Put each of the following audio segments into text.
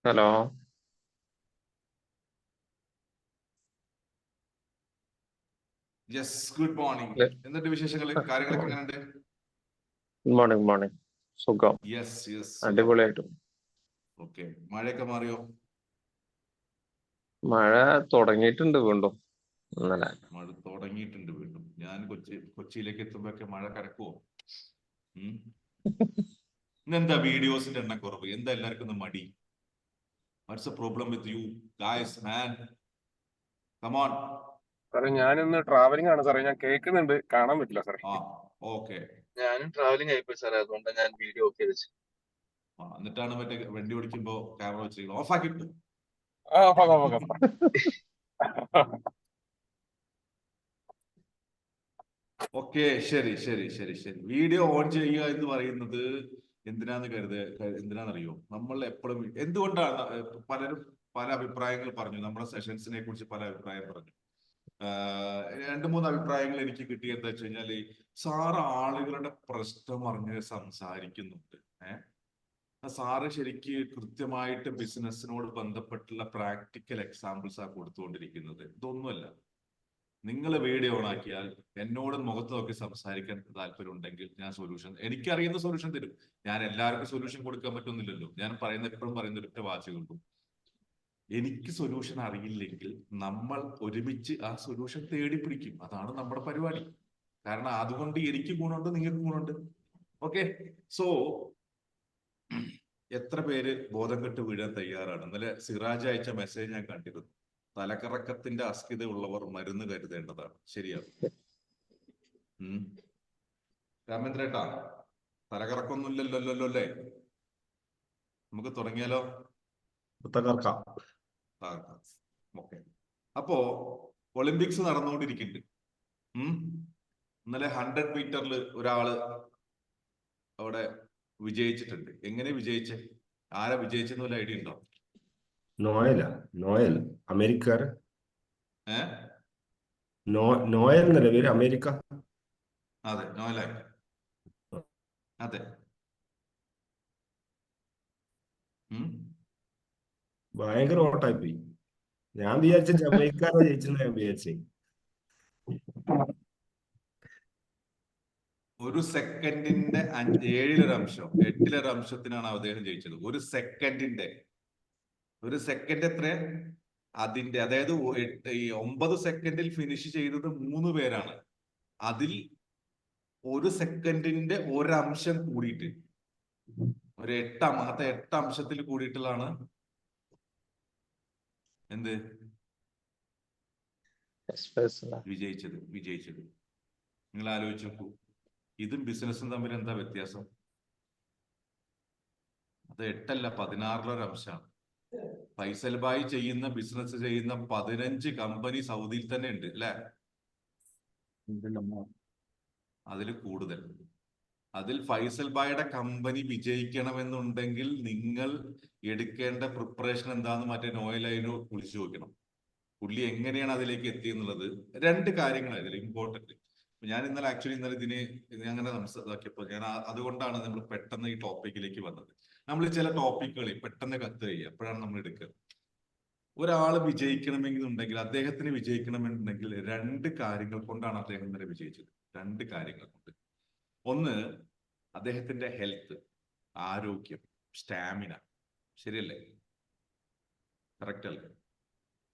Hello. Yes, good morning. Good എന്നിട്ട് വിശേഷങ്ങള് കാര്യങ്ങളൊക്കെ മോർണിംഗ്. എങ്ങനെയുണ്ട്? Morning morning. സുഖം. യെസ് യെസ്, സുഖം. അടിപൊളിയായിട്ടും. ഓക്കെ, മഴയൊക്കെ മാറിയോ? മഴ തുടങ്ങിയിട്ടുണ്ട് വീണ്ടും ഇന്നലെ. മഴ തുടങ്ങിയിട്ടുണ്ട് വീണ്ടും. ഞാൻ കൊച്ചിയിലേക്ക് എത്തുമ്പോഴൊക്കെ മഴ കരക്കുവോ? ഉം. ഇന്നെന്താ വീഡിയോസിന്റെ എണ്ണം കുറവ്? എന്താ എല്ലാവർക്കും ഒന്ന് മടി? What's a problem with you guys man? Come on. സാറേ ഞാനിന്ന് ട്രാവലിംഗ് ആണ് സാറേ, ഞാൻ കേൾക്കുന്നുണ്ട്, കാണാൻ പറ്റില്ല സാറേ. ആ, ഓക്കെ. ഞാനും ട്രാവലിംഗ് ആയിപ്പോയി സാറേ, അതുകൊണ്ട് ഞാൻ വീഡിയോ ഓഫ് ചെയ്ത് വെച്ചു. എന്നിട്ടാണ് മറ്റേ വണ്ടി ഓടിക്കുമ്പോ ക്യാമറ വെച്ചിരിക്കുന്നത് ഓഫ് ആക്കിട്ടു. ആ പോകാം പോകാം സാറേ. ഓക്കെ, ശരി ശരി ശരി ശരി. വീഡിയോ ഓൺ ചെയ്യുക എന്ന് പറയുന്നത് എന്തിനാണെന്നറിയോ? നമ്മൾ എപ്പോഴും എന്തുകൊണ്ടാണ് പലരും പല അഭിപ്രായങ്ങൾ പറഞ്ഞു, നമ്മുടെ സെഷൻസിനെ കുറിച്ച് പല അഭിപ്രായം പറഞ്ഞു. രണ്ട് മൂന്ന് അഭിപ്രായങ്ങൾ എനിക്ക് കിട്ടിയ എന്താ വെച്ച് കഴിഞ്ഞാല്, സാറ് ആളുകളുടെ പ്രശ്നം അറിഞ്ഞ് സംസാരിക്കുന്നുണ്ട്. സാറ് ശരിക്ക് കൃത്യമായിട്ട് ബിസിനസ്സിനോട് ബന്ധപ്പെട്ടുള്ള പ്രാക്ടിക്കൽ എക്സാമ്പിൾസ് ആ കൊടുത്തുകൊണ്ടിരിക്കുന്നത്. ഇതൊന്നുമല്ല. നിങ്ങൾ വീഡിയോ ഓൺ ആക്കിയാൽ എന്നോട് മുഖത്ത് നോക്കി സംസാരിക്കാൻ താല്പര്യം ഉണ്ടെങ്കിൽ ഞാൻ എനിക്കറിയുന്ന സൊല്യൂഷൻ തരും. ഞാൻ എല്ലാവർക്കും സൊല്യൂഷൻ കൊടുക്കാൻ പറ്റുന്നില്ലല്ലോ. ഞാൻ എപ്പോഴും പറയുന്ന ഒരൊറ്റ വാചകമുള്ളൂ, എനിക്ക് സൊല്യൂഷൻ അറിയില്ലെങ്കിൽ നമ്മൾ ഒരുമിച്ച് ആ സൊല്യൂഷൻ തേടി പിടിക്കും. അതാണ് നമ്മുടെ പരിപാടി. കാരണം അതുകൊണ്ട് എനിക്ക് ഗുണമുണ്ട്, നിങ്ങൾക്ക് ഗുണമുണ്ട്. ഓക്കെ, സോ എത്ര പേര് ബോധം കെട്ട് വീഴാൻ തയ്യാറാണ്? ഇന്നലെ സിറാജ് അയച്ച മെസ്സേജ് ഞാൻ കണ്ടിരുന്നു. തലകറക്കത്തിന്റെ അസ്ഥിത ഉള്ളവർ മരുന്ന് കരുതേണ്ടതാണ്. ശരിയാണ്. രാമേന്ദ്രേട്ടാ, തലകറക്കൊന്നുമില്ലല്ലോ അല്ലേ? നമുക്ക് തുടങ്ങിയാലോ? തകർക്കാം. ഓക്കെ. അപ്പോ ഒളിമ്പിക്സ് നടന്നുകൊണ്ടിരിക്കുന്നുണ്ട്. ഇന്നലെ 100 മീറ്ററിൽ ഒരാള് അവിടെ വിജയിച്ചിട്ടുണ്ട്. എങ്ങനെ വിജയിച്ചേ? ആരാ വിജയിച്ചെന്ന് വല്ല ഐഡിയ ഉണ്ടോ? നോയൽ അമേരിക്കാർ. നോയൽ എന്നല്ലേ പേര്? അമേരിക്ക. അതെ, നോയലായി. അതെ. ഭയങ്കര ഓട്ടായി പോയി. ഞാൻ വിചാരിച്ച ജമൈക്കാരെ ജയിച്ചെന്ന് ഞാൻ വിചാരിച്ചേ. ഒരു സെക്കൻഡിന്റെ 7 8 അദ്ദേഹം ജയിച്ചത്. ഒരു സെക്കൻഡ് എത്ര? അതിന്റെ അതായത് 9 സെക്കൻഡിൽ ഫിനിഷ് ചെയ്തത് 3 പേരാണ്. അതിൽ ഒരു സെക്കൻഡിന്റെ ഒരംശം കൂടിയിട്ട്, ഒരു 8 അംശത്തിൽ കൂടിയിട്ടുള്ളതാണ് എന്ത് വിജയിച്ചത്. നിങ്ങൾ ആലോചിച്ച് നോക്കൂ, ഇതും ബിസിനസ്സും തമ്മിൽ എന്താ വ്യത്യാസം? അത് 8 അല്ല, 16 അംശമാണ്. ഫൈസൽ ഭായ് ചെയ്യുന്ന ബിസിനസ് ചെയ്യുന്ന 15 കമ്പനി സൗദിയിൽ തന്നെ ഉണ്ട് അല്ലെ? അതിൽ കൂടുതൽ. അതിൽ ഫൈസൽ ഭായിയുടെ കമ്പനി വിജയിക്കണമെന്നുണ്ടെങ്കിൽ നിങ്ങൾ എടുക്കേണ്ട പ്രിപ്പറേഷൻ എന്താന്ന് മറ്റേ നോയലൈനോ വിളിച്ചു നോക്കണം. പുള്ളി എങ്ങനെയാണ് അതിലേക്ക് എത്തിയെന്നുള്ളത്. 2 കാര്യങ്ങളാണ് ഇതിൽ ഇമ്പോർട്ടന്റ്. ഞാൻ ഇന്നലെ ഇതിനെ അങ്ങനെ സംസാരിച്ചപ്പോൾ അതുകൊണ്ടാണ് നമ്മൾ പെട്ടെന്ന് ഈ ടോപ്പിക്കിലേക്ക് വന്നത്. നമ്മൾ ചില ടോപ്പിക്കുകളിൽ പെട്ടെന്ന് കത്ത് ചെയ്യുക, എപ്പോഴാണ് നമ്മൾ എടുക്കുക? ഒരാൾ വിജയിക്കണമെന്നുണ്ടെങ്കിൽ, അദ്ദേഹത്തിന് വിജയിക്കണമെന്നുണ്ടെങ്കിൽ 2 കാര്യങ്ങൾ കൊണ്ടാണ് അദ്ദേഹം ഇന്നലെ വിജയിച്ചത്. 2 കാര്യങ്ങൾ കൊണ്ട്. ഒന്ന്, അദ്ദേഹത്തിന്റെ ഹെൽത്ത്, ആരോഗ്യം, സ്റ്റാമിന. ശരിയല്ലേ? കറക്റ്റ് അല്ലേ?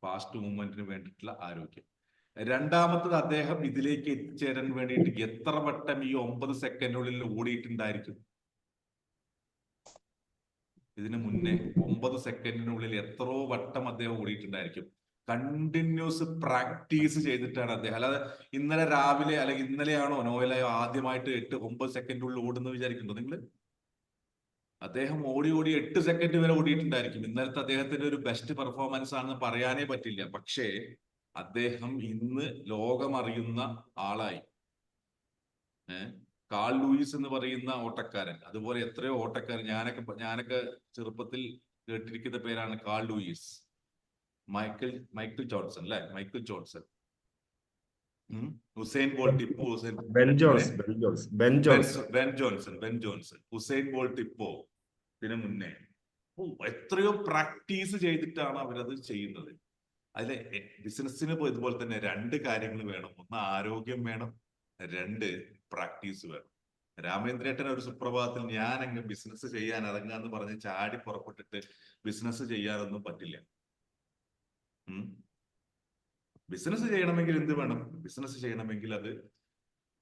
ഫാസ്റ്റ് മൂവ്മെന്റിന് വേണ്ടിയിട്ടുള്ള ആരോഗ്യം. രണ്ടാമത്തത്, അദ്ദേഹം ഇതിലേക്ക് എത്തിച്ചേരാൻ വേണ്ടിയിട്ട് എത്ര വട്ടം ഈ 9 സെക്കൻഡിനുള്ളിൽ ഓടിയിട്ടുണ്ടായിരിക്കും? ഇതിനു മുന്നേ 9 സെക്കൻഡിനുള്ളിൽ എത്രയോ വട്ടം അദ്ദേഹം ഓടിയിട്ടുണ്ടായിരിക്കും. കണ്ടിന്യൂസ് പ്രാക്ടീസ് ചെയ്തിട്ടാണ് അദ്ദേഹം. അല്ലാതെ ഇന്നലെ രാവിലെ അല്ലെങ്കിൽ ഇന്നലെയാണോ നോയലായോ ആദ്യമായിട്ട് 9 സെക്കൻഡിനുള്ളിൽ ഓടുന്നു വിചാരിക്കുന്നുണ്ടോ നിങ്ങൾ? അദ്ദേഹം ഓടി 8 സെക്കൻഡ് വരെ ഓടിയിട്ടുണ്ടായിരിക്കും. ഇന്നലത്തെ അദ്ദേഹത്തിന്റെ ഒരു ബെസ്റ്റ് പെർഫോമൻസ് ആണെന്ന് പറയാനേ പറ്റില്ല. പക്ഷേ അദ്ദേഹം ഇന്ന് ലോകമറിയുന്ന ആളായി. കാൾ ലൂയിസ് എന്ന് പറയുന്ന ഓട്ടക്കാരൻ, അതുപോലെ എത്രയോ ഓട്ടക്കാരൻ. ഞാനൊക്കെ ചെറുപ്പത്തിൽ കേട്ടിരിക്കുന്ന പേരാണ് കാൾ ലൂയിസ്. മൈക്കിൾ ജോൺസൺ അല്ലെ? മൈക്കിൾ ജോൺസൺ, ഹുസൈൻ ബോൾട്ട്, ടിപ്പു ബെൻ ജോൺസൺ, ഹുസൈൻ ബോൾട്ട്, ടിപ്പോ. ഇതിനു മുന്നേ എത്രയോ പ്രാക്ടീസ് ചെയ്തിട്ടാണ് അവരത് ചെയ്യുന്നത്. അതിലെ ബിസിനസ്സിന് ഇതുപോലെ തന്നെ 2 കാര്യങ്ങൾ വേണം. ഒന്ന് ആരോഗ്യം വേണം, 2 പ്രാക്ടീസ് വേണം. രാമേന്ദ്രേട്ടൻ ഒരു സുപ്രഭാതത്തിൽ ഞാൻ അങ്ങ് ബിസിനസ് ചെയ്യാൻ ഇറങ്ങാന്ന് പറഞ്ഞ് ചാടി പുറപ്പെട്ടിട്ട് ബിസിനസ് ചെയ്യാനൊന്നും പറ്റില്ല. ബിസിനസ് ചെയ്യണമെങ്കിൽ എന്ത് വേണം? ബിസിനസ് ചെയ്യണമെങ്കിൽ അത്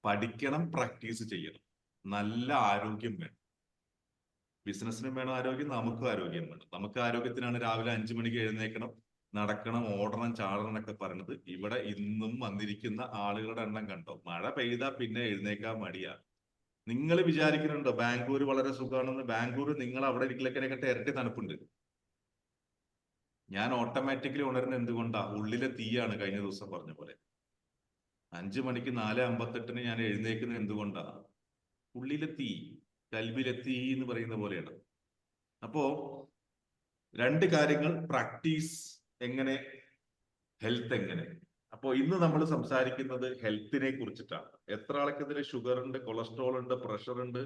പഠിക്കണം, പ്രാക്ടീസ് ചെയ്യണം. നല്ല ആരോഗ്യം വേണം. ബിസിനസ്സിനും വേണം ആരോഗ്യം, നമുക്കും ആരോഗ്യം വേണം. നമുക്ക് ആരോഗ്യത്തിനാണ് രാവിലെ 5 മണിക്ക് എഴുന്നേക്കണം, നടക്കണം, ഓടണം, ചാടണം എന്നൊക്കെ പറയുന്നത്. ഇവിടെ ഇന്നും വന്നിരിക്കുന്ന ആളുകളുടെ എണ്ണം കണ്ടോ? മഴ പെയ്താ പിന്നെ എഴുന്നേക്കാൻ മടിയാ. നിങ്ങൾ വിചാരിക്കുന്നുണ്ടോ ബാംഗ്ലൂർ വളരെ സുഖമാണെന്ന്? ബാംഗ്ലൂർ നിങ്ങൾ അവിടെ ഇരിക്കലൊക്കെ ഇരട്ടി തണുപ്പുണ്ട്. ഞാൻ ഓട്ടോമാറ്റിക്കലി ഉണരുന്ന എന്തുകൊണ്ടാ? ഉള്ളിലെ തീയാണ്. കഴിഞ്ഞ ദിവസം പറഞ്ഞ പോലെ 5 മണിക്ക് 4:58 ഞാൻ എഴുന്നേക്കുന്നത് എന്തുകൊണ്ടാ? ഉള്ളിലെ തീ, കൽബിലെ തീ എന്ന് പറയുന്ന പോലെയാണ്. അപ്പോ 2 കാര്യങ്ങൾ, പ്രാക്ടീസ് എങ്ങനെ, ഹെൽത്ത് എങ്ങനെ. അപ്പോ ഇന്ന് നമ്മൾ സംസാരിക്കുന്നത് ഹെൽത്തിനെ കുറിച്ചിട്ടാണ്. എത്ര ആൾക്ക് ഇതിൽ ഷുഗർ ഉണ്ട്, കൊളസ്ട്രോൾ ഉണ്ട്, പ്രഷർ ഉണ്ട്,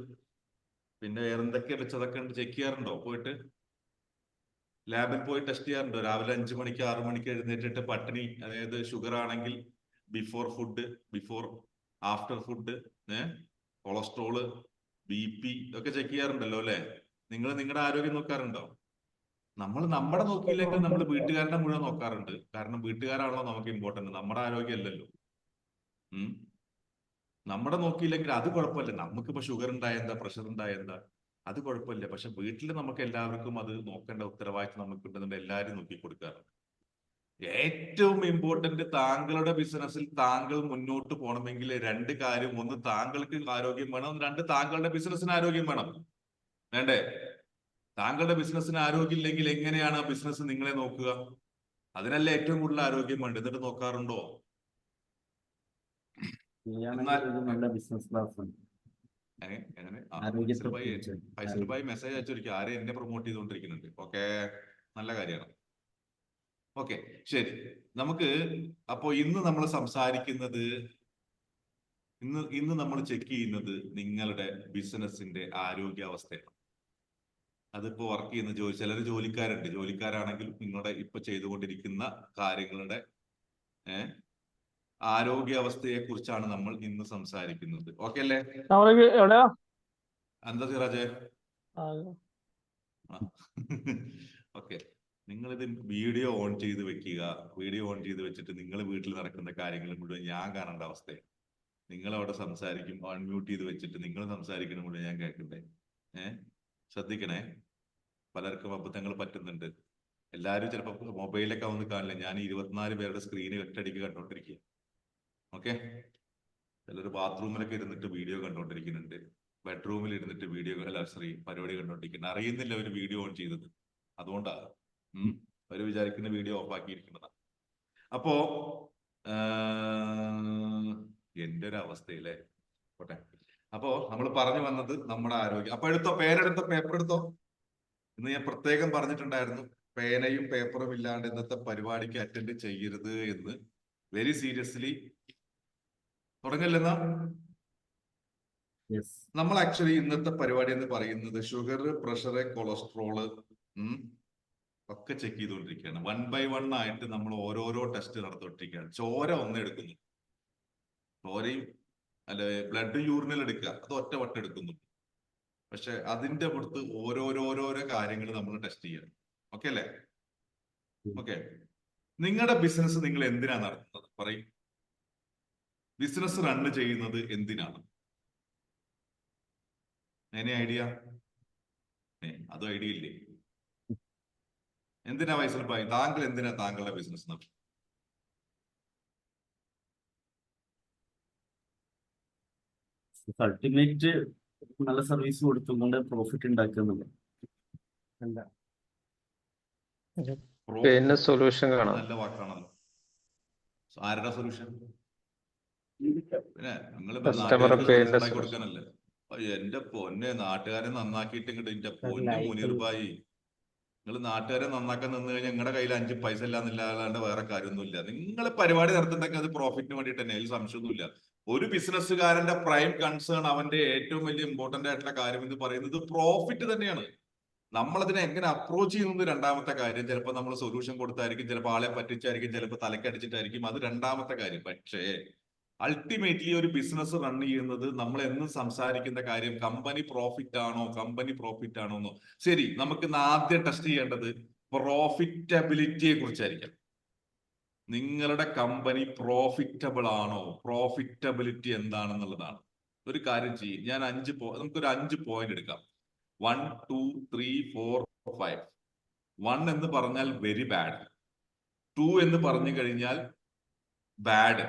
പിന്നെ എന്തൊക്കെ വെച്ചതൊക്കെ ഉണ്ട്? ചെക്ക് ചെയ്യാറുണ്ടോ? പോയിട്ട് ലാബിൽ പോയി ടെസ്റ്റ് ചെയ്യാറുണ്ടോ? രാവിലെ 5 മണിക്ക് 6 മണിക്ക് എഴുന്നേറ്റിട്ട് പട്ടിണി, അതായത് ഷുഗർ ആണെങ്കിൽ before food, before after food, cholesterol, BP ഒക്കെ ചെക്ക് ചെയ്യാറുണ്ടല്ലോ അല്ലെ? നിങ്ങൾ നിങ്ങളുടെ ആരോഗ്യം നോക്കാറുണ്ടോ? നമ്മൾ നമ്മുടെ നോക്കിയില്ലെങ്കിൽ നമ്മൾ വീട്ടുകാരുടെ മുഴുവൻ നോക്കാറുണ്ട്. കാരണം വീട്ടുകാരാണല്ലോ നമുക്ക് ഇമ്പോർട്ടന്റ്, നമ്മുടെ ആരോഗ്യം അല്ലല്ലോ. നമ്മുടെ നോക്കിയില്ലെങ്കിൽ അത് കുഴപ്പമില്ല. നമുക്കിപ്പോ ഷുഗർ ഉണ്ടായെന്താ, പ്രഷർ ഉണ്ടായെന്താ, അത് കുഴപ്പമില്ല. പക്ഷെ വീട്ടിൽ നമുക്ക് എല്ലാവർക്കും അത് നോക്കേണ്ട ഉത്തരവാദിത്വം നമുക്ക് കിട്ടുന്നുണ്ട്. എല്ലാവരും നോക്കി കൊടുക്കാറുണ്ട്. ഏറ്റവും ഇമ്പോർട്ടന്റ്, താങ്കളുടെ ബിസിനസ്സിൽ താങ്കൾ മുന്നോട്ട് പോകണമെങ്കിൽ 2 കാര്യം. ഒന്ന്, താങ്കൾക്ക് ആരോഗ്യം വേണം. 2, താങ്കളുടെ ബിസിനസ്സിന് ആരോഗ്യം വേണം. വേണ്ടേ? താങ്കളുടെ ബിസിനസ്സിന് ആരോഗ്യം ഇല്ലെങ്കിൽ എങ്ങനെയാണ് ആ ബിസിനസ് നിങ്ങളെ നോക്കുക? അതിനല്ലേ ഏറ്റവും കൂടുതൽ ആരോഗ്യം വേണ്ടത്. എന്നിട്ട് നോക്കാറുണ്ടോ? ഫൈസൽ ഭായി മെസ്സേജ് അയച്ചൊരിക്കും. ആരെ എന്നെ പ്രൊമോട്ട് ചെയ്തുകൊണ്ടിരിക്കുന്നുണ്ട്. ഓക്കെ, നല്ല കാര്യമാണ്. ഓക്കെ, ശരി. നമുക്ക് അപ്പോ ഇന്ന് നമ്മൾ സംസാരിക്കുന്നത്, ഇന്ന് നമ്മൾ ചെക്ക് ചെയ്യുന്നത് നിങ്ങളുടെ ബിസിനസിന്റെ ആരോഗ്യാവസ്ഥയാണ്. അതിപ്പോ വർക്ക് ചെയ്യുന്ന ചിലർ ജോലിക്കാരുണ്ട്. ജോലിക്കാരാണെങ്കിൽ നിങ്ങളുടെ ഇപ്പൊ ചെയ്തുകൊണ്ടിരിക്കുന്ന കാര്യങ്ങളുടെ ആരോഗ്യാവസ്ഥയെ കുറിച്ചാണ് നമ്മൾ ഇന്ന് സംസാരിക്കുന്നത്. ഓക്കെ അല്ലേ? എന്താ സിറാജെ? ഓക്കെ, നിങ്ങളിത് വീഡിയോ ഓൺ ചെയ്ത് വെക്കുക. വീഡിയോ ഓൺ ചെയ്ത് വെച്ചിട്ട് നിങ്ങൾ വീട്ടിൽ നടക്കുന്ന കാര്യങ്ങൾ മുഴുവൻ ഞാൻ കാണേണ്ട അവസ്ഥയാണ്. നിങ്ങൾ അവിടെ സംസാരിക്കും, അൺമ്യൂട്ട് ചെയ്ത് വെച്ചിട്ട് നിങ്ങൾ സംസാരിക്കുന്ന മുഴുവൻ ഞാൻ കേൾക്കണ്ടേ? ശ്രദ്ധിക്കണേ. പലർക്കും അബദ്ധങ്ങൾ പറ്റുന്നുണ്ട്. എല്ലാവരും ചിലപ്പോൾ മൊബൈലൊക്കെ വന്ന് കാണില്ല. ഞാൻ 24 പേരുടെ സ്ക്രീന് ഒറ്റയടിക്ക് കണ്ടോണ്ടിരിക്കുക. ഓക്കെ, ചിലർ ബാത്റൂമിലൊക്കെ ഇരുന്നിട്ട് വീഡിയോ കണ്ടോണ്ടിരിക്കുന്നുണ്ട്. ബെഡ്റൂമിൽ ഇരുന്നിട്ട് പരിപാടി കണ്ടോണ്ടിരിക്കുന്നുണ്ട്. അറിയുന്നില്ല അവർ വീഡിയോ ഓൺ ചെയ്തത്. അതുകൊണ്ടാ അവർ വിചാരിക്കുന്ന വീഡിയോ ഓഫ് ആക്കിയിരിക്കുന്നതാണ്. അപ്പോ എന്റെ ഒരു അവസ്ഥയിലെ പോട്ടെ. അപ്പോ നമ്മൾ പറഞ്ഞു വന്നത് നമ്മുടെ ആരോഗ്യം. അപ്പൊ പേരെടുത്തോ, പേപ്പർ എടുത്തോ. ഇന്ന് ഞാൻ പ്രത്യേകം പറഞ്ഞിട്ടുണ്ടായിരുന്നു, പേനയും പേപ്പറും ഇല്ലാണ്ട് ഇന്നത്തെ പരിപാടിക്ക് അറ്റൻഡ് ചെയ്യരുത് എന്ന്. വെരി സീരിയസ്ലി തുടങ്ങല്ലെന്നാ. നമ്മൾ ആക്ച്വലി ഇന്നത്തെ പരിപാടി എന്ന് പറയുന്നത് ഷുഗർ, പ്രഷർ, കൊളസ്ട്രോള് ഒക്കെ ചെക്ക് ചെയ്തുകൊണ്ടിരിക്കുകയാണ്. 1 by 1 ആയിട്ട് നമ്മൾ ഓരോരോ ടെസ്റ്റ് നടത്തിക്കൊണ്ടിരിക്കുകയാണ്. ചോര എടുക്കുന്നു, ചോരയും അല്ലെ ബ്ലഡ് യൂറിനിൽ എടുക്കുക, അത് ഒറ്റ വട്ടം എടുക്കുന്നു. പക്ഷെ അതിന്റെ പുറത്ത് ഓരോരോ കാര്യങ്ങൾ നമ്മൾ ടെസ്റ്റ് ചെയ്യണം. ഓക്കെ അല്ലേ? ഓക്കെ, നിങ്ങളുടെ ബിസിനസ് നിങ്ങൾ എന്തിനാണ് നടത്തുന്നത്? പറയും. ബിസിനസ് റൺ ചെയ്യുന്നത് എന്തിനാണ്? എന്നെ ഐഡിയ? അതും ഐഡിയ ഇല്ലേ? എന്തിനാ ഫൈസൽ ഭായി, താങ്കൾ എന്തിനാ താങ്കളുടെ ബിസിനസ് നടത്തുന്നത്? അൾട്ടിമേറ്റ് നല്ല സർവീസ് കൊടുത്തുകൊണ്ട് പ്രോഫിറ്റ് ഉണ്ടാക്കുന്നുണ്ട്. പിന്നെ സൊല്യൂഷൻ കാണാം. നല്ല വാക്കാണല്ലോ. ആരുടെ സൊല്യൂഷൻ? പിന്നെ നിങ്ങൾ ഉണ്ടാക്കി കൊടുക്കാനല്ലേ? എന്റെ പൊന്നെ, നാട്ടുകാരെ നന്നാക്കിയിട്ട് ഇങ്ങോട്ട് എന്റെ പൊന്നെ മുനീർഭായി, നിങ്ങൾ നാട്ടുകാരെ നന്നാക്കാൻ നിന്ന് കഴിഞ്ഞാൽ നിങ്ങളുടെ കയ്യിൽ 5 പൈസ ഇല്ലാന്നില്ലാണ്ട് വേറെ കാര്യമൊന്നുമില്ല. നിങ്ങൾ പരിപാടി നടത്തുന്നുണ്ടെങ്കിൽ അത് പ്രോഫിറ്റിന് വേണ്ടിയിട്ട് തന്നെ, അതിൽ സംശയമൊന്നുമില്ല. ഒരു ബിസിനസ്സുകാരന്റെ പ്രൈം കൺസേൺ, അവന്റെ ഏറ്റവും വലിയ ഇമ്പോർട്ടന്റ് ആയിട്ടുള്ള കാര്യം എന്ന് പറയുന്നത് പ്രോഫിറ്റ് തന്നെയാണ്. നമ്മളതിനെ എങ്ങനെ അപ്രോച്ച് ചെയ്യുന്നത് രണ്ടാമത്തെ കാര്യം. ചിലപ്പോൾ നമ്മൾ സൊല്യൂഷൻ കൊടുത്തായിരിക്കും, ചിലപ്പോൾ ആളെ പറ്റിച്ചായിരിക്കും, ചിലപ്പോൾ തലക്കടിച്ചിട്ടായിരിക്കും, അത് രണ്ടാമത്തെ കാര്യം. പക്ഷേ അൾട്ടിമേറ്റ്ലി ഒരു ബിസിനസ് റൺ ചെയ്യുന്നത് നമ്മൾ എന്നും സംസാരിക്കുന്ന കാര്യം കമ്പനി പ്രോഫിറ്റ് ആണോ, കമ്പനി പ്രോഫിറ്റ് ആണോ എന്നോ. ശരി, നമുക്ക് ഇന്ന് ആദ്യം ടെസ്റ്റ് ചെയ്യേണ്ടത് പ്രോഫിറ്റബിലിറ്റിയെ കുറിച്ചായിരിക്കാം. നിങ്ങളുടെ കമ്പനി പ്രോഫിറ്റബിൾ ആണോ, പ്രോഫിറ്റബിലിറ്റി എന്താണെന്നുള്ളതാണ്. ഒരു കാര്യം ചെയ്യും, ഞാൻ നമുക്കൊരു 5 പോയിന്റ് എടുക്കാം. 1, 2, 3, 4, 5. 1 എന്ന് പറഞ്ഞാൽ വെരി ബാഡ്, 2 എന്ന് പറഞ്ഞു കഴിഞ്ഞാൽ ബാഡ്,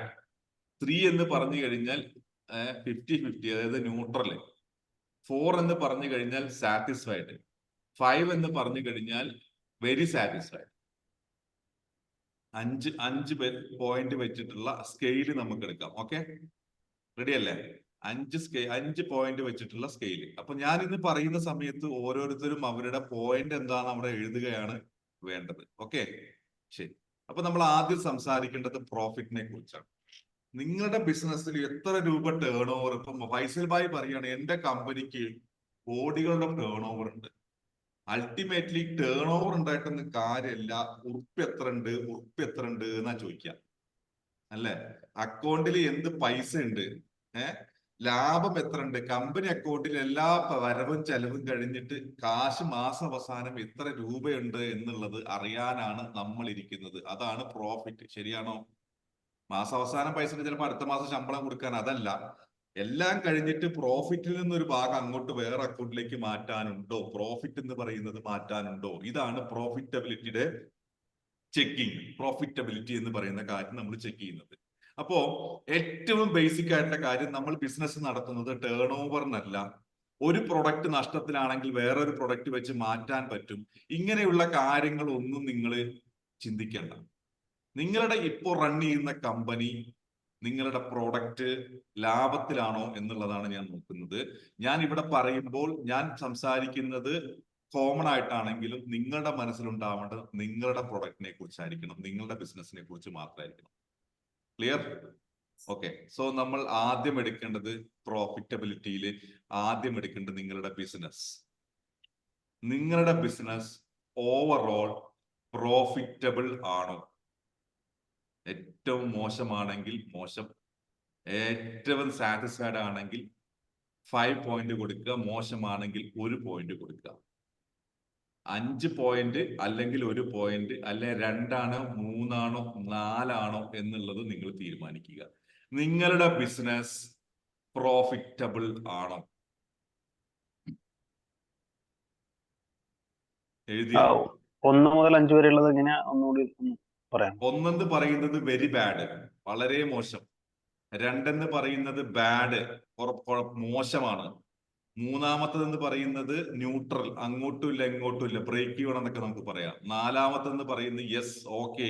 3 എന്ന് പറഞ്ഞു കഴിഞ്ഞാൽ 50-50, അതായത് ന്യൂട്രൽ, 4 എന്ന് പറഞ്ഞു കഴിഞ്ഞാൽ സാറ്റിസ്ഫൈഡ്, 5 എന്ന് പറഞ്ഞു കഴിഞ്ഞാൽ വെരി സാറ്റിസ്ഫൈഡ്. 5 പോയിന്റ് വെച്ചിട്ടുള്ള സ്കെയില് നമുക്ക് എടുക്കാം. ഓക്കെ, റെഡി അല്ലേ? 5 പോയിന്റ് വെച്ചിട്ടുള്ള സ്കെയില്. അപ്പൊ ഞാൻ ഇന്ന് പറയുന്ന സമയത്ത് ഓരോരുത്തരും അവരുടെ പോയിന്റ് എന്താണെന്ന് അവിടെ എഴുതുകയാണ് വേണ്ടത്. ഓക്കെ, ശരി. അപ്പൊ നമ്മൾ ആദ്യം സംസാരിക്കേണ്ടത് പ്രോഫിറ്റിനെ കുറിച്ചാണ്. നിങ്ങളുടെ ബിസിനസ്സിൽ എത്ര രൂപ ടേൺ ഓവർ? ഇപ്പൊ ഫൈസൽ ഭായ് പറയാണ് എന്റെ കമ്പനിക്ക് കോടികളുടെ ടേൺ ഓവർ ഉണ്ട്. അൾട്ടിമേറ്റ്ലി ടേൺ ഓവർ ഉണ്ടായിട്ടൊന്നും കാര്യമില്ല, ഉറുപ്പ് എത്ര ഉണ്ട് എന്നാ ചോദിക്കുക, അല്ലെ? അക്കൗണ്ടിൽ എന്ത് പൈസ ഉണ്ട്, ലാഭം എത്ര ഉണ്ട്, കമ്പനി അക്കൗണ്ടിൽ എല്ലാ വരവും ചെലവും കഴിഞ്ഞിട്ട് കാശ് മാസാവസാനം എത്ര രൂപയുണ്ട് എന്നുള്ളത് അറിയാനാണ് നമ്മൾ ഇരിക്കുന്നത്. അതാണ് പ്രോഫിറ്റ്. ശരിയാണോ? മാസാവസാനം പൈസ ചിലപ്പോൾ അടുത്ത മാസം ശമ്പളം കൊടുക്കാൻ, അതല്ല. എല്ലാം കഴിഞ്ഞിട്ട് പ്രോഫിറ്റിൽ നിന്നൊരു ഭാഗം അങ്ങോട്ട് വേറെ അക്കൗണ്ടിലേക്ക് മാറ്റാനുണ്ടോ, പ്രോഫിറ്റ് എന്ന് പറയുന്നത് മാറ്റാനുണ്ടോ? ഇതാണ് പ്രോഫിറ്റബിലിറ്റിയുടെ ചെക്കിങ്. പ്രോഫിറ്റബിലിറ്റി എന്ന് പറയുന്ന കാര്യം നമ്മൾ ചെക്ക് ചെയ്യുന്നത്. അപ്പോ ഏറ്റവും ബേസിക് ആയിട്ടുള്ള കാര്യം, നമ്മൾ ബിസിനസ് നടത്തുന്നത് ടേൺ ഓവറിനല്ല. ഒരു പ്രൊഡക്റ്റ് നഷ്ടത്തിലാണെങ്കിൽ വേറൊരു പ്രൊഡക്റ്റ് വെച്ച് മാറ്റാൻ പറ്റും. ഇങ്ങനെയുള്ള കാര്യങ്ങളൊന്നും നിങ്ങൾ ചിന്തിക്കേണ്ട. നിങ്ങളുടെ ഇപ്പോൾ റൺ ചെയ്യുന്ന കമ്പനി, നിങ്ങളുടെ പ്രോഡക്റ്റ് ലാഭത്തിലാണോ എന്നുള്ളതാണ് ഞാൻ നോക്കുന്നത്. ഞാൻ ഇവിടെ പറയുമ്പോൾ ഞാൻ സംസാരിക്കുന്നത് കോമൺ ആയിട്ടാണെങ്കിലും നിങ്ങളുടെ മനസ്സിലുണ്ടാവേണ്ടത് നിങ്ങളുടെ പ്രൊഡക്റ്റിനെ കുറിച്ചായിരിക്കണം, നിങ്ങളുടെ ബിസിനസിനെ കുറിച്ച് മാത്രമായിരിക്കണം. ക്ലിയർ? ഓക്കെ. സോ നമ്മൾ ആദ്യം എടുക്കേണ്ടത് പ്രോഫിറ്റബിലിറ്റിയിൽ ആദ്യം എടുക്കേണ്ടത് നിങ്ങളുടെ ബിസിനസ് ഓവറോൾ പ്രോഫിറ്റബിൾ ആണോ? ഏറ്റവും മോശമാണെങ്കിൽ മോശം, ഏറ്റവും സാറ്റിസ്ഫൈഡ് ആണെങ്കിൽ 5 പോയിന്റ് കൊടുക്കുക, മോശമാണെങ്കിൽ 1 പോയിന്റ് കൊടുക്കുക. 5 പോയിന്റ് അല്ലെങ്കിൽ 1 പോയിന്റ്, അല്ലെ 2 ആണോ 3 ആണോ 4 ആണോ എന്നുള്ളത് നിങ്ങൾ തീരുമാനിക്കുക. നിങ്ങളുടെ ബിസിനസ് പ്രോഫിറ്റബിൾ ആണോ? എഴുതിയ 1 മുതൽ 5 വരെയുള്ളത് എങ്ങനെയാ ഒന്നുകൂടി പറയാം. 1 എന്ന് പറയുന്നത് വെരി ബാഡ്, വളരെ മോശം. 2 എന്ന് പറയുന്നത് ബാഡ്, മോശമാണ്. 3-മത്തത് പറയുന്നത് ന്യൂട്രൽ, അങ്ങോട്ടും ഇല്ല ഇങ്ങോട്ടും ഇല്ല, ബ്രേക്ക് ചെയ്യണം എന്നൊക്കെ നമുക്ക് പറയാം. 4-മത്തെന്ന് പറയുന്നത് യെസ്, ഓക്കെ.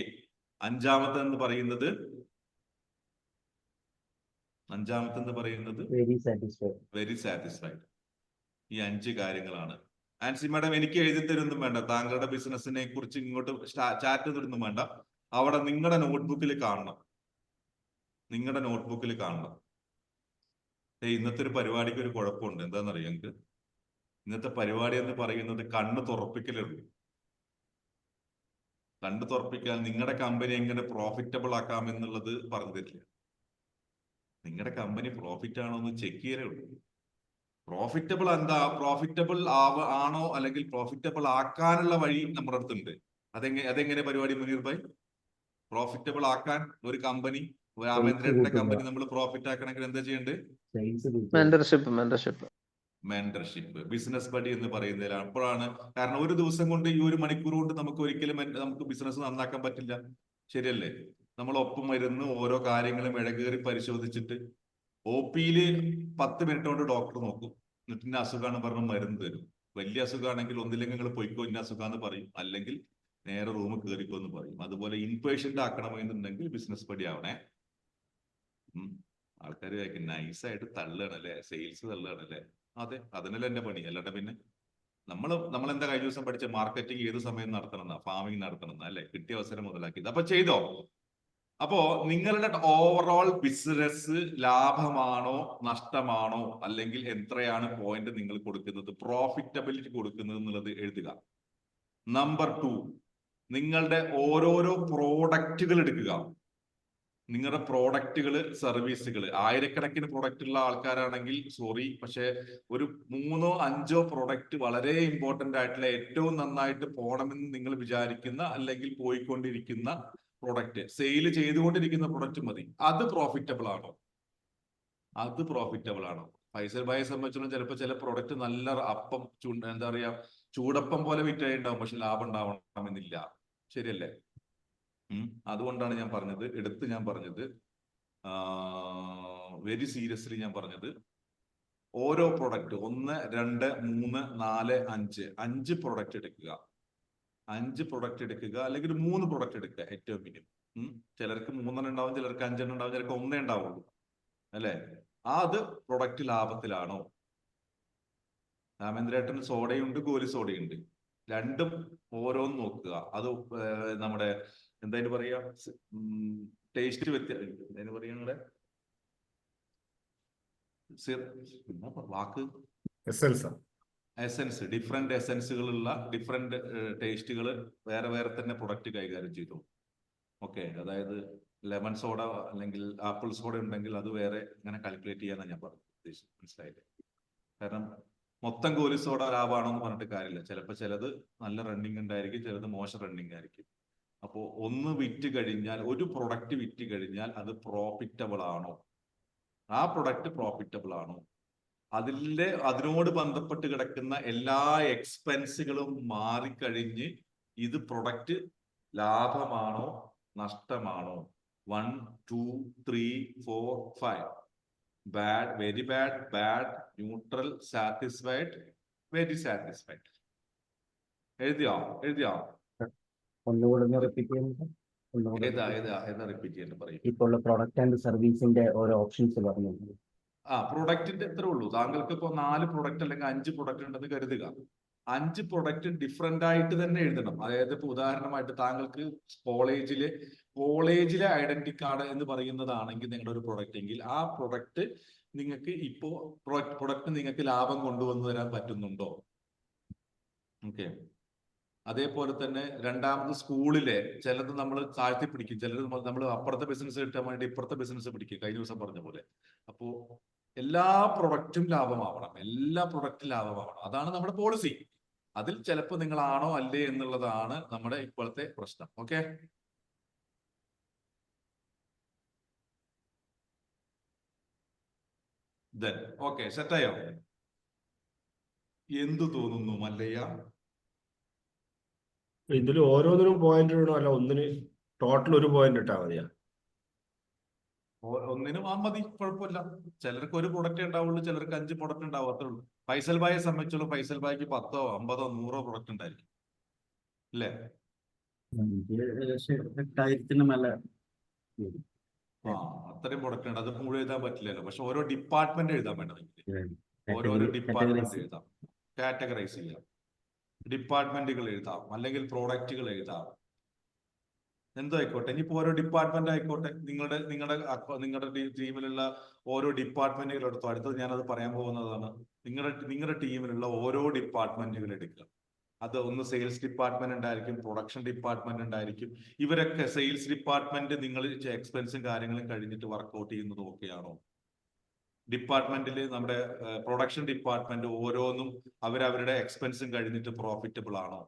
5-മത്തെന്ന് പറയുന്നത് വെരി സാറ്റിസ്ഫൈഡ്. ഈ 5 കാര്യങ്ങളാണ്. ആൻസി മാഡം, എനിക്ക് എഴുതി തരുമൊന്നും വേണ്ട, താങ്കളുടെ ബിസിനസിനെ കുറിച്ച് ഇങ്ങോട്ട് ചാറ്റ് തരുമൊന്നും വേണ്ട. അവിടെ നിങ്ങളുടെ നോട്ട്ബുക്കിൽ കാണണം. ഇന്നത്തെ ഒരു പരിപാടിക്ക് ഒരു കുഴപ്പമുണ്ട്. എന്താണെന്നറിയാം ഞങ്ങൾക്ക്? ഇന്നത്തെ പരിപാടി എന്ന് പറയുന്നത് കണ്ണ് തുറപ്പിക്കലുള്ളൂ. കണ്ണ് തുറപ്പിക്കാൻ നിങ്ങളുടെ കമ്പനി എങ്ങനെ പ്രോഫിറ്റബിൾ ആക്കാം എന്നുള്ളത് പറഞ്ഞു തരില്ല. നിങ്ങളുടെ കമ്പനി പ്രോഫിറ്റ് ആണോ എന്ന് ചെക്ക് ചെയ്യലേ ഉള്ളൂ. പ്രോഫിറ്റബിൾ ആണോ അല്ലെങ്കിൽ പ്രോഫിറ്റബിൾ ആക്കാനുള്ള വഴി നമ്മുടെ അടുത്തുണ്ട്. അതെങ്ങനെ പരിപാടി മുനീർ ഭായ്? പ്രോഫിറ്റബിൾ ആക്കാൻ ഒരു കമ്പനി, രാമേന്ദ്രന്റെ കമ്പനി നമ്മൾ പ്രോഫിറ്റ് ആക്കണമെങ്കിൽ എന്താ ചെയ്യേണ്ടത്? മെന്റർഷിപ്പ്, ബിസിനസ് ബഡി എന്ന് പറയുന്നതിലാണ്. അപ്പോഴാണ്, കാരണം ഒരു ദിവസം കൊണ്ട്, ഈ 1 മണിക്കൂർ കൊണ്ട് നമുക്ക് ഒരിക്കലും നമുക്ക് ബിസിനസ് നന്നാക്കാൻ പറ്റില്ല. ശരിയല്ലേ? നമ്മൾ ഒപ്പം വരുന്ന ഓരോ കാര്യങ്ങളും ഇഴകേറി പരിശോധിച്ചിട്ട് OP-യിൽ 10 മിനിറ്റ് കൊണ്ട് ഡോക്ടർ നോക്കും. എന്നിട്ട് ഇന്ന അസുഖമാണ് പറഞ്ഞ് മരുന്ന് തരും. വലിയ അസുഖമാണെങ്കിൽ ഒന്നില്ലെങ്കിൽ നിങ്ങൾ പൊയ്ക്കോ, ഇന്ന അസുഖാന്ന് പറയും, അല്ലെങ്കിൽ നേരെ റൂമിൽ കയറിക്കോ എന്ന് പറയും. അതുപോലെ ഇൻപേഷ്യന്റ് ആക്കണമെന്നുണ്ടെങ്കിൽ ബിസിനസ് പടി ആവണേ. ആൾക്കാർ നൈസായിട്ട് തള്ളുകയാണല്ലേ, സെയിൽസ് തള്ളുകയാണല്ലേ. അതെ, അതിനല്ല എന്റെ പണി. അല്ലാണ്ട് പിന്നെ നമ്മൾ എന്താ കഴിഞ്ഞ ദിവസം പഠിച്ച മാർക്കറ്റിംഗ് ഏത് സമയം നടത്തണം, ഫാമിംഗ് നടത്തണം, അല്ലെ? കിട്ടിയ അവസരം മുതലാക്കിയത്. അപ്പൊ ചെയ്തോ? അപ്പോ നിങ്ങളുടെ ഓവറോൾ ബിസിനസ് ലാഭമാണോ നഷ്ടമാണോ, അല്ലെങ്കിൽ എത്രയാണ് പോയിന്റ് നിങ്ങൾ കൊടുക്കുന്നത്, പ്രോഫിറ്റബിലിറ്റി കൊടുക്കുന്നത് എന്നുള്ളത് എഴുതുക. നമ്പർ 2, നിങ്ങളുടെ ഓരോരോ പ്രോഡക്റ്റുകൾ എടുക്കുക. നിങ്ങളുടെ പ്രോഡക്റ്റുകൾ, സർവീസുകൾ, ആയിരക്കണക്കിന് പ്രോഡക്റ്റ് ഉള്ള ആൾക്കാരാണെങ്കിൽ സോറി, പക്ഷെ ഒരു 3-5 പ്രോഡക്റ്റ് വളരെ ഇമ്പോർട്ടന്റ് ആയിട്ടുള്ള, ഏറ്റവും നന്നായിട്ട് പോകണമെന്ന് നിങ്ങൾ വിചാരിക്കുന്ന അല്ലെങ്കിൽ പോയിക്കൊണ്ടിരിക്കുന്ന പ്രോഡക്റ്റ്, സെയിൽ ചെയ്തുകൊണ്ടിരിക്കുന്ന പ്രോഡക്റ്റ് മതി. അത് പ്രോഫിറ്റബിൾ ആണോ? അത് പ്രോഫിറ്റബിൾ ആണോ? ഫൈസൽ ഭായിയെ സംബന്ധിച്ചിടത്തോളം ചിലപ്പോൾ ചില പ്രോഡക്റ്റ് നല്ല അപ്പം, എന്താ പറയാ, ചൂടപ്പം പോലെ വിറ്റായിട്ടുണ്ടാവും, പക്ഷെ ലാഭം ഉണ്ടാവണമെന്നില്ല. ശരിയല്ലേ? അതുകൊണ്ടാണ് ഞാൻ പറഞ്ഞത്, ഞാൻ പറഞ്ഞത് വെരി സീരിയസ്ലി ഞാൻ പറഞ്ഞത്, ഓരോ പ്രൊഡക്റ്റ് 1, 2, 3, 4, 5 പ്രൊഡക്റ്റ് എടുക്കുക. 5 പ്രൊഡക്റ്റ് എടുക്കുക, അല്ലെങ്കിൽ 3 പ്രൊഡക്റ്റ് എടുക്കുക ഏറ്റവും മിനിമം. ചിലർക്ക് 3 ഉണ്ടാവും, ചിലർക്ക് 5 ഉണ്ടാവും, ചിലർക്ക് 1 ഉണ്ടാവുള്ളൂ, അല്ലെ? അത് പ്രൊഡക്റ്റ് ലാഭത്തിലാണോ? രാമേന്ദ്രേട്ടന് സോഡയുണ്ട്, ഗോലി സോഡയുണ്ട്, രണ്ടും ഓരോന്ന് നോക്കുക. അത് നമ്മുടെ എന്തായാലും പറയാ, ടേസ്റ്റ് വ്യത്യാസം പറയാ, നിങ്ങളുടെ വാക്ക് എസെൻസ്, ഡിഫറെന്റ് എസെൻസുകളുള്ള ഡിഫറെന്റ് ടേസ്റ്റുകൾ വേറെ വേറെ തന്നെ പ്രൊഡക്റ്റ് കൈകാര്യം ചെയ്തു. ഓക്കെ, അതായത് ലെമൺ സോഡ അല്ലെങ്കിൽ ആപ്പിൾ സോഡ ഉണ്ടെങ്കിൽ അത് വേറെ ഇങ്ങനെ കാൽക്കുലേറ്റ് ചെയ്യാനാണ് ഞാൻ പറഞ്ഞത്. മനസ്സിലായില്ലേ? കാരണം മൊത്തം ഗോലി സോഡ ലാഭമാണോ എന്ന് പറഞ്ഞിട്ട് കാര്യമില്ല. ചിലപ്പോൾ ചിലത് നല്ല റണ്ണിങ് ഉണ്ടായിരിക്കും, ചിലത് മോശം റണ്ണിങ് ആയിരിക്കും. അപ്പോൾ ഒന്ന് വിറ്റ് കഴിഞ്ഞാൽ, ഒരു പ്രൊഡക്റ്റ് വിറ്റ് കഴിഞ്ഞാൽ അത് പ്രോഫിറ്റബിൾ ആണോ? ആ പ്രൊഡക്റ്റ് പ്രോഫിറ്റബിൾ ആണോ? അതിനോട് ബന്ധപ്പെട്ട് കിടക്കുന്ന എല്ലാ എക്സ്പെൻസുകളും മാറിക്കഴിഞ്ഞ് ഇത് പ്രൊഡക്റ്റ് ലാഭമാണോ നഷ്ടമാണോ? 1, 2, 3, 4, 5. Bad, very bad, bad, neutral, satisfied, very satisfied. എഴുതിയോ? ഒന്നുകൂടെ റിപ്പീറ്റ് ചെയ്യുന്നത്. ഏതാ റിപ്പീറ്റ് ചെയ്യാൻ പറയും? ഇപ്പോൾ പ്രൊഡക്റ്റ് ആൻഡ് സർവീസിന്റെ ഓരോ ഓപ്ഷൻസ് പറഞ്ഞു. പ്രൊഡക്റ്റിന്റെ എത്ര ഉള്ളൂ? താങ്കൾക്ക് ഇപ്പോൾ 4 പ്രൊഡക്റ്റ് അല്ലെങ്കിൽ 5 പ്രൊഡക്റ്റ് ഉണ്ടെന്ന് കരുതുക. 5 പ്രൊഡക്റ്റ് ഡിഫറെന്റ് ആയിട്ട് തന്നെ എഴുതണം. അതായത് ഇപ്പൊ ഉദാഹരണമായിട്ട് താങ്കൾക്ക് കോളേജിലെ ഐഡന്റിറ്റി കാർഡ് എന്ന് പറയുന്നതാണെങ്കിൽ നിങ്ങളുടെ ഒരു പ്രൊഡക്റ്റ് എങ്കിൽ, ആ പ്രൊഡക്റ്റ് നിങ്ങൾക്ക് ഇപ്പോ പ്രൊഡക്റ്റ് നിങ്ങൾക്ക് ലാഭം കൊണ്ടുവന്നു തരാൻ പറ്റുന്നുണ്ടോ? ഓക്കെ. അതേപോലെ തന്നെ രണ്ടാമത് സ്കൂളിലെ ചിലത് നമ്മൾ താഴ്ത്തി പിടിക്കും, ചിലത് നമ്മൾ അപ്പുറത്തെ ബിസിനസ് കിട്ടാൻ വേണ്ടി ഇപ്പുറത്തെ ബിസിനസ് പിടിക്കും, കഴിഞ്ഞ ദിവസം പറഞ്ഞ പോലെ. അപ്പോ എല്ലാ പ്രൊഡക്റ്റും ലാഭമാവണം, എല്ലാ പ്രൊഡക്റ്റും ലാഭമാവണം. അതാണ് നമ്മുടെ പോളിസി. അതിൽ ചിലപ്പോൾ നിങ്ങളാണോ അല്ലേ എന്നുള്ളതാണ് നമ്മുടെ ഇപ്പോഴത്തെ പ്രശ്നം. ഓക്കെ, ഓക്കെ, സെറ്റായോ? എന്തു തോന്നുന്നു മല്ലയ്യ? ഇതിൽ ഓരോന്നിനും പോയിന്റ് ഇടണോ, അല്ല ഒന്നിന് ടോട്ടൽ ഒരു പോയിന്റ് ഇട്ടാ മതിയാ? ഒന്നിനും മതി, കുഴപ്പമില്ല. ചിലർക്ക് ഒരു പ്രൊഡക്റ്റ് ഉണ്ടാവുള്ളൂ, ചിലർക്ക് 5 പ്രൊഡക്റ്റ് ഉണ്ടാവും, അത്രേ ഉള്ളൂ. ഫൈസൽ ഭായിയെ സംബന്ധിച്ചുള്ള ഫൈസൽ ഭായിക്ക് 10, 50, 100 പ്രൊഡക്റ്റ് ഉണ്ടായിരിക്കും, അല്ലേ? 8,000 മേലെ. അത്രയും പ്രൊഡക്റ്റ് ഉണ്ട്. അത് മുഴുവൻ എഴുതാൻ പറ്റില്ലല്ലോ. പക്ഷെ ഓരോ ഡിപ്പാർട്ട്മെന്റ് എഴുതാൻ വേണമെങ്കിൽ ഓരോരോ ഡിപ്പാർട്ട്മെന്റ് എഴുതാം, കാറ്റഗറൈസ് ചെയ്യാം, ഡിപ്പാർട്ട്മെന്റുകൾ എഴുതാം, അല്ലെങ്കിൽ പ്രോഡക്റ്റുകൾ എഴുതാം, എന്തോ ആയിക്കോട്ടെ. ഇനിയിപ്പോ ഓരോ ഡിപ്പാർട്ട്മെന്റ് ആയിക്കോട്ടെ, നിങ്ങളുടെ ടീമിലുള്ള ഓരോ ഡിപ്പാർട്ട്മെന്റുകൾ എടുത്തു. അടുത്തത് ഞാനത് പറയാൻ പോകുന്നതാണ്. നിങ്ങളുടെ ടീമിലുള്ള ഓരോ ഡിപ്പാർട്ട്മെന്റുകൾ എടുക്കുക. അത് ഒന്ന് സെയിൽസ് ഡിപ്പാർട്ട്മെന്റ് ഉണ്ടായിരിക്കും, പ്രൊഡക്ഷൻ ഡിപ്പാർട്ട്മെന്റ് ഉണ്ടായിരിക്കും. ഇവരൊക്കെ സെയിൽസ് ഡിപ്പാർട്ട്മെന്റ് നിങ്ങൾ എക്സ്പെൻസും കാര്യങ്ങളും കഴിഞ്ഞിട്ട് വർക്ക്ഔട്ട് ചെയ്യുന്നത് ഓക്കെയാണോ? ഡിപ്പാർട്ട്മെന്റിൽ നമ്മുടെ പ്രൊഡക്ഷൻ ഡിപ്പാർട്ട്മെന്റ് ഓരോന്നും അവരവരുടെ എക്സ്പെൻസും കഴിഞ്ഞിട്ട് പ്രോഫിറ്റബിൾ ആണോ?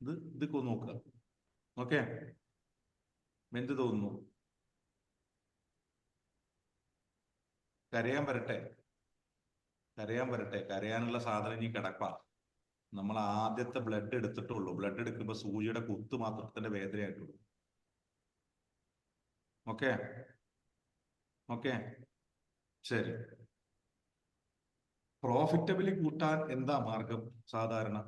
ഇതൊക്കെ നോക്കുക. ഓക്കെ, എന്ത് തോന്നുന്നു? കരയാൻ വരട്ടെ, കരയാനുള്ള സാധനം ഇനി കിടപ്പാ. നമ്മൾ ആദ്യത്തെ ബ്ലഡ് എടുത്തിട്ടുള്ളൂ. ബ്ലഡ് എടുക്കുമ്പോൾ സൂചിയുടെ കുത്ത് മാത്രത്തിന്റെ വേദനയായിട്ടുള്ളൂ. ഓക്കെ, ശരി. പ്രോഫിറ്റബിലിറ്റി കൂട്ടാൻ എന്താ മാർഗം? സാധാരണ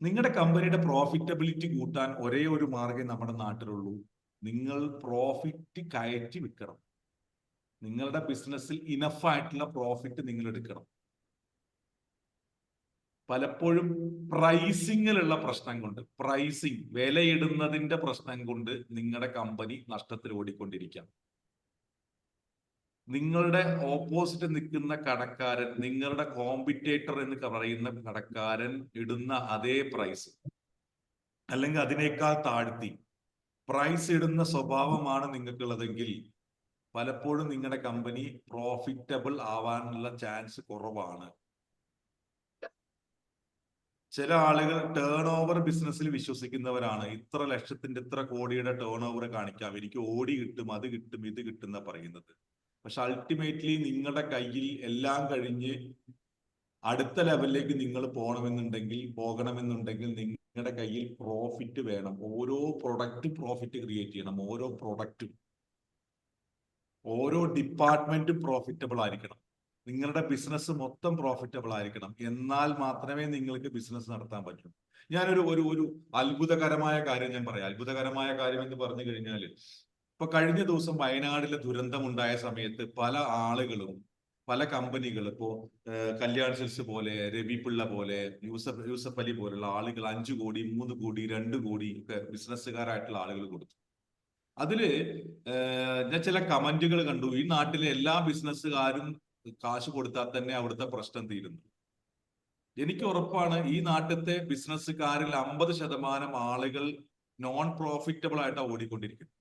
നിങ്ങളുടെ കമ്പനിയുടെ പ്രോഫിറ്റബിലിറ്റി കൂട്ടാൻ ഒരേ ഒരു മാർഗം നമ്മുടെ നാട്ടിലുള്ളൂ. നിങ്ങൾ പ്രോഫിറ്റ് കയറ്റി വിൽക്കണം. നിങ്ങളുടെ ബിസിനസ്സിൽ ഇനഫ് ആയിട്ടുള്ള പ്രോഫിറ്റ് നിങ്ങൾ എടുക്കണം. പലപ്പോഴും പ്രൈസിങ്ങിലുള്ള പ്രശ്നം കൊണ്ട്, പ്രൈസിങ് വിലയിടുന്നതിന്റെ പ്രശ്നം കൊണ്ട് നിങ്ങളുടെ കമ്പനി നഷ്ടത്തിൽ ഓടിക്കൊണ്ടിരിക്കാം. നിങ്ങളുടെ ഓപ്പോസിറ്റ് നിൽക്കുന്ന കടക്കാരൻ, നിങ്ങളുടെ കോമ്പറ്റേറ്റർ എന്ന് പറയുന്ന കടക്കാരൻ ഇടുന്ന അതേ പ്രൈസ് അല്ലെങ്കിൽ അതിനേക്കാൾ താഴ്ത്തി പ്രൈസ് ഇടുന്ന സ്വഭാവമാണ് നിങ്ങൾക്കുള്ളതെങ്കിൽ പലപ്പോഴും നിങ്ങളുടെ കമ്പനി പ്രോഫിറ്റബിൾ ആവാനുള്ള ചാൻസ് കുറവാണ്. ചില ആളുകൾ ടേൺ ഓവർ ബിസിനസ്സിൽ വിശ്വസിക്കുന്നവരാണ്. ഇത്ര ലക്ഷത്തിന്റെ ഇത്ര കോടിയുടെ ടേൺ ഓവർ കാണിക്കാം, എനിക്ക് ഓടി കിട്ടും, അത് കിട്ടും, ഇത് കിട്ടും എന്നാ പറയുന്നത്. പക്ഷെ അൾട്ടിമേറ്റ്ലി നിങ്ങളുടെ കയ്യിൽ എല്ലാം കഴിഞ്ഞ് അടുത്ത ലെവലിലേക്ക് നിങ്ങൾ പോകണമെന്നുണ്ടെങ്കിൽ നിങ്ങളുടെ കയ്യിൽ പ്രോഫിറ്റ് വേണം. ഓരോ പ്രൊഡക്റ്റും പ്രോഫിറ്റ് ക്രിയേറ്റ് ചെയ്യണം. ഓരോ പ്രൊഡക്റ്റും, ഓരോ ഡിപ്പാർട്ട്മെന്റും പ്രോഫിറ്റബിൾ ആയിരിക്കണം. നിങ്ങളുടെ ബിസിനസ് മൊത്തം പ്രോഫിറ്റബിൾ ആയിരിക്കണം. എന്നാൽ മാത്രമേ നിങ്ങൾക്ക് ബിസിനസ് നടത്താൻ പറ്റൂ. ഞാനൊരു ഒരു ഒരു അത്ഭുതകരമായ കാര്യം ഞാൻ പറയാം. അത്ഭുതകരമായ കാര്യം എന്ന് പറഞ്ഞു കഴിഞ്ഞാൽ, ഇപ്പൊ കഴിഞ്ഞ ദിവസം വയനാട്ടിലെ ദുരന്തം ഉണ്ടായ സമയത്ത് പല ആളുകളും, പല കമ്പനികൾ, ഇപ്പോ കല്യാൺ സിൽസ് പോലെ, രവി പിള്ള പോലെ, യൂസഫ് അലി പോലുള്ള ആളുകൾ 5 കോടി 3 കോടി 2 കോടി ഒക്കെ ബിസിനസ്സുകാരായിട്ടുള്ള ആളുകൾ കൊടുത്തു. അതില് ഞാൻ ചില കമന്റുകൾ കണ്ടു. ഈ നാട്ടിലെ എല്ലാ ബിസിനസ്സുകാരും കാശ് കൊടുത്താൽ തന്നെ അവിടുത്തെ പ്രശ്നം തീരുന്നു. എനിക്ക് ഉറപ്പാണ് ഈ നാട്ടിലത്തെ ബിസിനസ്സുകാരിൽ 50% ആളുകൾ നോൺ പ്രോഫിറ്റബിൾ ആയിട്ടാണ് ഓടിക്കൊണ്ടിരിക്കുന്നത്.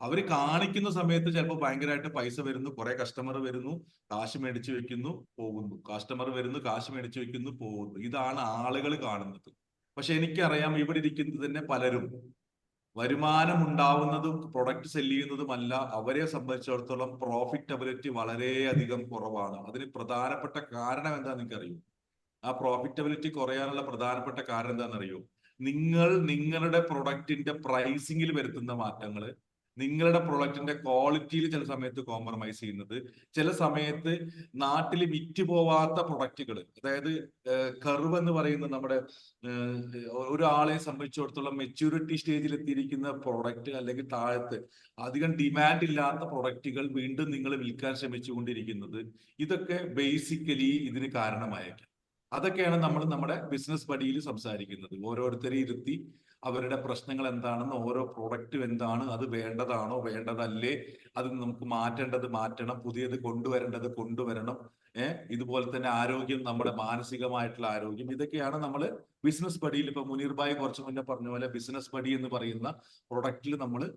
അവര് കാണിക്കുന്ന സമയത്ത് ചിലപ്പോൾ ഭയങ്കരമായിട്ട് പൈസ വരുന്നു, കുറെ കസ്റ്റമർ വരുന്നു, കാശ് മേടിച്ചു വെക്കുന്നു, പോകുന്നു. കസ്റ്റമർ വരുന്നു, കാശ് മേടിച്ചു വെക്കുന്നു, പോകുന്നു. ഇതാണ് ആളുകൾ കാണുന്നത്. പക്ഷെ എനിക്കറിയാം ഇവിടെ ഇരിക്കുന്നത് തന്നെ പലരും വരുമാനം ഉണ്ടാവുന്നതും പ്രൊഡക്റ്റ് സെല് ചെയ്യുന്നതുമല്ല, അവരെ സംബന്ധിച്ചിടത്തോളം പ്രോഫിറ്റബിലിറ്റി വളരെയധികം കുറവാണ്. അതിന് പ്രധാനപ്പെട്ട കാരണം എന്താണെന്ന് എനിക്കറിയൂ. ആ പ്രോഫിറ്റബിലിറ്റി കുറയാനുള്ള പ്രധാനപ്പെട്ട കാരണം എന്താണെന്നറിയോ? നിങ്ങളുടെ പ്രൊഡക്റ്റിന്റെ പ്രൈസിങ്ങിൽ വരുത്തുന്ന മാറ്റങ്ങൾ, നിങ്ങളുടെ പ്രൊഡക്റ്റിന്റെ ക്വാളിറ്റിയിൽ ചില സമയത്ത് കോംപ്രമൈസ് ചെയ്യുന്നത്, ചില സമയത്ത് നാട്ടിൽ വിറ്റുപോവാത്ത പ്രൊഡക്റ്റുകൾ, അതായത് കർവ് എന്ന് പറയുന്ന നമ്മുടെ ഒരാളെ സംബന്ധിച്ചിടത്തോളം മെച്യൂരിറ്റി സ്റ്റേജിൽ എത്തിയിരിക്കുന്ന പ്രൊഡക്റ്റ് അല്ലെങ്കിൽ താഴത്ത് അധികം ഡിമാൻഡ് ഇല്ലാത്ത പ്രൊഡക്റ്റുകൾ വീണ്ടും നിങ്ങൾ വിൽക്കാൻ ശ്രമിച്ചുകൊണ്ടിരിക്കുന്നത്, ഇതൊക്കെ ബേസിക്കലി ഇതിന് കാരണമായേക്കാം. അതൊക്കെയാണ് നമ്മൾ നമ്മുടെ ബിസിനസ് ബഡിയിൽ സംസാരിക്കുന്നത്. ഓരോരുത്തരെ ഇരുത്തി അവരുടെ പ്രശ്നങ്ങൾ എന്താണെന്ന്, ഓരോ പ്രൊഡക്റ്റും എന്താണ്, അത് വേണ്ടതാണോ വേണ്ടതല്ലേ, അത് നമുക്ക് മാറ്റേണ്ടത് മാറ്റണം, പുതിയത് കൊണ്ടുവരേണ്ടത് കൊണ്ടുവരണം. ഇതുപോലെ തന്നെ ആരോഗ്യം, നമ്മുടെ മാനസികമായിട്ടുള്ള ആരോഗ്യം, ഇതൊക്കെയാണ് നമ്മൾ ബിസിനസ് ബഡിയിൽ, ഇപ്പൊ മുനീർ ഭായ് കുറച്ച് മുന്നേ പറഞ്ഞ പോലെ ബിസിനസ് ബഡി എന്ന് പറയുന്ന പ്രൊഡക്റ്റിൽ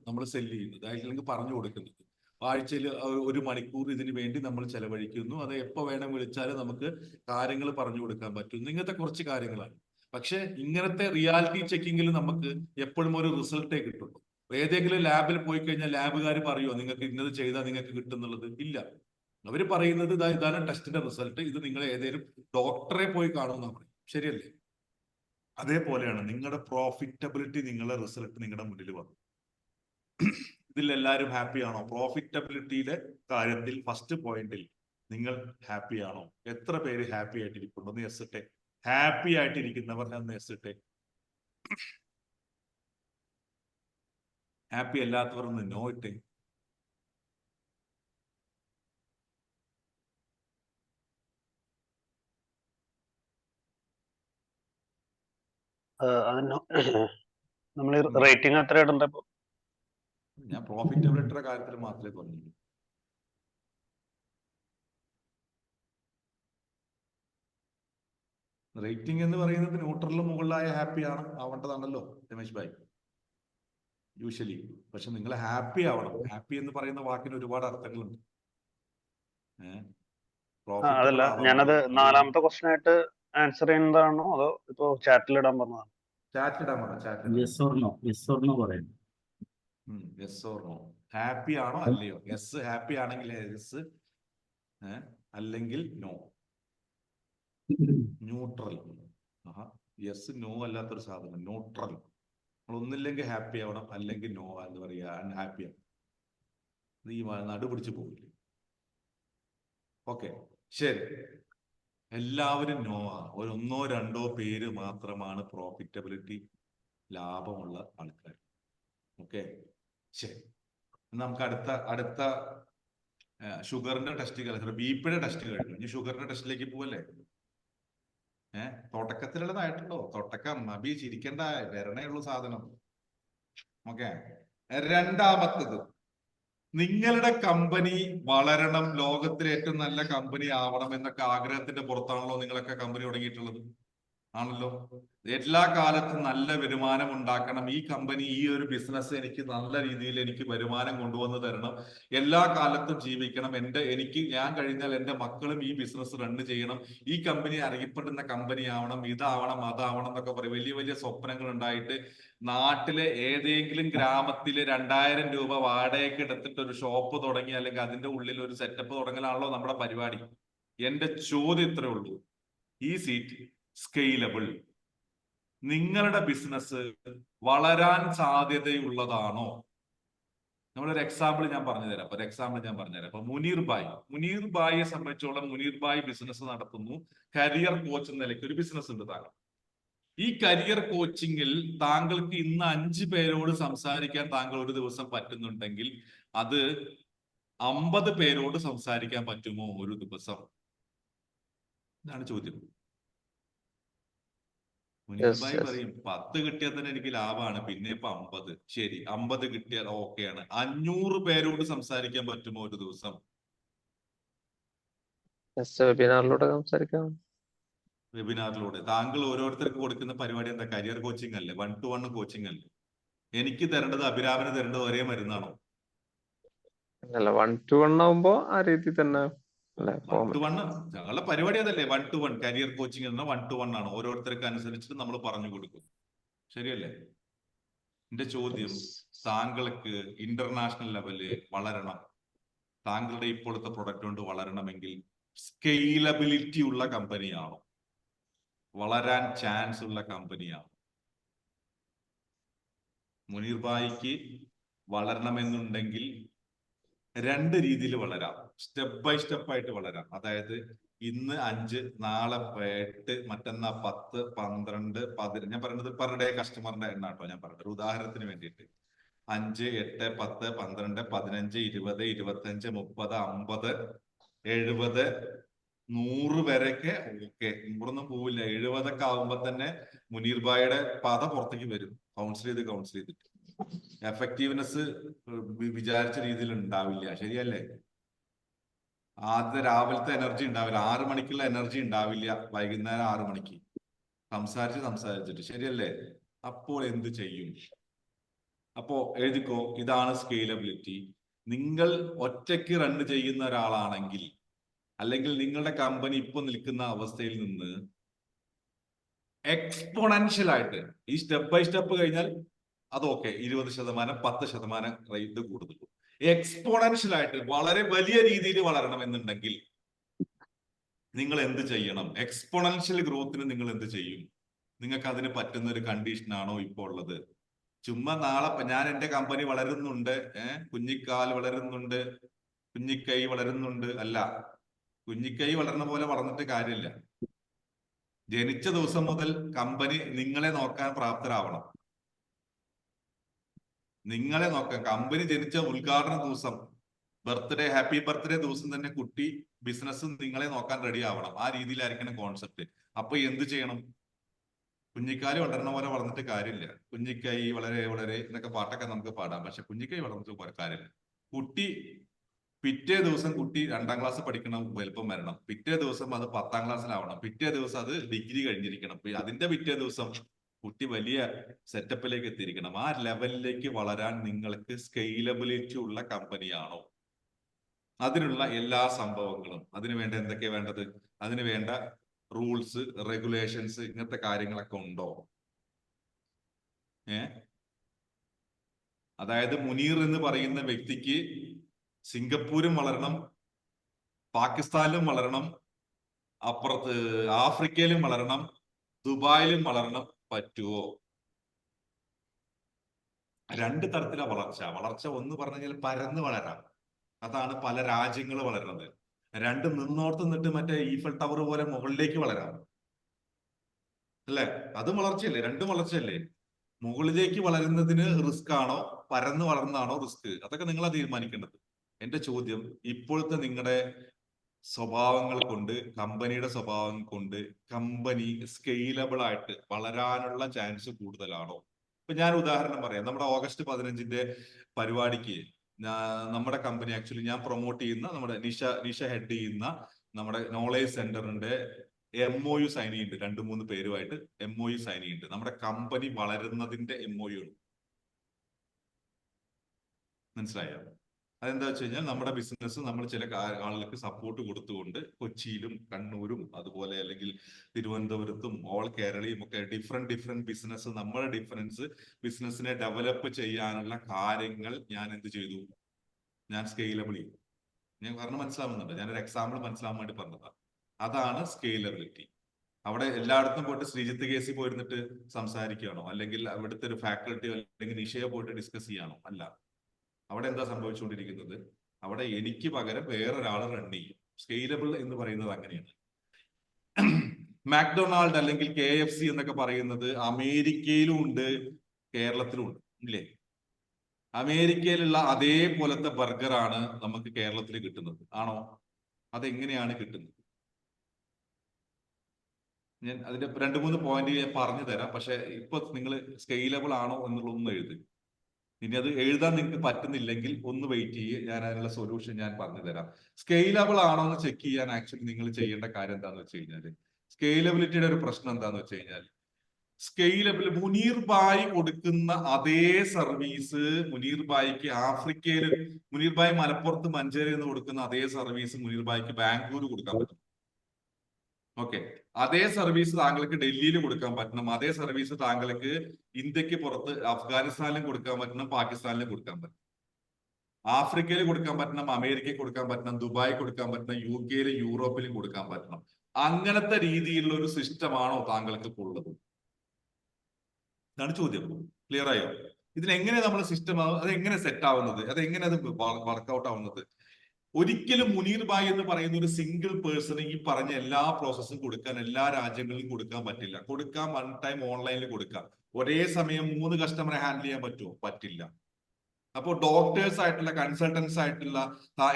നമ്മൾ സെല് ചെയ്യുന്നത്, അല്ലെങ്കിൽ പറഞ്ഞു കൊടുക്കുന്നത്. ആഴ്ചയിൽ 1 മണിക്കൂർ ഇതിനു വേണ്ടി നമ്മൾ ചെലവഴിക്കുന്നു. അത് എപ്പോൾ വേണം വിളിച്ചാലും നമുക്ക് കാര്യങ്ങൾ പറഞ്ഞു കൊടുക്കാൻ പറ്റും. ഇങ്ങനത്തെ കുറച്ച് കാര്യങ്ങളാണ്. പക്ഷെ ഇങ്ങനത്തെ റിയാലിറ്റി ചെക്കിങ്ങിൽ നമുക്ക് എപ്പോഴും ഒരു റിസൾട്ടേ കിട്ടുള്ളൂ. ഏതെങ്കിലും ലാബിൽ പോയി കഴിഞ്ഞാൽ ലാബുകാർ പറയുമോ നിങ്ങൾക്ക് ഇന്നത് ചെയ്താൽ നിങ്ങൾക്ക് കിട്ടുന്നുള്ളത്? ഇല്ല. അവര് പറയുന്നത് ഇതാണ് ടെസ്റ്റിന്റെ റിസൾട്ട്, ഇത് നിങ്ങൾ ഏതെങ്കിലും ഡോക്ടറെ പോയി കാണുമെന്നാണ് പറയും. ശരിയല്ലേ? അതേപോലെയാണ് നിങ്ങളുടെ പ്രോഫിറ്റബിലിറ്റി, നിങ്ങളുടെ റിസൾട്ട് നിങ്ങളുടെ മുന്നിൽ വന്നു. ഇതിൽ എല്ലാവരും ഹാപ്പി ആണോ? പ്രോഫിറ്റബിലിറ്റിയുടെ കാര്യത്തിൽ ഫസ്റ്റ് പോയിന്റിൽ നിങ്ങൾ ഹാപ്പി ആണോ? എത്ര പേര് ഹാപ്പി ആയിട്ടിരിക്കുന്നു? യെസ് ഇട്ടെ. ഹാപ്പി ആയിട്ടിരിക്കുന്നവർ യെസ് ഇട്ടെ. ഹാപ്പി അല്ലാത്തവർ ഒന്ന് നോ ഇട്ടെ. നമ്മൾ റേറ്റിംഗ് എത്ര ഇടണ്ട? ഞാൻ പ്രോഫിറ്റബിലിറ്റിയുടെ കാര്യത്തിൽ മാത്രമേ പറഞ്ഞുള്ളൂ. റേറ്റിംഗ് എന്ന് പറയുന്നത് ന്യൂട്രലിന് മുകളിലായ ഹാപ്പി ആവേണ്ടതാണല്ലോ രമേശ് ഭായ്, യൂഷ്വലി. പക്ഷെ നിങ്ങൾ ഹാപ്പി ആവണം. ഹാപ്പി എന്ന് പറയുന്ന വാക്കിന് ഒരുപാട് അർത്ഥങ്ങളുണ്ട്. അതല്ല, ഞാനത് 4ാമത്തെ ക്വസ്റ്റ്യൻ ആയിട്ട് ആൻസർ ചെയ്യുന്നതാണോ അതോ ഇപ്പോ ചാറ്റിൽ ഇടാൻ പറഞ്ഞതാണ്? ചാറ്റിലിടാൻ പറഞ്ഞു. ചാറ്റിൽ യെസ് ഓർ നോ പറയുന്നു. Yes or no. ഹാപ്പി ആണോ അല്ലയോ? യെസ് ഹാപ്പി ആണെങ്കിൽ യെസ്, അല്ലെങ്കിൽ നോ. ന്യൂട്രൽ. യെസ് നോ അല്ലാത്തൊരു സാധനം ന്യൂട്രൽ. നമ്മൾ ഒന്നില്ലെങ്കിൽ ഹാപ്പി ആവണം, അല്ലെങ്കിൽ നോ എന്ന് പറയുക അൺഹാപ്പി ആണ്. ഈ നടുപിടിച്ച് പോകില്ല. ഓക്കെ, ശരി. എല്ലാവരും നോ ആണ്. 1 or 2 പേര് മാത്രമാണ് പ്രോഫിറ്റബിലിറ്റി ലാഭമുള്ള ആൾക്കാർ. ഓക്കെ, ശരി. നമുക്ക് അടുത്ത ഷുഗറിന്റെ ടെസ്റ്റ് കഴിഞ്ഞു, ബി പിയുടെ ടെസ്റ്റ് കഴിഞ്ഞു. ഇനി ഷുഗറിന്റെ ടെസ്റ്റിലേക്ക് പോവല്ലേ? തുടക്കത്തിലുള്ളതായിട്ടുള്ളൂ. തുടക്കം അബി ചിരിക്കേണ്ട, വരണേ ഉള്ളൂ സാധനം. ഓക്കെ. രണ്ടാമത്തത്, നിങ്ങളുടെ കമ്പനി വളരണം, ലോകത്തിലെ ഏറ്റവും നല്ല കമ്പനി ആവണം എന്നൊക്കെ ആഗ്രഹത്തിന്റെ പുറത്താണല്ലോ നിങ്ങളൊക്കെ കമ്പനി തുടങ്ങിയിട്ടുള്ളത്. ആണല്ലോ. എല്ലാ കാലത്തും നല്ല വരുമാനം ഉണ്ടാക്കണം, ഈ കമ്പനി, ഈ ഒരു ബിസിനസ് എനിക്ക് നല്ല രീതിയിൽ എനിക്ക് വരുമാനം കൊണ്ടുവന്ന് തരണം, എല്ലാ കാലത്തും ജീവിക്കണം, ഞാൻ കഴിഞ്ഞാൽ എൻ്റെ മക്കളും ഈ ബിസിനസ് റണ്ണ് ചെയ്യണം, ഈ കമ്പനി അറിയപ്പെടുന്ന കമ്പനി ആവണം, ഇതാവണം അതാവണം എന്നൊക്കെ പറയും. വലിയ വലിയ സ്വപ്നങ്ങൾ ഉണ്ടായിട്ട് നാട്ടിലെ ഏതെങ്കിലും ഗ്രാമത്തില് 2000 രൂപ വാടകയ്ക്ക് എടുത്തിട്ട് ഒരു ഷോപ്പ് തുടങ്ങി അല്ലെങ്കിൽ അതിന്റെ ഉള്ളിൽ ഒരു സെറ്റപ്പ് തുടങ്ങലാണല്ലോ നമ്മുടെ പരിപാടി. എന്റെ ചോദ്യം ഇത്രേ ഉള്ളൂ, ഈസ് ഇറ്റ് സ്കെയിലബിൾ? നിങ്ങളുടെ ബിസിനസ് വളരാൻ സാധ്യതയുള്ളതാണോ? നമ്മളൊരു എക്സാമ്പിൾ ഞാൻ പറഞ്ഞുതരാം. അപ്പൊ മുനീർ ഭായിയെ സംബന്ധിച്ചോളം, മുനീർ ഭായ് ബിസിനസ് നടത്തുന്നു. കരിയർ കോച്ച് എന്ന നിലയ്ക്ക് ഒരു ബിസിനസ് ഉണ്ട് താങ്കൾ. ഈ കരിയർ കോച്ചിങ്ങിൽ താങ്കൾക്ക് ഇന്ന് 5 പേരോട് സംസാരിക്കാൻ താങ്കൾ ഒരു ദിവസം പറ്റുന്നുണ്ടെങ്കിൽ അത് 50 പേരോട് സംസാരിക്കാൻ പറ്റുമോ ഒരു ദിവസം? ഇതാണ് ചോദ്യം. മുനീർഭായി പറയും 10 കിട്ടിയാൽ തന്നെ എനിക്ക് ലാഭമാണ്, പിന്നെ ഇപ്പൊ 50. ശരി, 50 കിട്ടിയാൽ ഓക്കെയാണ്. 500 പേരോട് സംസാരിക്കാൻ പറ്റുമോ ഒരു ദിവസം? വെബിനാറിലൂടെ സംസാരിക്കാം. വെബിനാറിലൂടെ. താങ്കൾ ഓരോരുത്തർക്ക് കൊടുക്കുന്ന പരിപാടി എന്താ? കരിയർ കോച്ചിങ് അല്ലേ? 1-to-1 കോച്ചിങ് അല്ലേ? എനിക്ക് തരേണ്ടത് അഭിരാമിന് തരേണ്ടത് ഒരേ മരുന്നാണോ? അല്ല, 1-to-1 ആവുമ്പോ ആ രീതി തന്നെ. 1-to-1 ഞങ്ങളുടെ പരിപാടി അതല്ലേ? 1-to-1 കരിയർ കോച്ചിങ് എന്ന 1-to-1 ആണ്. ഓരോരുത്തർക്ക് അനുസരിച്ചിട്ട് നമ്മൾ പറഞ്ഞു കൊടുക്കും. ശരിയല്ലേ? എന്റെ ചോദ്യം, താങ്കൾക്ക് ഇന്റർനാഷണൽ ലെവലിൽ വളരണം, താങ്കളുടെ ഇപ്പോഴത്തെ പ്രൊഡക്റ്റ് കൊണ്ട് വളരണമെങ്കിൽ സ്കെയിലബിലിറ്റി ഉള്ള കമ്പനിയാണോ? വളരാൻ ചാൻസ് ഉള്ള കമ്പനിയാണോ? മുനീർ ഭായിക്ക് വളരണമെന്നുണ്ടെങ്കിൽ 2 രീതിയിൽ വളരാം. സ്റ്റെപ്പ് ബൈ സ്റ്റെപ്പ് ആയിട്ട് വളരാം. അതായത് ഇന്ന് 5, നാളെ 8, മറ്റന്നാ 10, 12, 10. ഞാൻ പറയുന്നത് പെർ ഡേ കസ്റ്റമറിന്റെ എണ്ണ കേട്ടോ ഞാൻ പറഞ്ഞത്, ഒരു ഉദാഹരണത്തിന് വേണ്ടിയിട്ട്. 5, 8, 10, 12, 15, 20, 25, 30, 50, 70, 100 വരെയൊക്കെ ഓക്കെ. ഇവിടൊന്നും പോവില്ല. 70 ഒക്കെ ആവുമ്പോ തന്നെ മുനീർ ഭായിയുടെ പത പുറത്തേക്ക് വരും. കൗൺസിൽ ചെയ്തിട്ട് എഫക്റ്റീവ്നെസ് വിചാരിച്ച രീതിയിൽ ഉണ്ടാവില്ല. ശരിയല്ലേ? ആദ്യത്തെ രാവിലത്തെ എനർജി ഉണ്ടാവില്ല, 6 മണിക്കുള്ള എനർജി ഉണ്ടാവില്ല വൈകുന്നേരം 6 മണിക്ക് സംസാരിച്ചിട്ട്. ശരിയല്ലേ? അപ്പോൾ എന്ത് ചെയ്യും? അപ്പോ എഴുതിക്കോ, ഇതാണ് സ്കെയിലബിലിറ്റി. നിങ്ങൾ ഒറ്റയ്ക്ക് റൺ ചെയ്യുന്ന ഒരാളാണെങ്കിൽ, അല്ലെങ്കിൽ നിങ്ങളുടെ കമ്പനി ഇപ്പൊ നിൽക്കുന്ന അവസ്ഥയിൽ നിന്ന് എക്സ്പോണൻഷ്യൽ ആയിട്ട്, ഈ സ്റ്റെപ്പ് ബൈ സ്റ്റെപ്പ് കഴിഞ്ഞാൽ അതൊക്കെ 20%, 10% റേറ്റ് കൂടുതൽ. എക്സ്പോണൻഷ്യൽ ആയിട്ട് വളരെ വലിയ രീതിയിൽ വളരണമെന്നുണ്ടെങ്കിൽ നിങ്ങൾ എന്ത് ചെയ്യണം? എക്സ്പോണൻഷ്യൽ ഗ്രോത്തിന് നിങ്ങൾ എന്ത് ചെയ്യും? നിങ്ങൾക്ക് അതിന് പറ്റുന്ന ഒരു കണ്ടീഷനാണോ ഇപ്പോൾ ഉള്ളത്? ചുമ്മാ നാളെ ഞാൻ എന്റെ കമ്പനി വളരുന്നുണ്ട്, കുഞ്ഞിക്കാൽ വളരുന്നുണ്ട്, കുഞ്ഞിക്കൈ വളരുന്നുണ്ട് അല്ല. കുഞ്ഞിക്കൈ വളർന്ന പോലെ വളർന്നിട്ട് കാര്യമില്ല. ജനിച്ച ദിവസം മുതൽ കമ്പനി നിങ്ങളെ നോക്കാൻ പ്രാപ്തരാവണം. നിങ്ങളെ നോക്കാം. കമ്പനി ജനിച്ച ഉദ്ഘാടന ദിവസം, ബർത്ത്ഡേ, ഹാപ്പി ബർത്ത്ഡേ ദിവസം തന്നെ കുട്ടി ബിസിനസ് നിങ്ങളെ നോക്കാൻ റെഡി ആവണം. ആ രീതിയിലായിരിക്കണം കോൺസെപ്റ്റ്. അപ്പൊ എന്ത് ചെയ്യണം? കുഞ്ഞിക്കാല് വളർന്ന പോലെ വളർന്നിട്ട് കാര്യമില്ല. കുഞ്ഞിക്കൈ വളരെ വളരെ എന്നൊക്കെ പാട്ടൊക്കെ നമുക്ക് പാടാം, പക്ഷെ കുഞ്ഞിക്കൈ വളർന്നിട്ട് കാര്യമില്ല. കുട്ടി പിറ്റേ ദിവസം കുട്ടി 2ാം ക്ലാസ് പഠിക്കണം, വലുപ്പം വരണം. പിറ്റേ ദിവസം അത് 10ാം ക്ലാസ്സിലാവണം. പിറ്റേ ദിവസം അത് ഡിഗ്രി കഴിഞ്ഞിരിക്കണം. അതിന്റെ പിറ്റേ ദിവസം കുട്ടി വലിയ സെറ്റപ്പിലേക്ക് എത്തിയിരിക്കണം. ആ ലെവലിലേക്ക് വളരാൻ നിങ്ങൾക്ക് സ്കെയിലബിലിറ്റി ഉള്ള കമ്പനിയാണോ? അതിനുള്ള എല്ലാ സംഭവങ്ങളും, അതിന് വേണ്ട എന്തൊക്കെയാ വേണ്ടത്? അതിന് വേണ്ട റൂൾസ്, റെഗുലേഷൻസ്, ഇങ്ങനത്തെ കാര്യങ്ങളൊക്കെ ഉണ്ടോ? അതായത് മുനീർ എന്ന് പറയുന്ന വ്യക്തിക്ക് സിംഗപ്പൂരും വളരണം, പാകിസ്ഥാനിലും വളരണം, അപ്പുറത്ത് ആഫ്രിക്കയിലും വളരണം, ദുബായിലും വളരണം പറ്റുമോ? 2 തരത്തിലെ വളർച്ച. ഒന്ന് പറഞ്ഞു കഴിഞ്ഞാൽ പരന്ന് വളരാം, അതാണ് പല രാജ്യങ്ങൾ വളരുന്നത്. 2 നിന്നോർത്ത് നിന്നിട്ട് മറ്റേ ഈഫൽ ടവർ പോലെ മുകളിലേക്ക് വളരാം, അല്ലെ? അത് വളർച്ചയല്ലേ? 2 വളർച്ചയല്ലേ? മുകളിലേക്ക് വളരുന്നതിന് റിസ്ക് ആണോ, പരന്ന് വളർന്നാണോ റിസ്ക്? അതൊക്കെ നിങ്ങളാ തീരുമാനിക്കേണ്ടത്. എന്റെ ചോദ്യം, ഇപ്പോഴത്തെ നിങ്ങളുടെ സ്വഭാവങ്ങൾ കൊണ്ട്, കമ്പനിയുടെ സ്വഭാവം കൊണ്ട് കമ്പനി സ്കെയിലബിൾ ആയിട്ട് വളരാനുള്ള ചാൻസ് കൂടുതലാണോ? ഇപ്പൊ ഞാൻ ഉദാഹരണം പറയാം. നമ്മുടെ ഓഗസ്റ്റ് 15 പരിപാടിക്ക് നമ്മുടെ കമ്പനി ആക്ച്വലി ഞാൻ പ്രൊമോട്ട് ചെയ്യുന്ന നമ്മുടെ നിഷ ഹെഡ് ചെയ്യുന്ന നമ്മുടെ നോളേജ് സെന്ററിന്റെ MOU സൈൻ ചെയ്യുന്നുണ്ട്. 2-3 പേരുമായിട്ട് MOU സൈൻ ചെയ്യുന്നുണ്ട്. നമ്മുടെ കമ്പനി വളരുന്നതിന്റെ MOU ആണ്. മനസ്സിലായോ? അതെന്താ വെച്ച് കഴിഞ്ഞാൽ നമ്മുടെ ബിസിനസ് നമ്മൾ ചില ആളുകൾക്ക് സപ്പോർട്ട് കൊടുത്തുകൊണ്ട് കൊച്ചിയിലും കണ്ണൂരും അതുപോലെ അല്ലെങ്കിൽ തിരുവനന്തപുരത്തും ഓൾ കേരളയും ഒക്കെ ഡിഫറെന്റ് ബിസിനസ്, നമ്മുടെ ബിസിനസിനെ ഡെവലപ്പ് ചെയ്യാനുള്ള കാര്യങ്ങൾ ഞാൻ എന്ത് ചെയ്തു? ഞാൻ സ്കെയിലബിൾ ചെയ്തു. ഞാൻ പറഞ്ഞ് മനസ്സിലാവുന്നുണ്ട്. ഞാനൊരു എക്സാമ്പിൾ മനസ്സിലാവാൻ വേണ്ടി പറഞ്ഞതാണ്. അതാണ് സ്കെയിലബിലിറ്റി. അവിടെ എല്ലായിടത്തും പോയിട്ട് ശ്രീജിത്ത് കേസിൽ പോയിരുന്നിട്ട് സംസാരിക്കുകയാണോ, അല്ലെങ്കിൽ അവിടുത്തെ ഒരു ഫാക്കൽറ്റിയോ അല്ലെങ്കിൽ നിഷയെ പോയിട്ട് ഡിസ്കസ് ചെയ്യാനോ? അല്ല. അവിടെ എന്താ സംഭവിച്ചുകൊണ്ടിരിക്കുന്നത്? അവിടെ എനിക്ക് പകരം വേറൊരാൾ റൺ ചെയ്യും. സ്കെയിലബിൾ എന്ന് പറയുന്നത് അങ്ങനെയാണ്. മാക്ഡൊണാൾഡ് അല്ലെങ്കിൽ KFC എന്നൊക്കെ പറയുന്നത് അമേരിക്കയിലും ഉണ്ട്, കേരളത്തിലും ഉണ്ട്, ഇല്ലേ? അമേരിക്കയിലുള്ള അതേപോലത്തെ ബർഗറാണ് നമുക്ക് കേരളത്തിൽ കിട്ടുന്നത്, ആണോ? അതെങ്ങനെയാണ് കിട്ടുന്നത്? ഞാൻ അതിന്റെ 2-3 പോയിന്റ് ഞാൻ പറഞ്ഞു തരാം. പക്ഷെ ഇപ്പൊ നിങ്ങൾ സ്കെയിലബിൾ ആണോ എന്നുള്ളതൊന്നും എഴുതി. ഇനി അത് എഴുതാൻ നിങ്ങൾക്ക് പറ്റുന്നില്ലെങ്കിൽ ഒന്ന് വെയിറ്റ് ചെയ്യ്, ഞാൻ അതിനുള്ള സൊല്യൂഷൻ ഞാൻ പറഞ്ഞു തരാം. സ്കെയിലബിൾ ആണോ എന്ന് ചെക്ക് ചെയ്യാൻ ആക്ച്വലി നിങ്ങൾ ചെയ്യേണ്ട കാര്യം എന്താന്ന് വെച്ച് കഴിഞ്ഞാൽ, സ്കെയിലബിലിറ്റിയുടെ ഒരു പ്രശ്നം എന്താന്ന് വെച്ച് കഴിഞ്ഞാൽ, സ്കെയിലബിൾ മുനീർ ഭായ് കൊടുക്കുന്ന അതേ സർവീസ് മുനീർ ഭായിക്ക് ആഫ്രിക്കയിൽ, മുനീർ ഭായ് മലപ്പുറത്ത് മഞ്ചേരിയിൽ നിന്ന് കൊടുക്കുന്ന അതേ സർവീസ് മുനീർ ഭായിക്ക് ബാംഗ്ലൂർ കൊടുക്കാൻ പറ്റും. ഓക്കെ, അതേ സർവീസ് താങ്കൾക്ക് ഡൽഹിയിൽ കൊടുക്കാൻ പറ്റണം. അതേ സർവീസ് താങ്കൾക്ക് ഇന്ത്യക്ക് പുറത്ത് അഫ്ഗാനിസ്ഥാനിലും കൊടുക്കാൻ പറ്റണം, പാകിസ്ഥാനിലും കൊടുക്കാൻ പറ്റണം, ആഫ്രിക്കയിൽ കൊടുക്കാൻ പറ്റണം, അമേരിക്കയിൽ കൊടുക്കാൻ പറ്റണം, ദുബായ് കൊടുക്കാൻ പറ്റണം, UK-യിലും യൂറോപ്പിലും കൊടുക്കാൻ പറ്റണം. അങ്ങനത്തെ രീതിയിലുള്ള ഒരു സിസ്റ്റമാണോ താങ്കൾക്ക് ഇപ്പോൾ ഉള്ളത്? ഇതാണ് ചോദ്യം. ക്ലിയർ ആയോ? ഇതിനെങ്ങനെ നമ്മൾ സിസ്റ്റം, അതെങ്ങനെ സെറ്റ് ആവുന്നത്, അതെങ്ങനെ അത് വർക്ക്ഔട്ട് ആവുന്നത്? ഒരിക്കലും മുനീർ ഭായ് എന്ന് പറയുന്ന ഒരു സിംഗിൾ പേഴ്സണ് ഈ പറഞ്ഞ എല്ലാ പ്രോസസ്സും കൊടുക്കാൻ എല്ലാ രാജ്യങ്ങളിലും കൊടുക്കാൻ പറ്റില്ല. കൊടുക്കാൻ 1 ടൈം ഓൺലൈനിൽ കൊടുക്കാം. ഒരേ സമയം 3 കസ്റ്റമറെ ഹാൻഡിൽ ചെയ്യാൻ പറ്റുമോ? പറ്റില്ല. അപ്പോൾ ഡോക്ടേഴ്സ് ആയിട്ടുള്ള, കൺസൾട്ടൻസ് ആയിട്ടുള്ള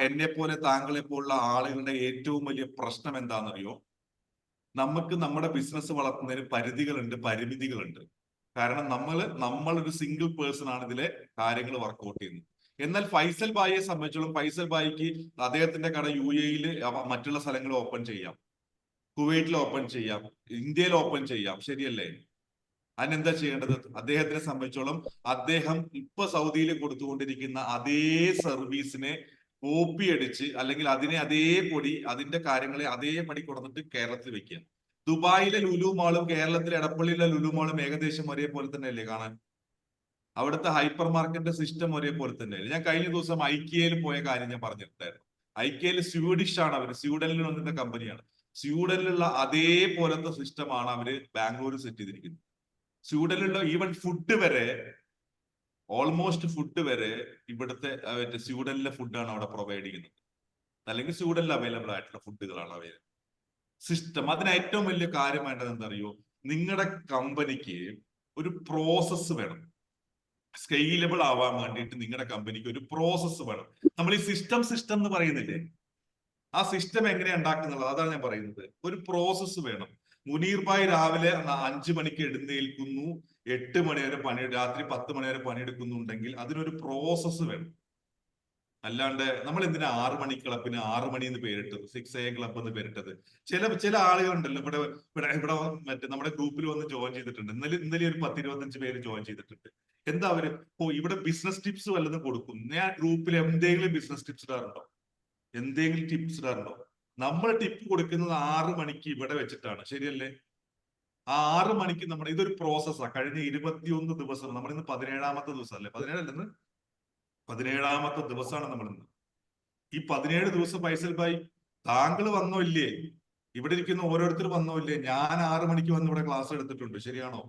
എന്നെ പോലെ താങ്കളെ പോലുള്ള ആളുകളുടെ ഏറ്റവും വലിയ പ്രശ്നം എന്താണെന്നറിയോ? നമുക്ക് നമ്മുടെ ബിസിനസ് വളർത്തുന്നതിന് പരിധികളുണ്ട്, പരിമിതികളുണ്ട്. കാരണം നമ്മളൊരു സിംഗിൾ പേഴ്സൺ ആണ് ഇതിലെ കാര്യങ്ങൾ വർക്ക്ഔട്ട് ചെയ്യുന്നത്. എന്നാൽ ഫൈസൽ ഭായിയെ സംബന്ധിച്ചോളം, ഫൈസൽ ഭായിക്ക് അദ്ദേഹത്തിന്റെ കട UAE-യിൽ മറ്റുള്ള സ്ഥലങ്ങളിൽ ഓപ്പൺ ചെയ്യാം, കുവൈറ്റിൽ ഓപ്പൺ ചെയ്യാം, ഇന്ത്യയിൽ ഓപ്പൺ ചെയ്യാം, ശരിയല്ലേ? അതിനെന്താ ചെയ്യേണ്ടത്? അദ്ദേഹത്തിനെ സംബന്ധിച്ചോളം അദ്ദേഹം ഇപ്പൊ സൗദിയിൽ കൊടുത്തുകൊണ്ടിരിക്കുന്ന അതേ സർവീസിനെ കോപ്പി അടിച്ച് അല്ലെങ്കിൽ അതിനെ അതേപടി അതിന്റെ കാര്യങ്ങളെ അതേപടി കൊടുത്തിട്ട് കേരളത്തിൽ വെക്കുക. ദുബായിലെ ലുലു മാളും കേരളത്തിലെ എടപ്പള്ളിയിലെ ലുലു മാളും ഏകദേശം ഒരേപോലെ തന്നെ അല്ലേ കാണാൻ? അവിടുത്തെ ഹൈപ്പർ മാർക്കറ്റിന്റെ സിസ്റ്റം ഒരേപോലെ തന്നെ. ഞാൻ കഴിഞ്ഞ ദിവസം IKEA-യിൽ പോയ കാര്യം ഞാൻ പറഞ്ഞിട്ടുണ്ടായിരുന്നു. IKEA-യിൽ സ്വീഡിഷ് ആണ്, അവർ സ്വീഡനിൽ വന്നിരുന്ന കമ്പനിയാണ്. സ്വീഡനിലുള്ള അതേപോലത്തെ സിസ്റ്റമാണ് അവര് ബാംഗ്ലൂർ സെറ്റ് ചെയ്തിരിക്കുന്നത്. സ്വീഡനിലുള്ള ഈവൻ ഫുഡ് വരെ, ഓൾമോസ്റ്റ് ഫുഡ് വരെ ഇവിടുത്തെ സ്വീഡനിലെ ഫുഡാണ് അവിടെ പ്രൊവൈഡ് ചെയ്യുന്നത്, അല്ലെങ്കിൽ സ്വീഡനിൽ അവൈലബിൾ ആയിട്ടുള്ള ഫുഡുകളാണ് അവൈലബിൾ സിസ്റ്റം. അതിന് ഏറ്റവും വലിയ കാര്യം വേണ്ടത് എന്തറിയോ? നിങ്ങളുടെ കമ്പനിക്ക് ഒരു പ്രോസസ്സ് വേണം. സ്കെയിലബിൾ ആവാൻ വേണ്ടിയിട്ട് നിങ്ങളുടെ കമ്പനിക്ക് ഒരു പ്രോസസ്സ് വേണം. നമ്മൾ ഈ സിസ്റ്റം എന്ന് പറയുന്നില്ലേ, ആ സിസ്റ്റം എങ്ങനെ ഉണ്ടാക്കുന്നുള്ളത് അതാണ് ഞാൻ പറയുന്നത്. ഒരു പ്രോസസ്സ് വേണം. മുനീർ ഭായ് രാവിലെ 5 മണിക്ക് എഴുന്നേൽക്കുന്നു, 8 മണി വരെ രാത്രി 10 മണി വരെ പണിയെടുക്കുന്നുണ്ടെങ്കിൽ അതിനൊരു പ്രോസസ്സ് വേണം. അല്ലാണ്ട് നമ്മൾ എന്തിനാ 6 മണി ക്ലബിന് 6 മണി എന്ന് പേരിട്ടത്, 6 AM ക്ലബ് എന്ന് പേരിട്ടത്? ചില ആളുകളുണ്ടല്ലോ ഇവിടെ മറ്റേ നമ്മുടെ ഗ്രൂപ്പിൽ വന്ന് ജോയിൻ ചെയ്തിട്ടുണ്ട്. ഇന്നലെ ഒരു 10-25 പേര് ജോയിൻ ചെയ്തിട്ടുണ്ട്. എന്താ അവര് ഇവിടെ ബിസിനസ് ടിപ്സ് വല്ലതും കൊടുക്കും. ഞാൻ ഗ്രൂപ്പിൽ എന്തെങ്കിലും ബിസിനസ് ടിപ്സ് ഇടാറുണ്ടോ? എന്തെങ്കിലും ടിപ്സ് ഇടാറുണ്ടോ? നമ്മൾ ടിപ്പ് കൊടുക്കുന്നത് 6 മണിക്ക് ഇവിടെ വെച്ചിട്ടാണ്, ശരിയല്ലേ? ആ 6 മണിക്ക് ഇതൊരു പ്രോസസ്സാണ്. കഴിഞ്ഞ 21 ദിവസം, നമ്മളിന്ന് 17ാമത്തെ ദിവസം അല്ലേ? 17ാമത്തെ ദിവസമാണ് നമ്മളിന്ന്. ഈ 17 ദിവസം ഫൈസൽ ഭായ് താങ്കൾ വന്നോ ഇല്ലേ? ഇവിടെ ഇരിക്കുന്ന ഓരോരുത്തർ വന്നോ ഇല്ലേ? ഞാൻ 6 മണിക്ക് വന്ന് ഇവിടെ ക്ലാസ് എടുത്തിട്ടുണ്ട്, ശരിയാണോ?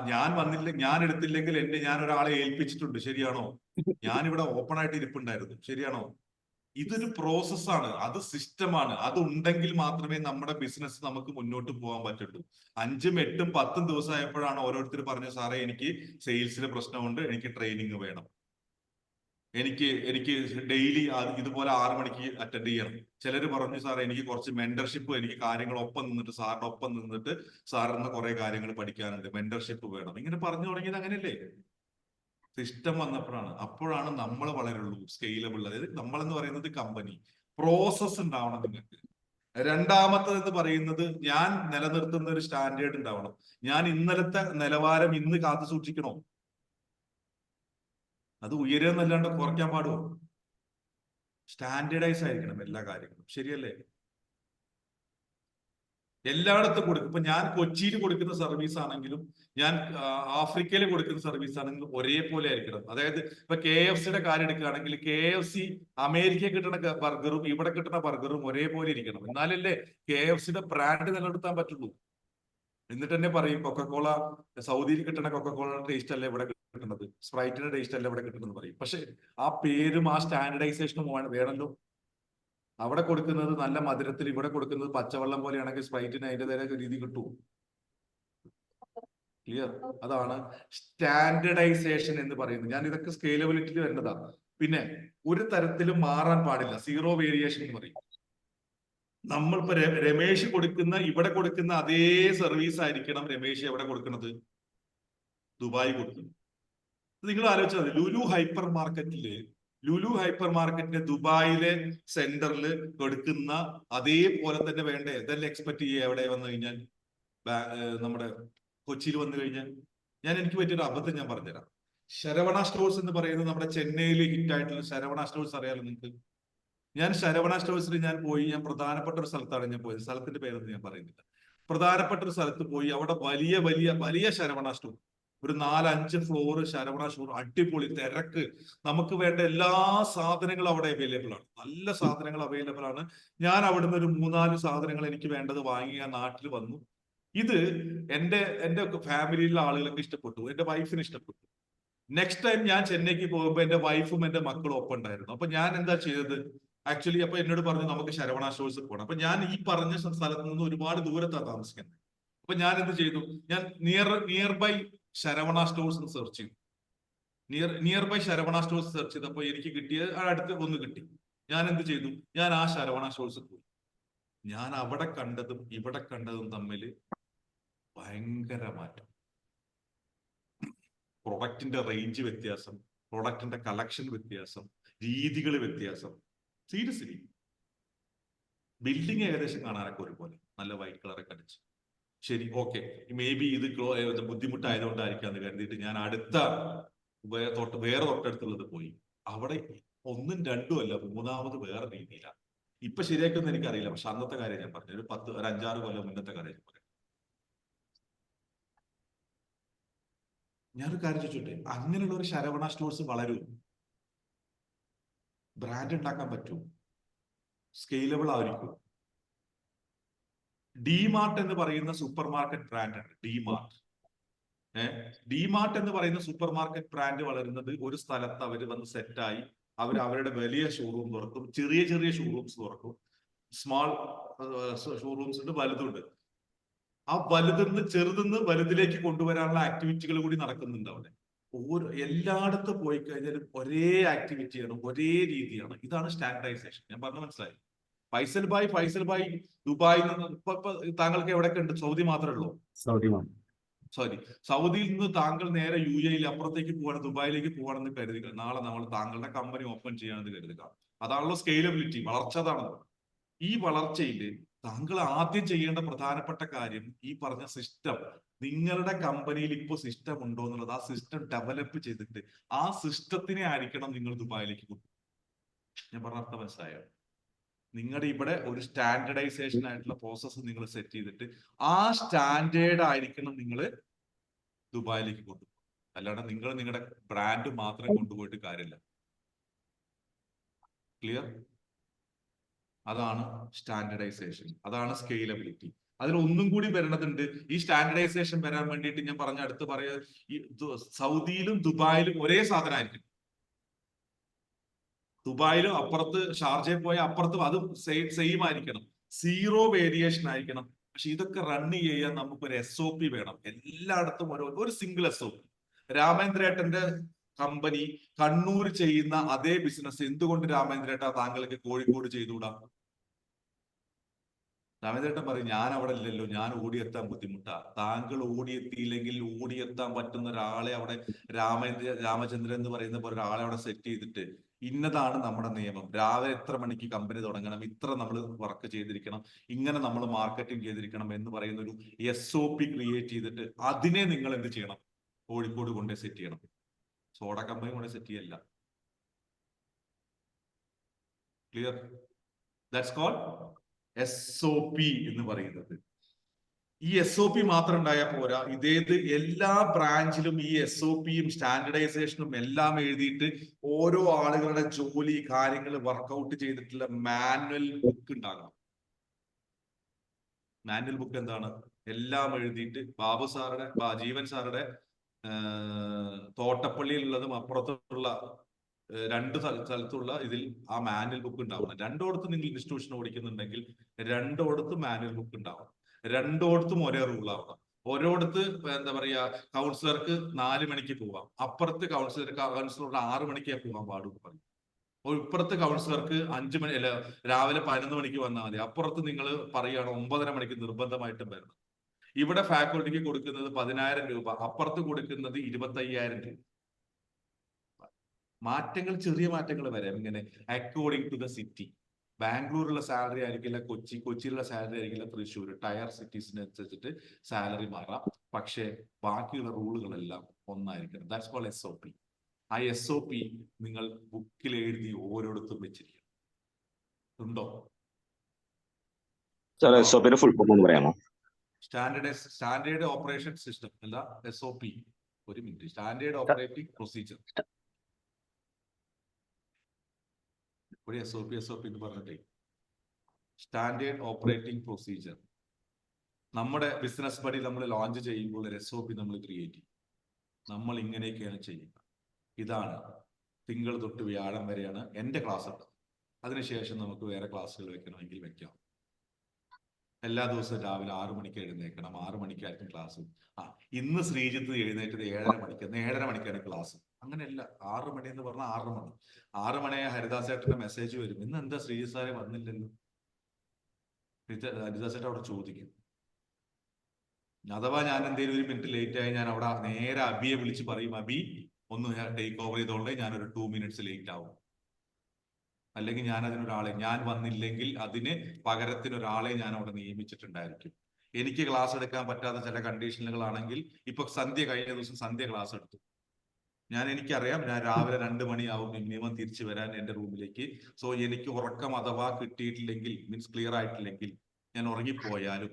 ഞാൻ വന്നില്ല, ഞാൻ എടുത്തില്ലെങ്കിൽ ഞാൻ ഒരാളെ ഏൽപ്പിച്ചിട്ടുണ്ട്, ശരിയാണോ? ഞാൻ ഇവിടെ ഓപ്പൺ ആയിട്ട് ഇരിപ്പുണ്ടായിരുന്നു, ശരിയാണോ? ഇതൊരു പ്രോസസ്സാണ്, അത് സിസ്റ്റമാണ്. അത് ഉണ്ടെങ്കിൽ മാത്രമേ നമ്മുടെ ബിസിനസ് നമുക്ക് മുന്നോട്ട് പോകാൻ പറ്റുള്ളൂ. 5ഉം 8ഉം 10ഉം ദിവസമായപ്പോഴാണ് ഓരോരുത്തർ പറഞ്ഞത്, സാറേ എനിക്ക് സെയിൽസിലെ പ്രശ്നമുണ്ട്, എനിക്ക് ട്രെയിനിങ് വേണം. എനിക്ക് ഡെയിലി ഇതുപോലെ 6 മണിക്ക് അറ്റൻഡ് ചെയ്യണം. ചിലർ പറഞ്ഞു സാർ എനിക്ക് കുറച്ച് മെന്റർഷിപ്പ്, എനിക്ക് കാര്യങ്ങൾ ഒപ്പം നിന്നിട്ട് സാറിന്റെ ഒപ്പം നിന്നിട്ട് സാറിന് കുറെ കാര്യങ്ങൾ പഠിക്കാനുണ്ട്, മെന്റർഷിപ്പ് വേണം. ഇങ്ങനെ പറഞ്ഞു തുടങ്ങിയത് അങ്ങനെയല്ലേ? സിസ്റ്റം വന്നപ്പോഴാണ്. അപ്പോഴാണ് നമ്മൾ വളരുള്ളൂ, സ്കെയിലബിൾ. അതായത് നമ്മളെന്ന് പറയുന്നത് കമ്പനി, പ്രോസസ് ഉണ്ടാവണം നിങ്ങൾക്ക്. രണ്ടാമത്തത് എന്ന് പറയുന്നത് ഞാൻ നിലനിർത്തുന്ന ഒരു സ്റ്റാൻഡേർഡ് ഉണ്ടാവണം. ഞാൻ ഇന്നലത്തെ നിലവാരം ഇന്ന് കാത്തു സൂക്ഷിക്കണോ? അത് ഉയരുന്നല്ലാണ്ട് കുറയ്ക്കാൻ പാടുമോ? സ്റ്റാൻഡേർഡൈസ് ആയിരിക്കണം എല്ലാ കാര്യങ്ങളും. ശരിയല്ലേ? എല്ലായിടത്തും കൊടുക്കും. ഇപ്പൊ ഞാൻ കൊച്ചിയിൽ കൊടുക്കുന്ന സർവീസ് ആണെങ്കിലും ഞാൻ ആഫ്രിക്കയിൽ കൊടുക്കുന്ന സർവീസ് ആണെങ്കിലും ഒരേപോലെ ആയിരിക്കണം. അതായത് ഇപ്പൊ KFCയുടെ കാര്യം എടുക്കുകയാണെങ്കിൽ KFC അമേരിക്കയിൽ കിട്ടുന്ന ബർഗറും ഇവിടെ കിട്ടുന്ന ബർഗറും ഒരേപോലെ ഇരിക്കണം. എന്നാലല്ലേ KFCയുടെ ബ്രാൻഡ് നിലനിർത്താൻ പറ്റുള്ളൂ. എന്നിട്ട് തന്നെ പറയും കൊക്കക്കോള സൗദിയിൽ കിട്ടുന്ന കൊക്കക്കോളയുടെ ടേസ്റ്റ് അല്ല ഇവിടെ കിട്ടുന്നത്, സ്പ്രൈറ്റിന്റെ ടേസ്റ്റ് അല്ല ഇവിടെ കിട്ടുന്നത് പറയും. പക്ഷെ ആ പേരും ആ സ്റ്റാൻഡർഡൈസേഷനും വേണമല്ലോ. അവിടെ കൊടുക്കുന്നത് നല്ല മധുരത്തിൽ, ഇവിടെ കൊടുക്കുന്നത് പച്ചവെള്ളം പോലെയാണെങ്കിൽ സ്പ്രൈറ്റിന് അതിൻ്റെതായ രീതി കിട്ടും. ക്ലിയർ? അതാണ് സ്റ്റാൻഡർഡൈസേഷൻ എന്ന് പറയുന്നത്. ഞാൻ ഇതൊക്കെ സ്കെയിലബിലിറ്റിയിൽ വരുന്നതാ. പിന്നെ ഒരു തരത്തിലും മാറാൻ പാടില്ല, സീറോ വേരിയേഷൻ എന്ന് പറയും. നമ്മളിപ്പോ രമേശ് കൊടുക്കുന്ന ഇവിടെ കൊടുക്കുന്ന അതേ സർവീസ് ആയിരിക്കണം രമേശ് എവിടെ കൊടുക്കുന്നത്? ദുബായ് കൊടുക്കുന്നത്. നിങ്ങൾ ആലോചിച്ചത് ലുലു ഹൈപ്പർ മാർക്കറ്റിന്റെ ദുബായിലെ സെന്ററിൽ കൊടുക്കുന്ന അതേപോലെ തന്നെ വേണ്ടേ? ഇതെല്ലാം എക്സ്പെക്ട് ചെയ്യുക എവിടെ വന്നു കഴിഞ്ഞാൽ, നമ്മുടെ കൊച്ചിയിൽ വന്നു കഴിഞ്ഞാൽ. എനിക്ക് പറ്റിയൊരു അബദ്ധം ഞാൻ പറഞ്ഞുതരാം. ശരവണ സ്റ്റോഴ്സ് എന്ന് പറയുന്നത് നമ്മുടെ ചെന്നൈയിൽ ഹിറ്റ് ആയിട്ടുള്ള ശരവണ സ്റ്റോഴ്സ് അറിയാലോ നിങ്ങൾക്ക്. ഞാൻ ശരവണ സ്റ്റോഴ്സിൽ ഞാൻ പ്രധാനപ്പെട്ട ഒരു സ്ഥലത്താണ് ഞാൻ പോയത്. സ്ഥലത്തിന്റെ പേരൊന്നും ഞാൻ പറയുന്നില്ല. പ്രധാനപ്പെട്ട ഒരു സ്ഥലത്ത് പോയി. അവിടെ വലിയ വലിയ വലിയ ശരവണ സ്റ്റോർ, ഒരു 4-5 ഫ്ലോർ ശരവണ സ്റ്റോർ, അടിപൊളി തിരക്ക്. നമുക്ക് വേണ്ട എല്ലാ സാധനങ്ങളും അവിടെ അവൈലബിൾ ആണ്. നല്ല സാധനങ്ങൾ അവൈലബിൾ ആണ്. ഞാൻ അവിടുന്ന് ഒരു 3-4 സാധനങ്ങൾ എനിക്ക് വേണ്ടത് വാങ്ങി ഞാൻ നാട്ടിൽ വന്നു. ഇത് എന്റെ ഫാമിലിയിലെ ആളുകൾക്ക് ഇഷ്ടപ്പെട്ടു, എന്റെ വൈഫിന് ഇഷ്ടപ്പെട്ടു. നെക്സ്റ്റ് ടൈം ഞാൻ ചെന്നൈക്ക് പോകുമ്പോൾ എന്റെ വൈഫും എന്റെ മക്കളും ഒപ്പം ഉണ്ടായിരുന്നു. അപ്പൊ ഞാൻ എന്താ ചെയ്തത്? ആക്ച്വലി അപ്പൊ എന്നോട് പറഞ്ഞു നമുക്ക് ശരവണ സ്റ്റോഴ്സ് പോകണം. അപ്പൊ ഞാൻ ഈ പറഞ്ഞ സ്ഥലത്ത് നിന്ന് ഒരുപാട് ദൂരത്താണ് താമസിക്കുന്നത്. അപ്പൊ ഞാൻ എന്ത് ചെയ്തു? ഞാൻ near by Saravana stores search ചെയ്തു. Near by Saravana stores search ചെയ്തപ്പോൾ എനിക്ക് കിട്ടിയത് അടുത്ത് ഒന്ന് കിട്ടി. ഞാൻ എന്ത് ചെയ്തു? ഞാൻ ആ ശരവണ സ്റ്റോഴ്സ് പോയി. ഞാൻ അവിടെ കണ്ടതും ഇവിടെ കണ്ടതും തമ്മിൽ ഭയങ്കര മാറ്റം. പ്രൊഡക്റ്റിന്റെ റേഞ്ച് വ്യത്യാസം, പ്രൊഡക്റ്റിന്റെ കളക്ഷൻ വ്യത്യാസം, രീതികൾ വ്യത്യാസം. സീരിയസ്ലി ബിൽഡിംഗ് ഏകദേശം കാണാനൊക്കെ ഒരുപോലെ, നല്ല വൈറ്റ് കളറൊക്കെ അടിച്ചു. ശരി, ഓക്കെ, മേ ബി ഇത് ബുദ്ധിമുട്ടായതുകൊണ്ടായിരിക്കാന്ന് കരുതിയിട്ട് ഞാൻ വേറെ തൊട്ടടുത്തുള്ളത് പോയി. അവിടെ 1ഉം 2ഉം അല്ല, 3ാമത് വേറെ രീതിയിലാണ്. ഇപ്പൊ ശരിയാക്കൊന്നും എനിക്കറിയില്ല. പക്ഷെ അന്നത്തെ കാര്യം ഞാൻ പറഞ്ഞു, ഒരു 5-6 കൊല്ലം മുന്നത്തെ കാര്യം ഞാൻ പറയാം. ഞാനൊരു കാര്യം ചോദിച്ചോട്ടെ, അങ്ങനെയുള്ള ഒരു ശരവണ സ്റ്റോഴ്സ് വളരൂ? ബ്രാൻഡ് ഉണ്ടാക്കാൻ പറ്റൂ? സ്കെയിലബിൾ ആയിരിക്കും? ഡിമാർട്ട് എന്ന് പറയുന്ന സൂപ്പർ മാർക്കറ്റ് ബ്രാൻഡാണ് ഡിമാർട്ട്. ഡിമാർട്ട് എന്ന് പറയുന്ന സൂപ്പർ മാർക്കറ്റ് ബ്രാൻഡ് വളരുന്നത് ഒരു സ്ഥലത്ത് അവർ വന്ന് സെറ്റായി അവരുടെ വലിയ ഷോറൂം തുറക്കും, ചെറിയ ചെറിയ ഷോറൂംസ് തുറക്കും, സ്മാൾ ഷോറൂംസ് ഉണ്ട്, വലുതുണ്ട്. ആ വലുതിന്ന് ചെറുതിന്ന് വലുതിലേക്ക് കൊണ്ടുവരാനുള്ള ആക്ടിവിറ്റികൾ കൂടി നടക്കുന്നുണ്ട് അവിടെ. എല്ലായിടത്തും പോയി കഴിഞ്ഞാലും ഒരേ ആക്ടിവിറ്റിയാണ്, ഒരേ രീതിയാണ്. ഇതാണ് സ്റ്റാൻഡർഡൈസേഷൻ. ഞാൻ പറഞ്ഞു മനസ്സിലായി? ഫൈസൽ ഭായ് ദുബായിൽ നിന്ന് ഇപ്പൊ താങ്കൾക്ക് എവിടെയൊക്കെ ഉണ്ട്? സൗദി മാത്രമേ ഉള്ളൂ? സൗദിയിൽ നിന്ന് താങ്കൾ നേരെ UAE അപ്പുറത്തേക്ക് പോവാണ്, ദുബായിലേക്ക് പോവാണെന്ന് കരുതുക. നാളെ നമ്മൾ താങ്കളുടെ കമ്പനി ഓപ്പൺ ചെയ്യാണെന്ന് കരുതുക. അതാണല്ലോ സ്കെയിലബിലിറ്റി, വളർച്ച. അതാണ് ഈ വളർച്ചയിൽ താങ്കൾ ആദ്യം ചെയ്യേണ്ട പ്രധാനപ്പെട്ട കാര്യം ഈ പറഞ്ഞ സിസ്റ്റം. നിങ്ങളുടെ കമ്പനിയിൽ ഇപ്പോൾ സിസ്റ്റം ഉണ്ടോ എന്നുള്ളത്, ആ സിസ്റ്റം ഡെവലപ്പ് ചെയ്തിട്ട് ആ സിസ്റ്റത്തിനെ ആയിരിക്കണം നിങ്ങൾ ദുബായിലേക്ക് കൊണ്ടുപോകും. ഞാൻ പറഞ്ഞ അർത്ഥം മനസ്സിലായോ? നിങ്ങളുടെ ഇവിടെ ഒരു സ്റ്റാൻഡർഡൈസേഷൻ ആയിട്ടുള്ള പ്രോസസ്സ് നിങ്ങൾ സെറ്റ് ചെയ്തിട്ട് ആ സ്റ്റാൻഡേർഡ് ആയിരിക്കണം നിങ്ങൾ ദുബായിലേക്ക് കൊണ്ടുപോകും. അല്ലാണ്ട് നിങ്ങൾ നിങ്ങളുടെ ബ്രാൻഡ് മാത്രം കൊണ്ടുപോയിട്ട് കാര്യമില്ല. ക്ലിയർ? അതാണ് സ്റ്റാൻഡർഡൈസേഷൻ, അതാണ് സ്കെയിലബിലിറ്റി. അതിൽ ഒന്നും കൂടി വരണതുണ്ട്. ഈ സ്റ്റാൻഡർഡൈസേഷൻ വരാൻ വേണ്ടിയിട്ട് ഞാൻ അടുത്ത് പറയാ, ഈ സൗദിയിലും ദുബായിലും ഒരേ സാധനമായിരിക്കും. ദുബായിലും അപ്പുറത്ത് ഷാർജയിൽ പോയ അപ്പുറത്തും അതും സെയിം ആയിരിക്കണം, സീറോ വേരിയേഷൻ ആയിരിക്കണം. പക്ഷെ ഇതൊക്കെ റൺ ചെയ്യാൻ നമുക്കൊരു SOP വേണം. എല്ലായിടത്തും ഒരു സിംഗിൾ SOP. രാമേന്ദ്രേട്ടന്റെ കമ്പനി കണ്ണൂർ ചെയ്യുന്ന അതേ ബിസിനസ് എന്തുകൊണ്ട് രാമേന്ദ്രേട്ട താങ്കൾക്ക് കോഴിക്കോട് ചെയ്തുകൂടാ? രാമേന്ദ്രേട്ടൻ പറയും ഞാൻ അവിടെ ഇല്ലല്ലോ, ഞാൻ ഓടിയെത്താൻ ബുദ്ധിമുട്ടാ. താങ്കൾ ഓടിയെത്തിയില്ലെങ്കിൽ ഓടിയെത്താൻ പറ്റുന്ന ഒരാളെ അവിടെ രാമചന്ദ്രൻ എന്ന് പറയുന്ന ഒരാളെ അവിടെ സെറ്റ് ചെയ്തിട്ട് ഇന്നതാണ് നമ്മുടെ നിയമം, രാവിലെ എത്ര മണിക്ക് കമ്പനി തുടങ്ങണം, ഇത്ര നമ്മൾ വർക്ക് ചെയ്തിരിക്കണം, ഇങ്ങനെ നമ്മൾ മാർക്കറ്റിംഗ് ചെയ്തിരിക്കണം എന്ന് പറയുന്ന ഒരു SOP ക്രിയേറ്റ് ചെയ്തിട്ട് അതിനെ നിങ്ങൾ എന്ത് ചെയ്യണം? കോഴിക്കോട് കൊണ്ടേ സെറ്റ് ചെയ്യണം. സോഡ കമ്പനി കൊണ്ടേ സെറ്റ് ചെയ്യല്ല. ക്ലിയർ? ദാറ്റ്സ് കോൾഡ് SOP എന്ന് പറയുന്നത്. ഈ SOP മാത്രം ഉണ്ടായാൽ പോരാ, ഇതേത് എല്ലാ ബ്രാഞ്ചിലും ഈ SOPയും സ്റ്റാൻഡർഡൈസേഷനും എല്ലാം എഴുതിയിട്ട് ഓരോ ആളുകളുടെ ജോലി കാര്യങ്ങൾ വർക്കൗട്ട് ചെയ്തിട്ടുള്ള മാനുവൽ ബുക്ക് ഉണ്ടാകണം. മാനുവൽ ബുക്ക് എന്താണ്? എല്ലാം എഴുതിയിട്ട് ബാബു സാറുടെ ജീവൻ സാറുടെ തോട്ടപ്പള്ളിയിലുള്ളതും അപ്പുറത്തുള്ള രണ്ട് സ്ഥലത്തുള്ള ഇതിൽ ആ മാനുവൽ ബുക്ക് ഉണ്ടാവണം. രണ്ടോടത്ത് നിങ്ങൾ ഇൻസ്റ്റിറ്റ്യൂഷൻ ഓടിക്കുന്നുണ്ടെങ്കിൽ രണ്ടോടത്ത് മാനുവൽ ബുക്ക് ഉണ്ടാവണം. രണ്ടോടത്തും ഒരേ റൂൾ ആവണം. ഓരോടത്ത് എന്താ പറയാ, കൗൺസിലർക്ക് 4 മണിക്ക് പോവാം, അപ്പുറത്ത് കൗൺസിലർക്ക് 6 മണിക്കേ പോകാൻ പാടും പറയും. ഇപ്പുറത്ത് കൗൺസിലർക്ക് 5 മണി അല്ല രാവിലെ 11 മണിക്ക് വന്നാൽ മതി, അപ്പുറത്ത് നിങ്ങൾ പറയുകയാണ് 9:30 മണിക്ക് നിർബന്ധമായിട്ടും വരണം. ഇവിടെ ഫാക്കൽറ്റിക്ക് കൊടുക്കുന്നത് 10,000 രൂപ, അപ്പുറത്ത് കൊടുക്കുന്നത് 25,000 രൂപ. മാറ്റങ്ങൾ, ചെറിയ മാറ്റങ്ങൾ വരാം ഇങ്ങനെ അക്കോർഡിംഗ് ടു ദ സിറ്റി. ബാംഗ്ലൂരിലുള്ള സാലറി ആയിരിക്കില്ല കൊച്ചിയിലുള്ള സാലറി ആയിരിക്കില്ല തൃശ്ശൂർ. ടയർ സിറ്റീസിനനുസരിച്ചിട്ട് സാലറി മാറാം, പക്ഷേ ബാക്കിയുള്ള റൂളുകളെല്ലാം ഒന്നായിരിക്കണം. That's called SOP. ആ SOP നിങ്ങൾ ബുക്കിൽ എഴുതി ഓരോടത്തും വെച്ചിരിക്കണം. ഉണ്ടോ? ഫുൾ ഫോം ഒന്ന് പറയാമോ? സ്റ്റാൻഡേർഡ് ഓപ്പറേഷൻ സിസ്റ്റം അല്ല SOP. ഒരു മിനിറ്റ്. Standard operating procedure. ഒരു SOP എന്ന് പറഞ്ഞിട്ടേ സ്റ്റാൻഡേർഡ് ഓപ്പറേറ്റിംഗ് പ്രൊസീജിയർ. നമ്മുടെ ബിസിനസ് പടി നമ്മൾ ലോഞ്ച് ചെയ്യുമ്പോൾ ഒരു SOP നമ്മൾ ക്രിയേറ്റ് ചെയ്യും. നമ്മൾ ഇങ്ങനെയൊക്കെയാണ് ചെയ്യുക. ഇതാണ് തിങ്കൾ തൊട്ട് വ്യാഴം വരെയാണ് എൻ്റെ ക്ലാസ് ഉള്ളത്. അതിനുശേഷം നമുക്ക് വേറെ ക്ലാസ്സുകൾ വെക്കണമെങ്കിൽ വെക്കാം. എല്ലാ ദിവസവും രാവിലെ 6 മണിക്ക് എഴുന്നേൽക്കണം. 6 മണിക്കായിരിക്കും ക്ലാസ്. ഇന്ന് ശ്രീജിത്ത് എഴുന്നേറ്റത് 7:30 മണിക്ക്. 7:30 മണിക്കാണ് ക്ലാസ്. അങ്ങനെയല്ല, 6 മണി എന്ന് പറഞ്ഞാൽ 6 മണി. 6 മണിയായ ഹരിദാസേട്ടന്റെ മെസ്സേജ് വരും, ഇന്ന് എന്താ ശ്രീജിത്ത് സാറെ വന്നില്ലല്ലോ. ഹരിദാസേട്ടൻ അവിടെ ചോദിക്കും. അഥവാ ഞാൻ എന്തെങ്കിലും 1 മിനിറ്റ് ലേറ്റ് ആയി, ഞാൻ അവിടെ നേരെ അബിയെ വിളിച്ച് പറയും, അബി ഒന്ന് ടേക്ക് ഓവർ ചെയ്തോണ്ടേ, ഞാനൊരു 2 മിനിറ്റ്സ് ലേറ്റ് ആവും. അല്ലെങ്കിൽ ഞാൻ വന്നില്ലെങ്കിൽ അതിന് പകരത്തിനൊരാളെ ഞാൻ അവിടെ നിയമിച്ചിട്ടുണ്ടായിരിക്കും. എനിക്ക് ക്ലാസ് എടുക്കാൻ പറ്റാത്ത ചില കണ്ടീഷനുകളാണെങ്കിൽ, ഇപ്പൊ സന്ധ്യ കഴിഞ്ഞ ദിവസം സന്ധ്യ ക്ലാസ് എടുത്തു. എനിക്കറിയാം ഞാൻ രാവിലെ 2 മണിയാവും മിനിമം തിരിച്ചു വരാൻ എൻ്റെ റൂമിലേക്ക്. സോ എനിക്ക് ഉറക്കം അഥവാ കിട്ടിയിട്ടില്ലെങ്കിൽ, മീൻസ് ക്ലിയർ ആയിട്ടില്ലെങ്കിൽ, ഞാൻ ഉറങ്ങിപ്പോയാലും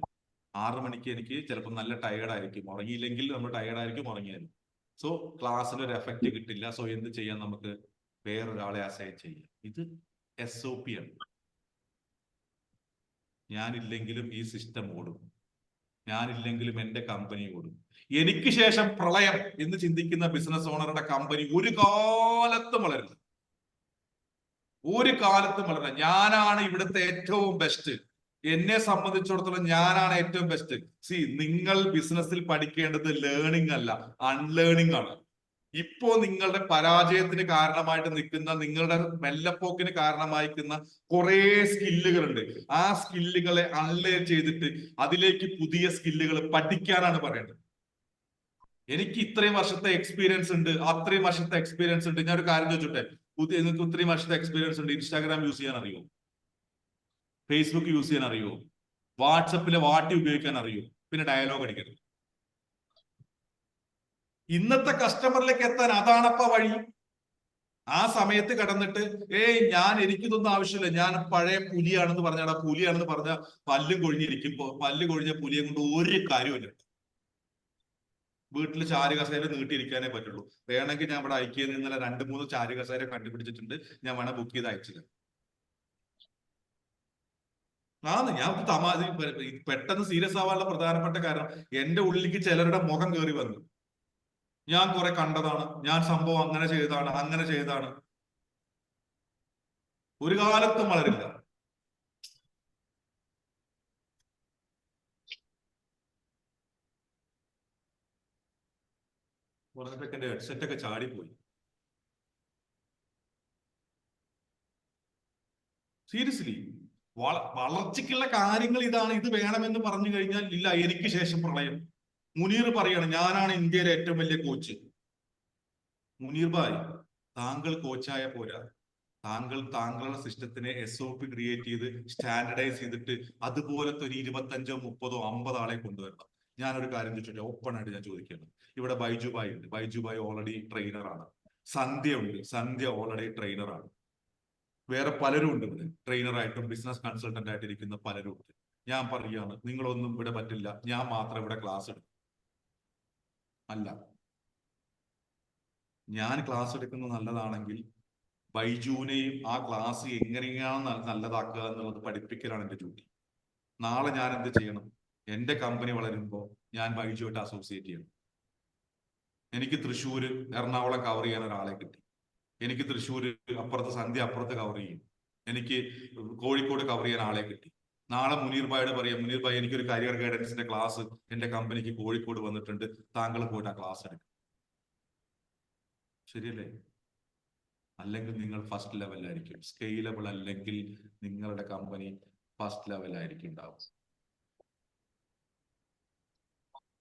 6 മണിക്ക് എനിക്ക് ചിലപ്പോൾ നല്ല ടയേർഡായിരിക്കും. ഉറങ്ങിയില്ലെങ്കിൽ നമ്മൾ ടയേർഡായിരിക്കും, ഉറങ്ങിയാലും. സോ ക്ലാസ്സിന് ഒരു എഫക്റ്റ് കിട്ടില്ല. സോ എന്ത് ചെയ്യാം? നമുക്ക് വേറൊരാളെ അസൈൻ ചെയ്യാം. ഇത് SOP ആണ്. ഞാനില്ലെങ്കിലും ഈ സിസ്റ്റം ഓടും, ഞാനില്ലെങ്കിലും എൻ്റെ കമ്പനി ഓടും. എനിക്ക് ശേഷം പ്രളയം എന്ന് ചിന്തിക്കുന്ന ബിസിനസ് ഓണറുടെ കമ്പനി ഒരു കാലത്തും വളരില്ല. ഒരു കാലത്തും വളരില്ല. ഞാനാണ് ഇവിടുത്തെ ഏറ്റവും ബെസ്റ്റ്. എന്നെ സംബന്ധിച്ചിടത്തോളം ഞാനാണ് ഏറ്റവും ബെസ്റ്റ്. നിങ്ങൾ ബിസിനസ്സിൽ പഠിക്കേണ്ടത് ലേണിംഗ് അല്ല, അൺലേണിംഗ് ആണ്. ഇപ്പോ നിങ്ങളുടെ പരാജയത്തിന് കാരണമായിട്ട് നിൽക്കുന്ന, നിങ്ങളുടെ മെല്ലപ്പോക്കിന് കാരണമായിരിക്കുന്ന കുറെ സ്കില്ലുകളുണ്ട്. ആ സ്കില്ലുകളെ അൺലേൺ ചെയ്തിട്ട് അതിലേക്ക് പുതിയ സ്കില്ലുകൾ പഠിക്കാനാണ് പറയേണ്ടത്. എനിക്ക് ഇത്രയും വർഷത്തെ എക്സ്പീരിയൻസ് ഉണ്ട്, അത്രയും വർഷത്തെ എക്സ്പീരിയൻസ് ഉണ്ട്. ഞാനൊരു കാര്യം ചോദിച്ചോട്ടെ, നിങ്ങൾക്ക് ഇത്രയും വർഷത്തെ എക്സ്പീരിയൻസ് ഉണ്ട്, ഇൻസ്റ്റാഗ്രാം യൂസ് ചെയ്യാൻ അറിയോ? ഫേസ്ബുക്ക് യൂസ് ചെയ്യാൻ അറിയോ? വാട്സപ്പിലെ വാട്ടി ഉപയോഗിക്കാൻ അറിയോ? പിന്നെ ഡയലോഗ് അടിക്കരുത്. ഇന്നത്തെ കസ്റ്റമറിലേക്ക് എത്താൻ അതാണപ്പ വഴി. ആ സമയത്ത് കടന്നിട്ട് എനിക്കിതൊന്നും ആവശ്യമില്ല, ഞാൻ പഴയ പുലിയാണെന്ന് പറഞ്ഞാൽ, പുലിയാണെന്ന് പറഞ്ഞ പല്ലും കൊഴിഞ്ഞിരിക്കുമ്പോ പല്ല് കൊഴിഞ്ഞ പുലിയെ കൊണ്ട് ഒരു കാര്യമില്ല. വീട്ടിൽ ചാരുകസേര നീട്ടിയിരിക്കാനേ പറ്റുള്ളൂ. വേണമെങ്കിൽ ഞാൻ ഇവിടെ അയക്കിയത് ഇന്നലെ 2-3 ചാരുകസേര കണ്ടുപിടിച്ചിട്ടുണ്ട്, ഞാൻ വേണം ബുക്ക് ചെയ്ത് അയച്ചില്ല. ഞാൻ പെട്ടെന്ന് സീരിയസ് ആവാനുള്ള പ്രധാനപ്പെട്ട കാരണം എന്റെ ഉള്ളിലേക്ക് ചിലരുടെ മുഖം കയറി വന്നു. ഞാൻ കുറെ കണ്ടതാണ്, ഞാൻ സംഭവം അങ്ങനെ ചെയ്താണ്. ഒരു കാലത്തും വളരില്ല. കുറച്ചൊക്കെ എന്റെ ഹെഡ്സെറ്റ് ഒക്കെ ചാടിപ്പോയി. സീരിയസ്ലി. വളർച്ചയ്ക്കുള്ള കാര്യങ്ങൾ ഇതാണ്, ഇത് വേണമെന്ന് പറഞ്ഞു കഴിഞ്ഞാൽ ഇല്ല, എനിക്ക് ശേഷം പ്രളയം. മുനീർ പറയാണ് ഞാനാണ് ഇന്ത്യയിലെ ഏറ്റവും വലിയ കോച്ച്. മുനീർ ഭായ്, താങ്കൾ കോച്ചായ പോരാ, താങ്കളുടെ സിസ്റ്റത്തിനെ SOP ക്രിയേറ്റ് ചെയ്ത് സ്റ്റാൻഡർഡൈസ് ചെയ്തിട്ട് അതുപോലത്തെ ഒരു 25, 30, 50 ആളെ കൊണ്ടുവരണം. ഞാനൊരു കാര്യം ചോദിച്ചോട്ടെ, ഓപ്പൺ ആയിട്ട് ഞാൻ ചോദിക്കുകയാണ്. ഇവിടെ ബൈജു ഭായ് ഉണ്ട്, ബൈജു ഭായ് ഓൾറെഡി ട്രെയിനറാണ്. സന്ധ്യ ഉണ്ട്, സന്ധ്യ ഓൾറെഡി ട്രെയിനറാണ്. വേറെ പലരും ഉണ്ട് ഇവിടെ, ട്രെയിനറായിട്ടും ബിസിനസ് കൺസൾട്ടന്റ് ആയിട്ട് ഇരിക്കുന്ന പലരും ഉണ്ട്. ഞാൻ പറയുകയാണ്, നിങ്ങളൊന്നും ഇവിടെ പറ്റില്ല, ഞാൻ മാത്രം ഇവിടെ ക്ലാസ് എടുക്കും. അല്ല, ഞാൻ ക്ലാസ് എടുക്കുന്നത് നല്ലതാണെങ്കിൽ ബൈജുവിനെയും ആ ക്ലാസ് എങ്ങനെയാണ് നല്ലതാക്കുക എന്നുള്ളത് പഠിപ്പിക്കലാണ് എൻ്റെ ഡ്യൂട്ടി. നാളെ ഞാൻ എന്ത് ചെയ്യണം? എൻ്റെ കമ്പനി വളരുമ്പോൾ ഞാൻ ബൈജുവായിട്ട് അസോസിയേറ്റ് ചെയ്യണം. എനിക്ക് തൃശ്ശൂര്, എറണാകുളം കവർ ചെയ്യാൻ ഒരാളെ കിട്ടി. എനിക്ക് തൃശ്ശൂര് അപ്പുറത്ത്, സന്ധ്യ അപ്പുറത്ത് കവർ ചെയ്യും. എനിക്ക് കോഴിക്കോട് കവർ ചെയ്യാൻ ആളെ കിട്ടി. നാളെ മുനീർ ഭായിയോട് പറയാം, മുനീർ ഭായ് എനിക്കൊരു കരിയർ ഗൈഡൻസിന്റെ ക്ലാസ് എൻ്റെ കമ്പനിക്ക് കോഴിക്കോട് വന്നിട്ടുണ്ട്, താങ്കൾ പോയിട്ട് ആ ക്ലാസ് എടുക്കും. ശരിയല്ലേ? അല്ലെങ്കിൽ നിങ്ങൾ ഫസ്റ്റ് ലെവലായിരിക്കും. സ്കെയിലബിൾ അല്ലെങ്കിൽ നിങ്ങളുടെ കമ്പനി ഫസ്റ്റ് ലെവലായിരിക്കും ഉണ്ടാവും.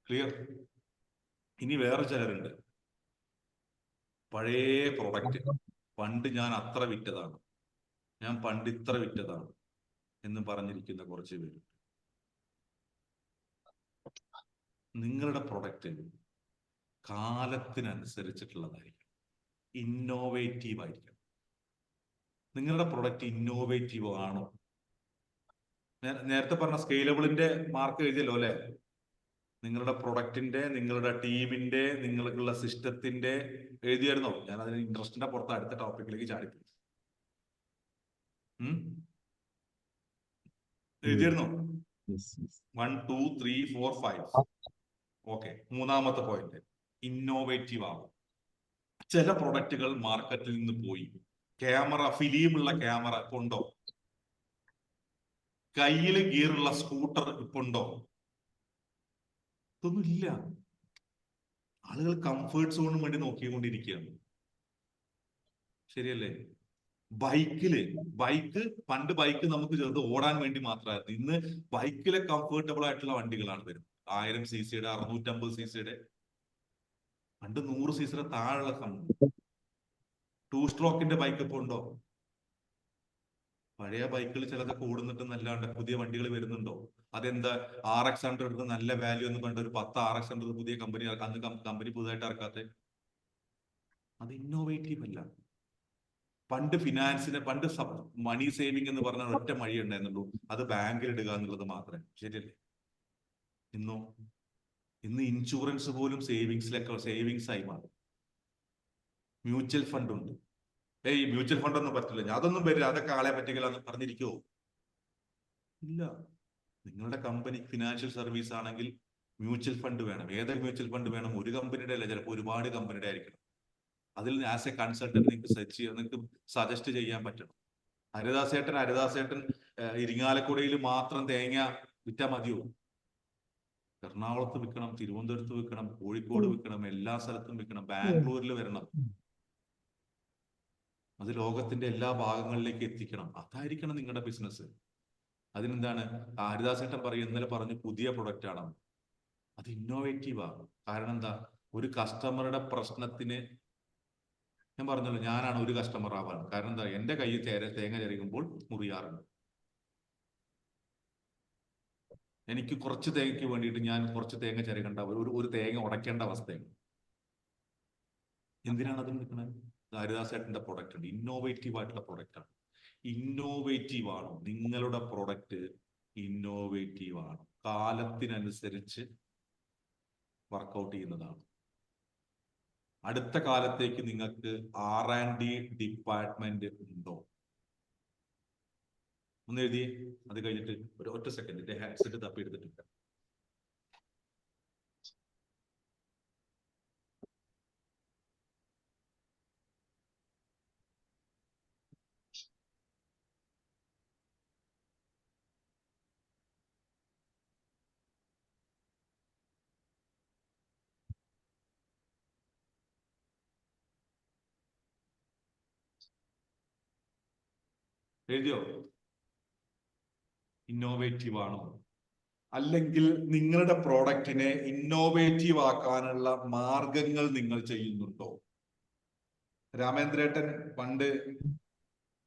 ക്ലിയർ? ഇനി വേറെ ചിലരുണ്ട്, പഴയ പ്രൊഡക്റ്റ്, പണ്ട് ഞാൻ അത്ര വിറ്റതാണ്, ഞാൻ പണ്ട് ഇത്ര വിറ്റതാണ് എന്ന് പറഞ്ഞിരിക്കുന്ന കുറച്ച് പേര്. നിങ്ങളുടെ പ്രൊഡക്റ്റ് കാലത്തിനനുസരിച്ചിട്ടുള്ളതായിരിക്കും, ഇന്നോവേറ്റീവ് ആയിരിക്കണം. നിങ്ങളുടെ പ്രൊഡക്റ്റ് ഇന്നോവേറ്റീവ് ആണോ? നേരത്തെ പറഞ്ഞ സ്കെയിലബിളിന്റെ മാർക്ക് എഴുതിയല്ലോ അല്ലെ? നിങ്ങളുടെ പ്രൊഡക്റ്റിന്റെ, നിങ്ങളുടെ ടീമിന്റെ, നിങ്ങൾക്കുള്ള സിസ്റ്റത്തിന്റെ എഴുതിയായിരുന്നോ? ഞാൻ അതിന് ഇൻട്രസ്റ്റിന്റെ പുറത്ത് അടുത്ത ടോപ്പിക്കിലേക്ക് ചാടിപ്പോയി. എഴുതിയായിരുന്നോ? 1, 2, 3, 4, 5. ഓക്കെ, മൂന്നാമത്തെ പോയിന്റ്, ഇന്നോവേറ്റീവ് ആവും. ചില പ്രൊഡക്റ്റുകൾ മാർക്കറ്റിൽ നിന്ന് പോയി. ക്യാമറ, ഫിലിമുള്ള ക്യാമറ ഇപ്പൊ ഉണ്ടോ? കയ്യിൽ ഗിയറുള്ള സ്കൂട്ടർ ഇപ്പൊ ഉണ്ടോ? ഇതൊന്നും ഇല്ല. ആളുകൾ കംഫേർട്ട് സോണിന് വേണ്ടി നോക്കിക്കൊണ്ടിരിക്കുകയാണ്. ശരിയല്ലേ? ബൈക്ക് പണ്ട് ബൈക്ക് നമുക്ക് ചെറുത് ഓടാൻ വേണ്ടി മാത്രമായിരുന്നു. ഇന്ന് ബൈക്കിലെ കംഫേർട്ടബിൾ ആയിട്ടുള്ള വണ്ടികളാണ് വരുന്നത്. 1000 cc, 650 cc. പണ്ട് 100 cc താഴെയുള്ള സംഭവം. 2 സ്ട്രോക്കിന്റെ ബൈക്ക് ഇപ്പൊ ഉണ്ടോ? പഴയ ബൈക്കുകൾ ചിലതൊക്കെ ഓടുന്നിട്ടെന്നല്ലാണ്ട് പുതിയ വണ്ടികൾ വരുന്നുണ്ടോ? അതെന്താ RX100 നല്ല വാല്യൂ എന്ന് പറഞ്ഞിട്ട് ഒരു 10 RX100 പുതിയ കമ്പനി കമ്പനി പുതുതായിട്ട് ഇറക്കാത്ത? അത് ഇന്നോവേറ്റീവ് അല്ല. പണ്ട് മണി സേവിങ് എന്ന് പറഞ്ഞ ഒറ്റ വഴി ഉണ്ടായിരുന്നുള്ളൂ, അത് ബാങ്കിൽ ഇടുക എന്നുള്ളത് മാത്രമേ. ശരിയല്ലേ? ഇന്ന് ഇൻഷുറൻസ് പോലും സേവിങ്സ് ആയി മാറും. മ്യൂച്വൽ ഫണ്ട് ഉണ്ട്. മ്യൂച്വൽ ഫണ്ട് ഒന്നും പറ്റില്ല, അതൊന്നും വരില്ല, അതൊക്കെ ആളെ പറ്റില്ല എന്ന് പറഞ്ഞിരിക്കുവോ? ഇല്ല. നിങ്ങളുടെ കമ്പനി ഫിനാൻഷ്യൽ സർവീസ് ആണെങ്കിൽ മ്യൂച്വൽ ഫണ്ട് വേണം. ഏതൊരു മ്യൂച്വൽ ഫണ്ട് വേണം? ഒരു കമ്പനിയുടെ അല്ല, ചിലപ്പോൾ ഒരുപാട് കമ്പനിയുടെ ആയിരിക്കണം. അതിൽ ആസ് എ കൺസൾട്ടന്റ് നിങ്ങൾക്ക് സജസ്റ്റ് ചെയ്യാൻ പറ്റണം. ഹരിദാസേട്ടൻ ഇരിങ്ങാലക്കുടയിൽ മാത്രം തേങ്ങ വിറ്റാൽ മതിയോ? എറണാകുളത്ത് വിൽക്കണം, തിരുവനന്തപുരത്ത് വിൽക്കണം, കോഴിക്കോട് വിൽക്കണം, എല്ലാ സ്ഥലത്തും വിൽക്കണം, ബാംഗ്ലൂരിൽ വരണം, അത് ലോകത്തിന്റെ എല്ലാ ഭാഗങ്ങളിലേക്ക് എത്തിക്കണം. അതായിരിക്കണം നിങ്ങളുടെ ബിസിനസ്. അതിനെന്താണ് ഹരിദാസേട്ടൻ ഇന്നലെ പറഞ്ഞു പുതിയ പ്രൊഡക്റ്റ് ആണ്, അത് ഇന്നോവേറ്റീവാണ്. കാരണം എന്താ? ഒരു കസ്റ്റമറുടെ പ്രശ്നത്തിന് ഞാൻ പറഞ്ഞല്ലോ, ഞാനാണ് ഒരു കസ്റ്റമർ ആവാൻ കാരണം. എന്താ? എന്റെ കയ്യിൽ തേങ്ങ ചെറിയുമ്പോൾ മുറിയാറുണ്ട്. എനിക്ക് കുറച്ച് തേങ്ങയ്ക്ക് വേണ്ടിയിട്ട് ഞാൻ കുറച്ച് തേങ്ങ ചെറുകേണ്ട, ഒരു തേങ്ങ ഉടയ്ക്കേണ്ട അവസ്ഥയാണ്. എന്തിനാണ് അത് നിൽക്കുന്നത്? ഹരിദാസേട്ടന്റെ പ്രൊഡക്റ്റ് ഉണ്ട്, ഇന്നോവേറ്റീവ് ആയിട്ടുള്ള പ്രൊഡക്റ്റ് ആണ്. ഇന്നോവേറ്റീവ് ആണോ? നിങ്ങളുടെ പ്രൊഡക്റ്റ് ഇന്നോവേറ്റീവ് ആണ്, കാലത്തിനനുസരിച്ച് വർക്കൗട്ട് ചെയ്യുന്നതാണ്. അടുത്ത കാലത്തേക്ക് നിങ്ങൾക്ക് R&D ഡിപ്പാർട്ട്മെന്റ് ഉണ്ടോ? ഒന്ന് എഴുതിയേ. അത് കഴിഞ്ഞിട്ട് ഒരു ഒറ്റ സെക്കൻഡ് ഹെഡ്സെറ്റ് തപ്പി എടുത്തിട്ടില്ല. എഴുതിയോ? ഇന്നോവേറ്റീവ് ആണോ? അല്ലെങ്കിൽ നിങ്ങളുടെ പ്രോഡക്റ്റിനെ ഇന്നോവേറ്റീവ് ആക്കാനുള്ള മാർഗങ്ങൾ നിങ്ങൾ ചെയ്യുന്നുണ്ടോ? രാമേന്ദ്രേട്ടൻ പണ്ട്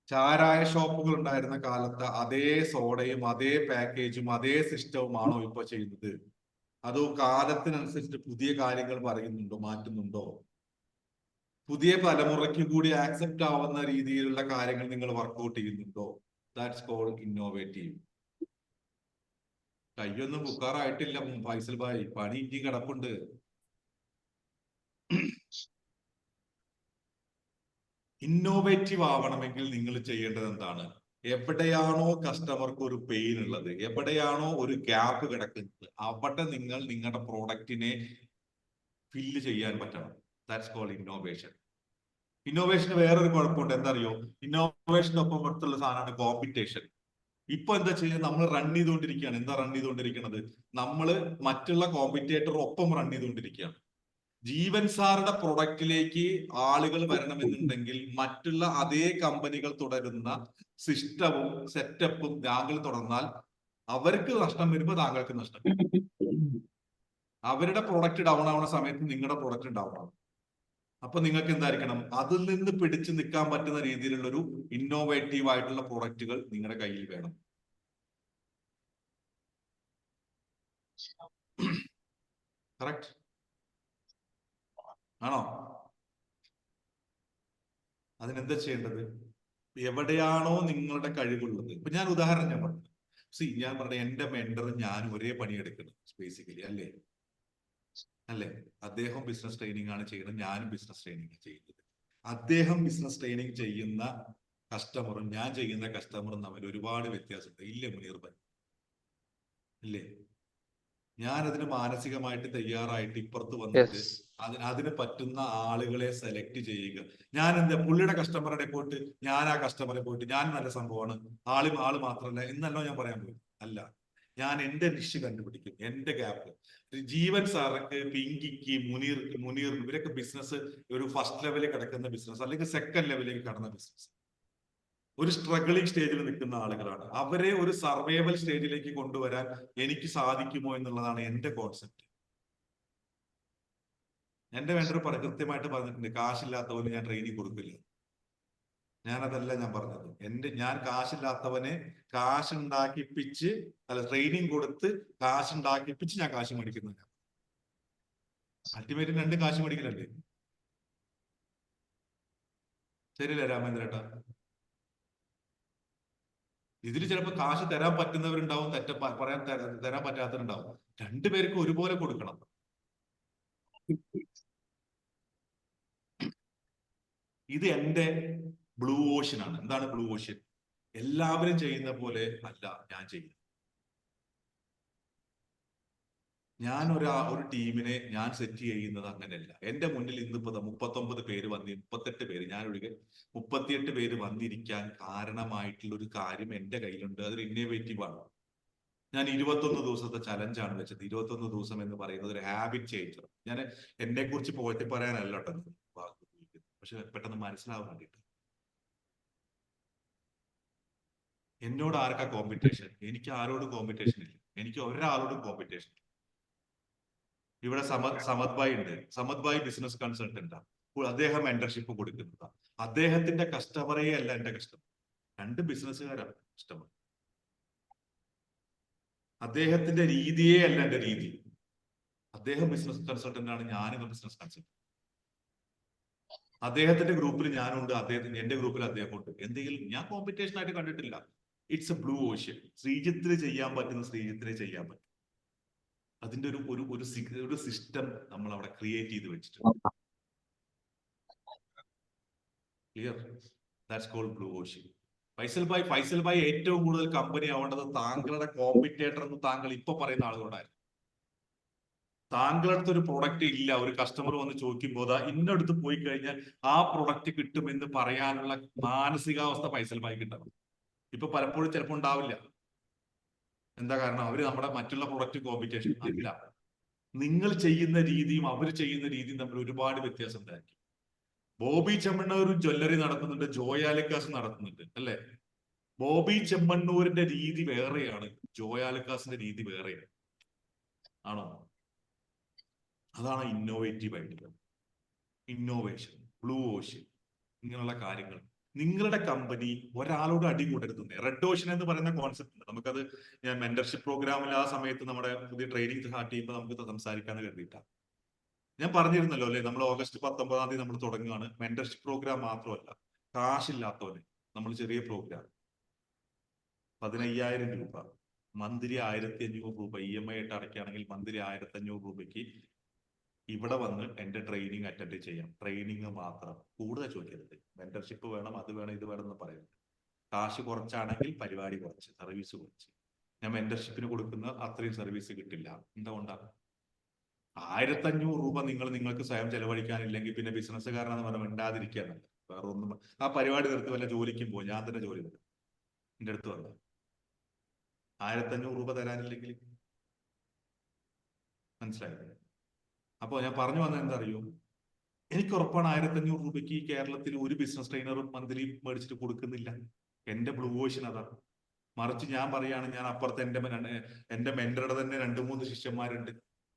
ചാരായ ഷോപ്പുകൾ ഉണ്ടായിരുന്ന കാലത്ത് അതേ സോഡയും അതേ പാക്കേജും അതേ സിസ്റ്റവും ആണോ ഇപ്പൊ ചെയ്യുന്നത്? അതോ കാലത്തിനനുസരിച്ച് പുതിയ കാര്യങ്ങൾ പറയുന്നുണ്ടോ, മാറ്റുന്നുണ്ടോ? പുതിയ തലമുറയ്ക്ക് കൂടി ആക്സെപ്റ്റ് ആവുന്ന രീതിയിലുള്ള കാര്യങ്ങൾ നിങ്ങൾ വർക്ക്ഔട്ട് ചെയ്യുന്നുണ്ടോ? That's called innovative. കയ്യൊന്നും ബുക്കാറായിട്ടില്ല ഫൈസൽ ഭായ്, പണി ഇനി കിടപ്പുണ്ട്. ഇന്നോവേറ്റീവ് ആവണമെങ്കിൽ നിങ്ങൾ ചെയ്യേണ്ടത് എന്താണ്? എവിടെയാണോ കസ്റ്റമർക്ക് ഒരു പെയിൻ ഉള്ളത്, എവിടെയാണോ ഒരു ഗ്യാപ്പ് കിടക്കുന്നത്, അവിടെ നിങ്ങൾ നിങ്ങളുടെ പ്രോഡക്റ്റിനെ ഫില്ല് ചെയ്യാൻ പറ്റണം. That's called innovation. ഇന്നോവേഷന് വേറൊരു കുഴപ്പമുണ്ട്, എന്താ അറിയോ? ഇന്നോവേഷനൊപ്പം അടുത്തുള്ള സാധനമാണ് കോമ്പറ്റീഷൻ. ഇപ്പൊ എന്താ ചെയ്യുന്നത്? നമ്മൾ റൺ ചെയ്തുകൊണ്ടിരിക്കുകയാണ്. എന്താ റൺ ചെയ്തുകൊണ്ടിരിക്കുന്നത്? നമ്മൾ മറ്റുള്ള കോമ്പറ്റേറ്റർ ഒപ്പം റൺ ചെയ്തുകൊണ്ടിരിക്കുകയാണ്. ജീവൻ സാറുടെ പ്രൊഡക്റ്റിലേക്ക് ആളുകൾ വരണമെന്നുണ്ടെങ്കിൽ മറ്റുള്ള അതേ കമ്പനികൾ തുടരുന്ന സിസ്റ്റവും സെറ്റപ്പും താങ്കൾ തുടർന്നാൽ അവർക്ക് നഷ്ടം വരുമ്പോൾ താങ്കൾക്ക് നഷ്ടം. അവരുടെ പ്രൊഡക്റ്റ് ഡൗൺ ആവുന്ന സമയത്ത് നിങ്ങളുടെ പ്രൊഡക്റ്റ് ഡൗൺ ആവും. അപ്പൊ നിങ്ങൾക്ക് എന്തായിരിക്കണം? അതിൽ നിന്ന് പിടിച്ചു നിൽക്കാൻ പറ്റുന്ന രീതിയിലുള്ള ഒരു ഇന്നോവേറ്റീവ് ആയിട്ടുള്ള പ്രൊഡക്റ്റുകൾ നിങ്ങളുടെ കയ്യിൽ വേണം. കറക്റ്റ് ആണോ? അതിനെന്താ ചെയ്യേണ്ടത്? എവിടെയാണോ നിങ്ങളുടെ കഴിവുള്ളത്, ഇപ്പൊ ഞാൻ ഉദാഹരണം ഞാൻ പറഞ്ഞു. ഞാൻ പറഞ്ഞ എന്റെ മെന്ററും ഞാനും ഒരേ പണിയെടുക്കണം ബേസിക്കലി, അല്ലേ? അദ്ദേഹം ബിസിനസ് ട്രെയിനിങ് ആണ് ചെയ്യുന്നത്, ഞാനും ബിസിനസ് ട്രെയിനിങ് ചെയ്യുന്നത്. അദ്ദേഹം ബിസിനസ് ട്രെയിനിങ് ചെയ്യുന്ന കസ്റ്റമറും ഞാൻ ചെയ്യുന്ന കസ്റ്റമറും തമ്മിൽ ഒരുപാട് വ്യത്യാസമുണ്ട്, ഇല്ലേ മുനീർ ഭായ്? ഇല്ലേ? ഞാനതിന് മാനസികമായിട്ട് തയ്യാറായിട്ട് ഇപ്പുറത്ത് വന്നിട്ട് അതിന് പറ്റുന്ന ആളുകളെ സെലക്ട് ചെയ്യുക. ഞാൻ എന്താ പുള്ളിയുടെ കസ്റ്റമറുടെ പോയിട്ട് ഞാൻ ആ കസ്റ്റമറെ പോയിട്ട് ഞാൻ നല്ല സംഭവമാണ്, ആള് മാത്രമല്ല എന്നല്ലോ ഞാൻ പറയാൻ പോയി. അല്ല, ഞാൻ എന്റെ നിഷ് കണ്ടുപിടിക്കും, എന്റെ ഗ്യാപ്പ്. ജീവൻ സാർക്ക്, പിങ്കിക്ക്, മുനീറിന് ഇവരൊക്കെ ബിസിനസ് ഒരു ഫസ്റ്റ് ലെവലിൽ കിടക്കുന്ന ബിസിനസ് അല്ലെങ്കിൽ സെക്കൻഡ് ലെവലിലേക്ക് കടന്ന ബിസിനസ്, ഒരു സ്ട്രഗിളിംഗ് സ്റ്റേജിൽ നിൽക്കുന്ന ആളുകളാണ്. അവരെ ഒരു സർവൈവൽ സ്റ്റേജിലേക്ക് കൊണ്ടുവരാൻ എനിക്ക് സാധിക്കുമോ എന്നുള്ളതാണ് എന്റെ കോൺസെപ്റ്റ്. എന്റെ വെണ്ടർ കൃത്യമായിട്ട് പറഞ്ഞിട്ടുണ്ട്, കാശില്ലാത്തവന് ഞാൻ ട്രെയിനിങ് കൊടുക്കില്ല. ഞാനതല്ല ഞാൻ പറഞ്ഞത്. ഞാൻ കാശില്ലാത്തവനെ കാശുണ്ടാക്കിപ്പിച്ച് ട്രെയിനിങ് കൊടുത്ത് കാശുണ്ടാക്കിപ്പിച്ച് ഞാൻ കാശ് മേടിക്കുന്നില്ല. അൾട്ടിമേറ്റ് രണ്ട് കാശ് മേടിക്കലല്ലേ? ശരിയല്ലേ രാമേന്ദ്രേട്ടാ? ഇതിൽ ചിലപ്പോൾ കാശ് തരാൻ പറ്റുന്നവരുണ്ടാവും, തരാൻ പറ്റാത്തവരുണ്ടാവും. രണ്ടുപേർക്കും ഒരുപോലെ കൊടുക്കണം. ഇത് എന്റെ ബ്ലൂ ഓഷ്യൻ ആണ്. എന്താണ് ബ്ലൂ ഓഷ്യൻ? എല്ലാവരും ചെയ്യുന്ന പോലെ അല്ല ഞാൻ ചെയ്യുന്നത്. ഞാൻ ഒരു ടീമിനെ ഞാൻ സെറ്റ് ചെയ്യുന്നത് അങ്ങനെയല്ല. എന്റെ മുന്നിൽ ഇന്നിപ്പോ 39 പേര് 38 പേര്, ഞാൻ ഒഴികെ 38 പേര് വന്നിരിക്കാൻ കാരണമായിട്ടുള്ള ഒരു കാര്യം എന്റെ കയ്യിലുണ്ട്. അതൊരു ഇന്നോവേറ്റീവ് ആണ്. ഞാൻ 21 ദിവസത്തെ ചലഞ്ചാണ് വെച്ചത്. 21 ദിവസം എന്ന് പറയുന്നത് ഒരു ഹാബിറ്റ് ചേഞ്ചർ. ഞാൻ എന്നെ കുറിച്ച് പോയിട്ട് പറയാനല്ല കേട്ടോ, പക്ഷെ പെട്ടെന്ന് മനസ്സിലാവാൻ വേണ്ടിയിട്ട്. എന്നോട് ആർക്കാ കോമ്പറ്റീഷൻ? എനിക്ക് ആരോടും കോമ്പറ്റീഷൻ ഇല്ല. എനിക്ക് ഒരാളോടും കോമ്പറ്റീഷൻ. ഇവിടെ സമദ് ഭായ് ഉണ്ട്. സമദ് ഭായ് ബിസിനസ് കൺസൾട്ടന്റാണ്. അദ്ദേഹം മെന്റർഷിപ്പ് കൊടുക്കുന്നതാണ്. അദ്ദേഹത്തിന്റെ കസ്റ്റമറേ അല്ല എന്റെ കസ്റ്റമർ. രണ്ട് ബിസിനസ്സുകാരാണ് കസ്റ്റമർ. അദ്ദേഹത്തിന്റെ രീതിയേ അല്ല എന്റെ രീതി. അദ്ദേഹം ബിസിനസ് കൺസൾട്ടന്റ് ആണ്, ഞാനും ബിസിനസ് കൺസൾട്ടന്റ്. അദ്ദേഹത്തിന്റെ ഗ്രൂപ്പിൽ ഞാനുണ്ട്, എന്റെ ഗ്രൂപ്പിൽ അദ്ദേഹം ഉണ്ട്. എന്തെങ്കിലും ഞാൻ കോമ്പറ്റീഷൻ ആയിട്ട് കണ്ടിട്ടില്ല. It's a blue ocean. ശ്രീജിത്തിന് ചെയ്യാൻ പറ്റുന്ന ശ്രീജിത്തിനെ ചെയ്യാൻ പറ്റും. അതിന്റെ ഒരു സിസ്റ്റം നമ്മൾ അവിടെ ക്രിയേറ്റ് ചെയ്ത് വെച്ചിട്ടുണ്ട്. Clear? That's called blue ocean. Faisal ഭായ് ഏറ്റവും കൂടുതൽ കമ്പനി ആവേണ്ടത് താങ്കളുടെ കോമ്പറ്റേറ്റർ എന്ന് താങ്കൾ ഇപ്പൊ പറയുന്ന ആളുകളുണ്ടായിരുന്നു. താങ്കളുടെ അടുത്ത് ഒരു പ്രൊഡക്റ്റ് ഇല്ല, ഒരു കസ്റ്റമർ വന്ന് ചോദിക്കുമ്പോൾ ഇന്നടുത്ത് പോയി കഴിഞ്ഞാൽ ആ പ്രൊഡക്റ്റ് കിട്ടുമെന്ന് പറയാനുള്ള മാനസികാവസ്ഥ ഫൈസൽ ഭായ്ക്ക് ഉണ്ടാവും. ഇപ്പൊ പലപ്പോഴും ചിലപ്പോൾ ഉണ്ടാവില്ല. എന്താ കാരണം? അവര് നമ്മുടെ മറ്റുള്ള പ്രൊഡക്റ്റ് കോമ്പറ്റീഷൻ അല്ല. നിങ്ങൾ ചെയ്യുന്ന രീതിയും അവർ ചെയ്യുന്ന രീതിയും തമ്മിൽ ഒരുപാട് വ്യത്യാസം ഉണ്ടായിരിക്കും. ബോബി ചെമ്മണ്ണ ഒരു ജ്വല്ലറി നടത്തുന്നുണ്ട്, ജോയാലിക്കാസ് നടത്തുന്നുണ്ട്, അല്ലെ? ബോബി ചെമ്മണ്ണൂരിന്റെ രീതി വേറെയാണ്, ജോയാലുക്കാസിന്റെ രീതി വേറെയാണ്. ആണോ? അതാണ് ഇന്നോവേറ്റീവ് ആയിട്ടുള്ളത്. ഇന്നോവേഷൻ, ബ്ലൂ ഓഷ്യൻ, ഇങ്ങനെയുള്ള കാര്യങ്ങൾ. നിങ്ങളുടെ കമ്പനി ഒരാളോട് അടി കൂടരുത്. റെഡ് ഓഷൻ എന്ന് പറയുന്ന കോൺസെപ്റ്റ് ഉണ്ട്. നമുക്കത് ഞാൻ മെന്റർഷിപ്പ് പ്രോഗ്രാമിൽ ആ സമയത്ത് നമ്മുടെ പുതിയ ട്രെയിനിങ് സ്റ്റാർട്ട് ചെയ്യുമ്പോൾ നമുക്ക് സംസാരിക്കാന്ന് കരുതിയിട്ടാണ്. ഞാൻ പറഞ്ഞിരുന്നല്ലോ അല്ലെ, നമ്മൾ ഓഗസ്റ്റ് 19-ാം തീയതി നമ്മൾ തുടങ്ങുകയാണ്. മെന്റർഷിപ്പ് പ്രോഗ്രാം മാത്രമല്ല, കാശില്ലാത്തവന് നമ്മൾ ചെറിയ പ്രോഗ്രാം 15,000 രൂപ, മന്ത്ലി 1,500 രൂപ EMI ആയിട്ട് അടയ്ക്കുകയാണെങ്കിൽ മന്ത്ലി 1,500 രൂപയ്ക്ക് ഇവിടെ വന്ന് എന്റെ ട്രെയിനിങ് അറ്റൻഡ് ചെയ്യാം. ട്രെയിനിങ് മാത്രം, കൂടുതൽ ചോദിക്കരുത്. മെന്റർഷിപ്പ് വേണം, അത് വേണം, ഇത് വേണം എന്ന് പറയുന്നത്. കാശ് കുറച്ചാണെങ്കിൽ പരിപാടി കുറച്ച്, സർവീസ് കുറച്ച്. ഞാൻ മെന്റർഷിപ്പിന് കൊടുക്കുന്ന അത്രയും സർവീസ് കിട്ടില്ല. എന്തുകൊണ്ടാണ്? 1,500 രൂപ നിങ്ങൾക്ക് സ്വയം ചെലവഴിക്കാനില്ലെങ്കിൽ പിന്നെ ബിസിനസ്സുകാരനെന്ന് പറഞ്ഞാൽ മിണ്ടാതിരിക്കാനല്ല, വേറെ ഒന്നും. ആ പരിപാടി നിർത്തി വല്ല ജോലിക്കും പോകും. ഞാൻ തന്നെ ജോലി തരും. എന്റെ അടുത്ത് വന്ന 1,500 രൂപ തരാനില്ലെങ്കിൽ മനസ്സിലായില്ലേ? അപ്പൊ ഞാൻ പറഞ്ഞു വന്നത് എന്താ അറിയോ, എനിക്ക് ഉറപ്പാണ് 1,500 രൂപയ്ക്ക് ഈ കേരളത്തിൽ ഒരു ബിസിനസ് ട്രെയിനറും മന്ത്ലി മേടിച്ചിട്ട് കൊടുക്കുന്നില്ല. എന്റെ ബ്ലൂ ഓഷൻ അതാണ്. മറിച്ച് ഞാൻ പറയാണ്, ഞാൻ അപ്പുറത്ത് എന്റെ മെന്ററുടെ തന്നെ 2-3 ശിഷ്യന്മാരുണ്ട്.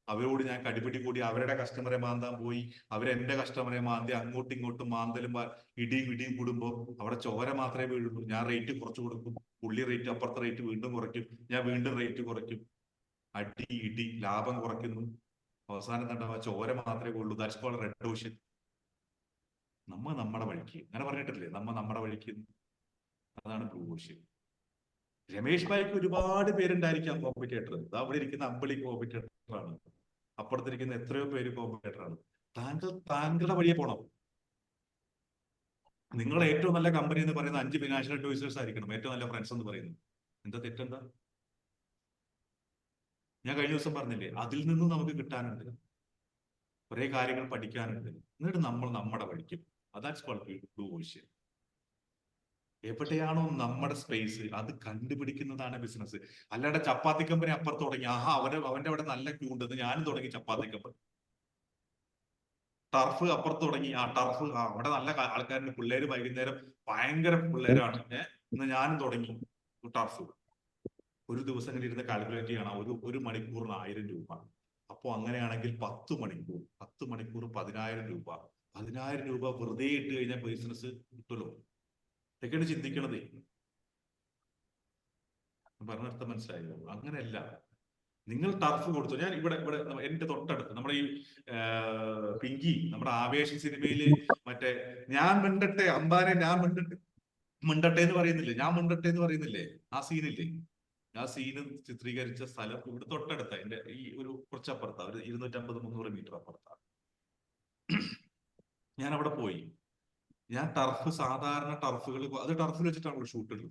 അവരോട് ഞാൻ കടിപിടി കൂടി അവരുടെ കസ്റ്റമറെ മാന്താൻ പോയി, അവരെന്റെ കസ്റ്റമറെ മാന്തി, അങ്ങോട്ടും ഇങ്ങോട്ടും മാന്തലും ഇടിയും കൂടുമ്പോൾ അവിടെ ചോര മാത്രമേ വീഴുള്ളൂ. ഞാൻ റേറ്റ് കുറച്ച് കൊടുക്കും, പുള്ളി റേറ്റ് അപ്പുറത്തെ റേറ്റ് വീണ്ടും കുറയ്ക്കും, ഞാൻ വീണ്ടും റേറ്റ് കുറയ്ക്കും. ഇടി ലാഭം കുറയ്ക്കുന്നു. അവസാനം കണ്ടാ ചോര മാത്രമേ ഉള്ളൂ. That's called red ocean. നമ്മുടെ വഴിക്ക്, അങ്ങനെ പറഞ്ഞിട്ടില്ലേ, നമ്മുടെ വഴിക്ക്. അതാണ് ബ്ലൂ ഓഷൻ. രമേഷ് ഭായിക്ക് ഒരുപാട് പേരുണ്ടായിരിക്കാം കോമ്പറ്റേറ്റർ. അവിടെ ഇരിക്കുന്ന അമ്പിളി കോമ്പറ്റേറ്റർ ആണ്, അപ്പുറത്തിരിക്കുന്ന എത്രയോ പേര് കോമ്പറ്റേറ്റർ ആണ്. താങ്കളുടെ വഴിയെ പോണം. നിങ്ങളുടെ ഏറ്റവും നല്ല കമ്പനി എന്ന് പറയുന്ന 5 ഫിനാൻഷ്യൽ അഡ്വൈസേഴ്സ് ആയിരിക്കണം ഏറ്റവും നല്ല ഫ്രണ്ട്സ് എന്ന് പറയുന്നത്. എന്താ തെറ്റെന്താ? ഞാൻ കഴിഞ്ഞ ദിവസം പറഞ്ഞില്ലേ, അതിൽ നിന്നും നമുക്ക് കിട്ടാനുണ്ട്, കുറെ കാര്യങ്ങൾ പഠിക്കാനുണ്ട്. എന്നിട്ട് നമ്മുടെ വഴിക്കും. അതാറ്റ്സ് കോൾഡ് ബ്ലൂ ഓഷ്യൻ. എവിടെയാണോ നമ്മുടെ സ്പേസ് അത് കണ്ടുപിടിക്കുന്നതാണ് ബിസിനസ്. അല്ലാതെ ചപ്പാത്തി കമ്പനി അപ്പുറത്ത് തുടങ്ങി, അവന്റെ അവിടെ നല്ല ക്യൂ ഉണ്ടെന്ന് ഞാനും തുടങ്ങി ചപ്പാത്തി കമ്പനി. ടർഫ് അപ്പുറത്ത് തുടങ്ങി, ടർഫ് അവിടെ നല്ല ആൾക്കാരുണ്ട്, പിള്ളേര് വൈകുന്നേരം ഭയങ്കര പിള്ളേരാണ്. ഇന്ന് ഞാനും തുടങ്ങി ടർഫ്. ഒരു ദിവസം ഇങ്ങനെ ഇരുന്ന് കാൽക്കുലേറ്റ് ചെയ്യണം, ഒരു മണിക്കൂറിന് 1,000 രൂപ. അപ്പൊ അങ്ങനെയാണെങ്കിൽ 10 മണിക്കൂർ 10,000 രൂപ. 10,000 രൂപ വെറുതെ ഇട്ട് കഴിഞ്ഞാൽ ബിസിനസ് കിട്ടുമല്ലോ. ഇതൊക്കെയാണ് ചിന്തിക്കണത്. പറഞ്ഞർത്ഥം മനസ്സിലായല്ലോ? അങ്ങനെയല്ല. നിങ്ങൾ ടർഫ് കൊടുത്തു. ഞാൻ ഇവിടെ എന്റെ തൊട്ടടുത്ത് നമ്മുടെ ഈ പിങ്കി, നമ്മുടെ ആവേശം സിനിമയില് മറ്റേ ഞാൻ മിണ്ടട്ടെ അമ്പാനെ, ഞാൻ മിണ്ടട്ടെ എന്ന് പറയുന്നില്ലേ, ഞാൻ മിണ്ടട്ടെ എന്ന് പറയുന്നില്ലേ, ആ സീനില്ലേ, ആ സീന് ചിത്രീകരിച്ച സ്ഥലം ഇവിടെ തൊട്ടടുത്ത എന്റെ ഈ ഒരു കുറച്ചപ്പുറത്താ, ഒരു 250-300 മീറ്റർ അപ്പുറത്താണ്. ഞാൻ അവിടെ പോയി. ഞാൻ ടർഫ്, സാധാരണ ടർഫുകൾ, അത് ടർഫിൽ വെച്ചിട്ടാണ് ഷൂട്ട് ഉള്ളത്.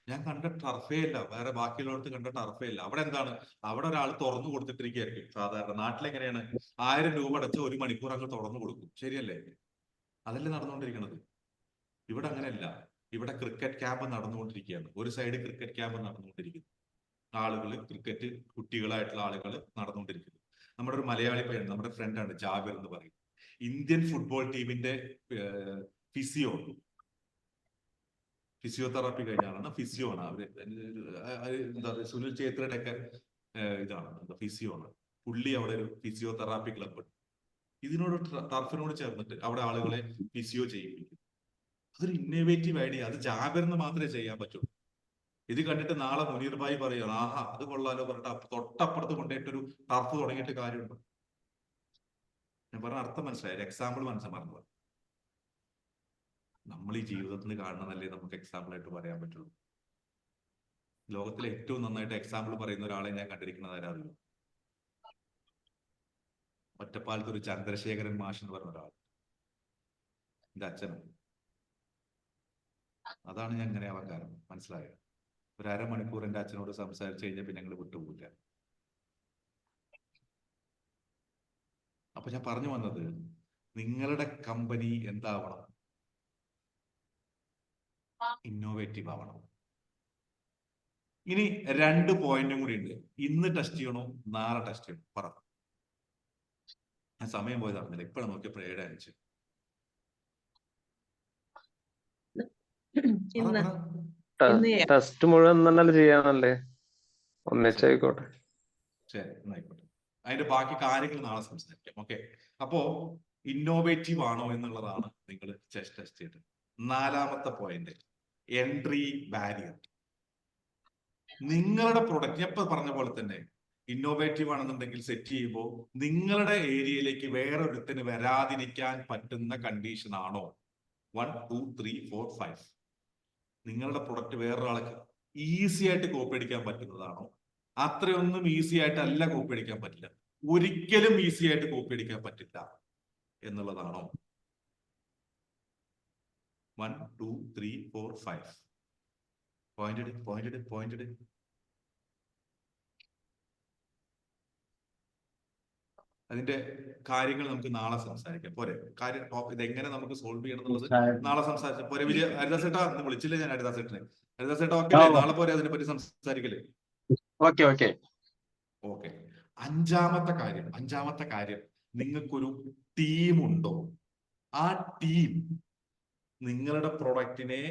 ഞാൻ കണ്ട ടർഫേ അല്ല, വേറെ ബാക്കിയുള്ളവർക്ക് കണ്ട ടർഫേ അല്ല. അവിടെ എന്താണ്, അവിടെ ഒരാൾ തുറന്നു കൊടുത്തിട്ടിരിക്കുകയായിരിക്കും. സാധാരണ നാട്ടിലെങ്ങനെയാണ് 1,000 രൂപ അടച്ച് 1 മണിക്കൂർ അങ്ങ് തുറന്നു കൊടുക്കും, ശരിയല്ലേ? അതല്ലേ നടന്നുകൊണ്ടിരിക്കുന്നത്. ഇവിടെ അങ്ങനെയല്ല. ഇവിടെ ക്രിക്കറ്റ് ക്യാമ്പ് നടന്നുകൊണ്ടിരിക്കുകയാണ്. ഒരു സൈഡ് ക്രിക്കറ്റ് ക്യാമ്പ് നടന്നുകൊണ്ടിരിക്കുന്നു. ആളുകൾ, ക്രിക്കറ്റ് കുട്ടികളായിട്ടുള്ള ആളുകൾ നടന്നുകൊണ്ടിരിക്കുന്നു. നമ്മുടെ ഒരു മലയാളി പയ്യൻ, നമ്മുടെ ഫ്രണ്ടാണ് ജാബിർ എന്ന് പറയും, ഇന്ത്യൻ ഫുട്ബോൾ ടീമിന്റെ ഫിസിയോതെറാപ്പി കഴിഞ്ഞാണ്, ഫിസിയോ ആണ് അവര്. എന്താ പറയുക, സുനിൽ ഛേത്രിയുടെ ഒക്കെ ഇതാണ്, ഫിസിയോ ആണ് പുള്ളി. അവിടെ ഒരു ഫിസിയോതെറാപ്പി ക്ലബ് ഉണ്ട്. ഇതിനോട് ടർഫിനോട് ചേർന്നിട്ട് അവിടെ ആളുകളെ ഫിസിയോ ചെയ്യിപ്പിക്കും. അതൊരു ഇന്നോവേറ്റീവ് ഐഡിയ. അത് ജാബിറിന് മാത്രമേ ചെയ്യാൻ പറ്റുള്ളൂ. ഇത് കണ്ടിട്ട് നാളെ മുനീർ ഭായി പറയുകയാണ്, ആഹാ അത് കൊള്ളാലോ പറഞ്ഞിട്ട് തൊട്ടപ്പുറത്ത് കൊണ്ടുപോയിട്ടൊരു ടർഫ് തുടങ്ങിയിട്ട് കാര്യമുണ്ടോ? ഞാൻ പറഞ്ഞ അർത്ഥം മനസ്സിലായി, എക്സാമ്പിൾ മനസ്സിലാക്കുക. നമ്മൾ ഈ ജീവിതത്തിൽ കാണുന്നതല്ലേ നമുക്ക് എക്സാമ്പിൾ ആയിട്ട് പറയാൻ പറ്റുള്ളൂ. ലോകത്തിലെ ഏറ്റവും നന്നായിട്ട് എക്സാമ്പിൾ പറയുന്ന ഒരാളെ ഞാൻ കണ്ടിരിക്കുന്നത് ആരാറില്ല. ഒറ്റപ്പാലത്ത് ഒരു ചന്ദ്രശേഖരൻ മാഷ് എന്ന് പറഞ്ഞ ഒരാൾ, എന്റെ അച്ഛനാണ്. അതാണ് ഞാൻ ഇങ്ങനെ ആവാൻ കാരണം. മനസ്സിലായോ? ഒരു 1/2 മണിക്കൂർ എന്റെ അച്ഛനോട് സംസാരിച്ചു കഴിഞ്ഞാൽ പിന്നെ ഞങ്ങൾ വിട്ടുപോകില്ല. അപ്പൊ ഞാൻ പറഞ്ഞു വന്നത്, നിങ്ങളുടെ കമ്പനി എന്താവണം? ഇന്നോവേറ്റീവ് ആവണം. ഇനി 2 പോയിന്റും കൂടി ഉണ്ട്. ഇന്ന് ടെസ്റ്റ് ചെയ്യണോ നാളെ ടെസ്റ്റ് ചെയ്യണോ? പറ. ഞാൻ സമയം പോയത് അറിഞ്ഞില്ല, ഇപ്പോഴാണ് നോക്കിയപ്പോൾ 7:05. ഇന്ന് ടെസ്റ്റ് മുഴുവൻ തന്നെ ചെയ്യാനല്ലേ, ഒന്നിച്ചായിക്കോട്ടെ. ശരി, എന്നായിക്കോട്ടെ. അതിന്റെ ബാക്കി കാര്യങ്ങൾ നാളെ സംസാരിക്കാം. ഓക്കെ. അപ്പോ ഇന്നോവേറ്റീവ് ആണോ എന്നുള്ളതാണ് നിങ്ങൾ ടെസ്റ്റ് ചെയ്തത്. 4ാമത്തെ പോയിന്റ്, എൻട്രി ബാരിയർ. നിങ്ങളുടെ പ്രൊഡക്റ്റ് ഞാൻ ഇപ്പൊ പറഞ്ഞ പോലെ തന്നെ ഇന്നോവേറ്റീവ് ആണെന്നുണ്ടെങ്കിൽ സെറ്റ് ചെയ്യുമ്പോൾ നിങ്ങളുടെ ഏരിയയിലേക്ക് വേറെ ഒരുത്തിന് വരാതിരിക്കാൻ പറ്റുന്ന കണ്ടീഷൻ ആണോ? 1, 2, 3, 4, 5. നിങ്ങളുടെ പ്രൊഡക്റ്റ് വേറൊരാൾക്ക് ഈസി ആയിട്ട് കോപ്പി അടിക്കാൻ പറ്റുന്നതാണോ? അത്രയൊന്നും ഈസി ആയിട്ടല്ല കോപ്പി അടിക്കാൻ പറ്റില്ല, ഒരിക്കലും ഈസി ആയിട്ട് കോപ്പി അടിക്കാൻ പറ്റില്ല എന്നുള്ളതാണോ? 1, 2, 3, 4, 5. പോയിന്റ്. അതിന്റെ കാര്യങ്ങൾ നമുക്ക് നാളെ സംസാരിക്കാം. പോരെ? കാര്യം ഇതെങ്ങനെ നമുക്ക് സോൾവ് ചെയ്യണം എന്നുള്ളത് നാളെ സംസാരിച്ചാൽ പോരെ? ഹരിദാസ് ചേട്ടാ, ഇന്ന് വിളിച്ചില്ല ഞാൻ ഹരിദാസ് ചേട്ടനെ. ഹരിദാസ് ചേട്ടാ ഓക്കെ അല്ലേ? നാളെ പോരെ അതിനെ പറ്റി സംസാരിക്കല്ലേ? ഓക്കെ. 5ാമത്തെ കാര്യം, നിങ്ങൾക്കൊരു ടീമുണ്ടോ? ആ ടീം നിങ്ങളുടെ പ്രൊഡക്റ്റിനെ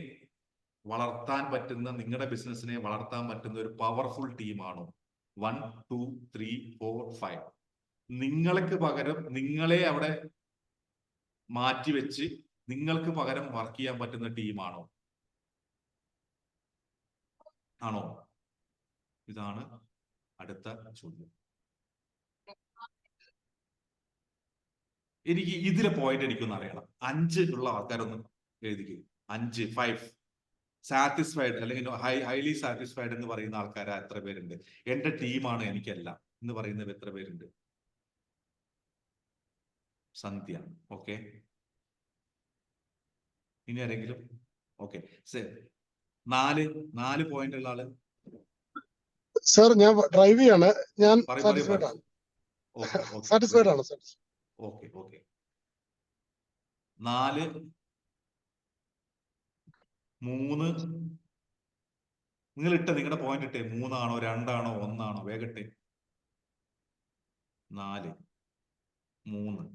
വളർത്താൻ പറ്റുന്ന, നിങ്ങളുടെ ബിസിനസ്സിനെ വളർത്താൻ പറ്റുന്ന ഒരു പവർഫുൾ ടീമാണോ? 1, 2, 3, 4, 5. നിങ്ങൾക്ക് പകരം നിങ്ങളെ അവിടെ മാറ്റിവെച്ച് നിങ്ങൾക്ക് പകരം വർക്ക് ചെയ്യാൻ പറ്റുന്ന ടീമാണോ? ആണോ? ഇതാണ് അടുത്ത ചോദ്യം. എനിക്ക് ഇതിലെ പോയിന്റ് എനിക്കൊന്ന് അറിയണം. 5 ഉള്ള ആൾക്കാരൊന്നും എഴുതിക്കും. 5, 5 സാറ്റിസ്ഫൈഡ് അല്ലെങ്കിൽ ഹൈലി സാറ്റിസ്ഫൈഡ് എന്ന് പറയുന്ന ആൾക്കാർ എത്ര പേരുണ്ട്? എന്റെ ടീമാണ് എനിക്കല്ല എന്ന് പറയുന്നത് എത്ര പേരുണ്ട്? സന്ധ്യ. ഓക്കെ. ഇനി ആരെങ്കിലും? ഓക്കെ. 4 പോയിന്റ് ഉള്ള ആള്. സർ, ഞാൻ ഡ്രൈവ് ചെയ്യാണ്. ഞാൻ പറയൂ. സാറ്റിസ്ഫൈഡ് ആണ്. സാറ്റിസ്ഫൈഡ് ആണ്. ഓക്കെ. 4, 3. നിങ്ങൾ നിങ്ങളുടെ പോയിന്റ് ഇട്ടേ. 3 ആണോ 2 ആണോ 1 ആണോ? വേഗട്ടെ. 4, 3.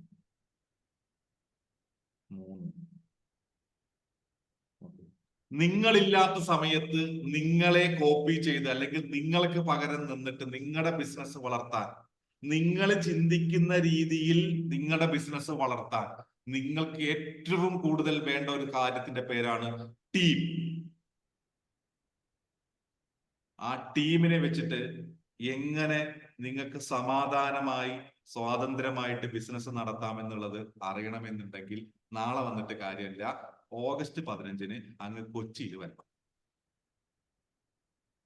നിങ്ങളില്ലാത്ത സമയത്ത് നിങ്ങളെ കോപ്പി ചെയ്ത് അല്ലെങ്കിൽ നിങ്ങൾക്ക് പകരം നിന്നിട്ട് നിങ്ങളുടെ ബിസിനസ് വളർത്താൻ, നിങ്ങൾ ചിന്തിക്കുന്ന രീതിയിൽ നിങ്ങളുടെ ബിസിനസ് വളർത്താൻ നിങ്ങൾക്ക് ഏറ്റവും കൂടുതൽ വേണ്ട ഒരു കാര്യത്തിന്റെ പേരാണ് ടീം. ആ ടീമിനെ വെച്ചിട്ട് എങ്ങനെ നിങ്ങൾക്ക് സമാധാനമായി സ്വാതന്ത്ര്യമായിട്ട് ബിസിനസ് നടത്താമെന്നുള്ളത് അറിയണമെന്നുണ്ടെങ്കിൽ നാളെ വന്നിട്ട് കാര്യമില്ല, ഓഗസ്റ്റ് 15-ന് അങ്ങ് കൊച്ചിയിൽ വരണം.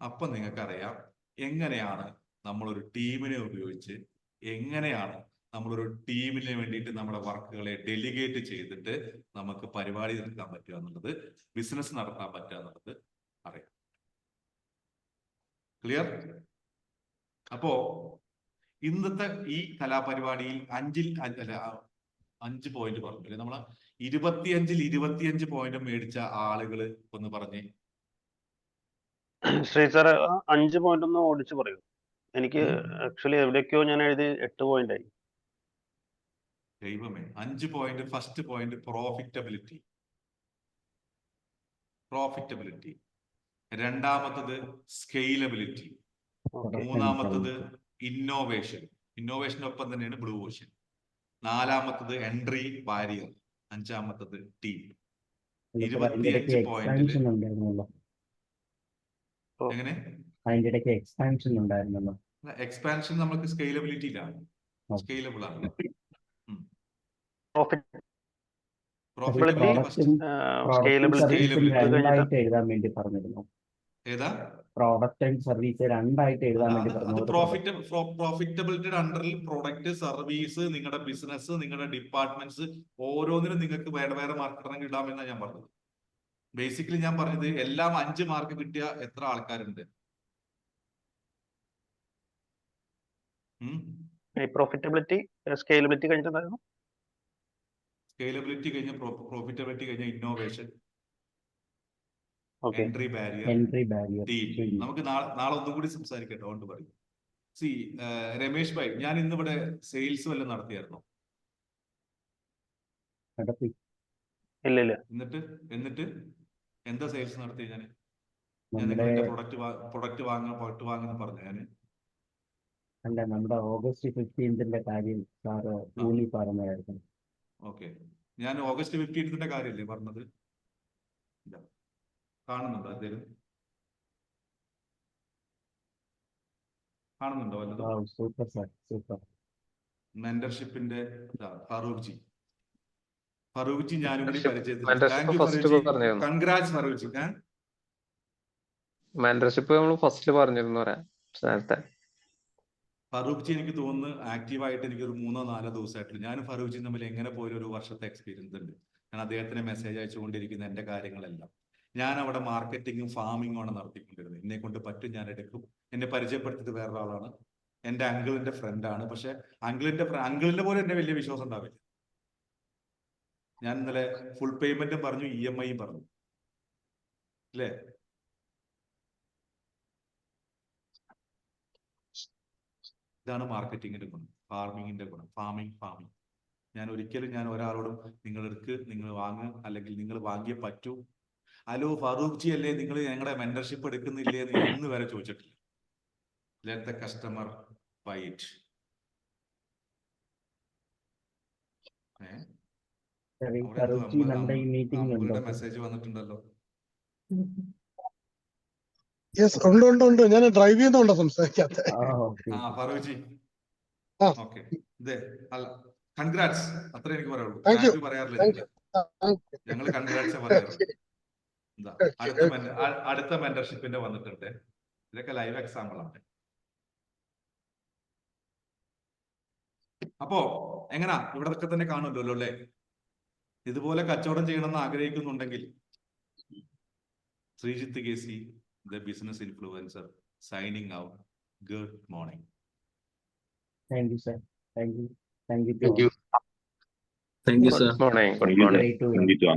അപ്പൊ നിങ്ങൾക്കറിയാം എങ്ങനെയാണ് നമ്മളൊരു ടീമിനെ ഉപയോഗിച്ച്, എങ്ങനെയാണ് നമ്മളൊരു ടീമിന് വേണ്ടിയിട്ട് നമ്മുടെ വർക്കുകളെ ഡെലിഗേറ്റ് ചെയ്തിട്ട് നമുക്ക് പരിപാടി നടത്താൻ പറ്റുക എന്നുള്ളത്, ബിസിനസ് നടത്താൻ പറ്റുക എന്നുള്ളത് അറിയാം. ക്ലിയർ? അപ്പോ ഇന്നത്തെ ഈ കലാപരിപാടിയിൽ 5 പോയിന്റ് പറഞ്ഞില്ലേ? നമ്മള് 25 പോയിന്റ് മേടിച്ച ആളുകള് ഒന്ന് പറഞ്ഞേ. ശ്രീ സാർ 5 പോയിന്റ് ഒന്ന് ഓടിച്ചു പറയൂ. എനിക്ക് ആക്ച്വലി എവിടേക്കോ ഞാൻ എഴുതി 8 പോയിന്റ് ആയി. ദൈവമേ, 5 പോയിന്റ്. First point profitability. രണ്ടാമത്തത് സ്കെയിലബിലിറ്റി. മൂന്നാമത്തത് ഇന്നോവേഷനൊപ്പം തന്നെയാണ് ബ്ലൂ ഓഷ്യൻ. 4ാമത്തത് എൻട്രി ബാരിയർ. 5ാമത്തത് ടീം. 25 പോയിന്റിൽ എങ്ങനെ എക്സ്പാൻഷൻ നമുക്ക് സ്കെയിലബിലിറ്റിയിലാണ്. സ്കെയിലബിൾ ആണ്. ഏതാ? പ്രോഡക്റ്റ് ആൻഡ് സർവീസ് 2 ആയിട്ട് എഴുതാൻ വേണ്ടി പറഞ്ഞു. പ്രോഫിറ്റബിലിറ്റിയുടെ അണ്ടറിൽ പ്രോഡക്റ്റ്, സർവീസ്, നിങ്ങളുടെ ബിസിനസ്, നിങ്ങളുടെ ഡിപ്പാർട്ട്മെന്റ്സ് ഓരോന്നിനും നിങ്ങൾക്ക് വേറെ വേറെ മാർക്ക് ഇടാമെന്നാണ് ഞാൻ പറഞ്ഞത്. ബേസിക്കലി ഞാൻ പറഞ്ഞത് എല്ലാം 5 മാർക്ക് കിട്ടിയ എത്ര ആൾക്കാരുണ്ട്? പ്രോഫിറ്റബിലിറ്റി, സ്കെയിലബിലിറ്റി കഴിഞ്ഞിട്ടുണ്ടായിരുന്നു. സ്കെയിലബിലിറ്റി കഴിഞ്ഞ പ്രോഫിറ്റബിലിറ്റി കഴിഞ്ഞ ഇന്നോവേഷൻ, എൻട്രി ബാരിയർ, ടീം. നമുക്ക് നാളെ ഒന്നും കൂടി സംസാരിക്കട്ടെ. അതുകൊണ്ട് പറയും. രമേശ് ഭായ്, ഞാൻ ഇന്നിവിടെ സെയിൽസ് വല്ലതും നടത്തിയായിരുന്നോ? ഇല്ല. എന്നിട്ട് എന്താ സെയിൽസ് നടത്തിയ? ഞാൻ ഞാൻ നമ്മുടെ നിങ്ങളുടെ പ്രൊഡക്റ്റ് വാങ്ങുന്ന പറഞ്ഞു ഞാൻ. അല്ല, നമ്മുടെ ഓഗസ്റ്റ് 15ന്റെ കാര്യം സാറ് ഊന്നി പറഞ്ഞായിരുന്നു. ഓക്കെ, ഞാൻ ഓഗസ്റ്റ് 15ന്റെ കാര്യമല്ലേ പറഞ്ഞത്? ഇല്ല, കാണുന്നുണ്ടോ എന്തേലും? കാണുന്നുണ്ടോ വല്ലതും? Super sir, super. മെന്റർഷിപ്പിന്റെ ഫറൂഖ് ജി ഞാനും കൂടി പരിചയത്തിൽ. മെന്റർഷിപ്പ് thank you first Farooq ji, പറഞ്ഞിരുന്നു. കൺഗ്രാറ്റ്സ് ഫറൂഖ് ജി. മെന്റർഷിപ്പ് നമ്മൾ ഫസ്റ്റിൽ പറഞ്ഞിരുന്നു പറയാം നേരത്തെ. ഫറൂഖ് ജി എനിക്ക് തോന്നുന്നു ആക്റ്റീവായിട്ട് എനിക്കൊരു 3-4 ദിവസമായിട്ടുള്ളൂ. ഞാനും ഫറൂഖ് ജി തമ്മിൽ എങ്ങനെ പോലും ഒരു വർഷത്തെ എക്സ്പീരിയൻസ് ഉണ്ട്. ഞാൻ അദ്ദേഹത്തിന് മെസ്സേജ് അയച്ചുകൊണ്ടിരിക്കുന്ന എന്റെ കാര്യങ്ങളെല്ലാം. ഞാൻ അവിടെ മാർക്കറ്റിങ്ങും ഫാമിങ്ങും ആണ് നടത്തിക്കൊണ്ടിരുന്നത്. എന്നെ കൊണ്ട് പറ്റും, ഞാൻ എടുക്കും. എന്നെ പരിചയപ്പെടുത്തിയത് വേറൊരാളാണ്, എന്റെ അങ്കിളിന്റെ ഫ്രണ്ടാണ്. പക്ഷെ അങ്കിളിന്റെ പോലും എന്നെ വലിയ വിശ്വാസം ഉണ്ടാവില്ല. ഞാൻ ഇന്നലെ ഫുൾ പേയ്മെന്റും പറഞ്ഞു, EMI പറഞ്ഞു, അല്ലേ? ഇതാണ് മാർക്കറ്റിങ്ങിന്റെ ഗുണം, ഫാർമിങ്ങിന്റെ ഗുണം. ഫാമിങ് ഞാൻ ഒരിക്കലും ഒരാളോടും നിങ്ങൾ വാങ്ങ്, അല്ലെങ്കിൽ നിങ്ങൾ വാങ്ങിയേ പറ്റൂ, ഹലോ ഫറൂഖ് ജി അല്ലേ, നിങ്ങൾ ഞങ്ങളുടെ മെന്റർഷിപ്പ് എടുക്കുന്നില്ലേ എന്ന് ഞാൻ ഇന്ന് വരെ ചോദിച്ചിട്ടില്ല. Let the customer buy it. നമ്മുടെ ഈ മീറ്റിംഗ് ഉണ്ടോ? മെസ്സേജ് വന്നിട്ടുണ്ടല്ലോ. യെസ്, ഉണ്ട്. ഞാൻ ഡ്രൈവ് ചെയ്യുന്നോണ്ടാ സംസാരിക്കാത്ത. ഫറൂഖ് ജി, ആ. ഓക്കെ, കൺഗ്രാറ്റ്സ്, അത്ര എനിക്ക് പറയുള്ളൂ. Thank you. താങ്ക് യു പറയാറില്ല ഞങ്ങൾ കൺഗ്രാറ്റ്സ് പറയാറുള്ളൂ. അടുത്ത മെന്റർഷിപ്പിന്റെ വന്നിട്ടുണ്ട്. ഇതൊക്കെ ലൈവ് എക്സാമ്പിൾ ആണ്. അപ്പോ എങ്ങനാ, ഇവിടെ തന്നെ കാണുമല്ലോ അല്ലേ? ഇതുപോലെ കച്ചവടം ചെയ്യണമെന്ന് ആഗ്രഹിക്കുന്നുണ്ടെങ്കിൽ Sreejith KC, the business influencer, signing out. Good morning. Thank you, sir. Thank you. Thank you, sir. Good morning. Thank you, sir.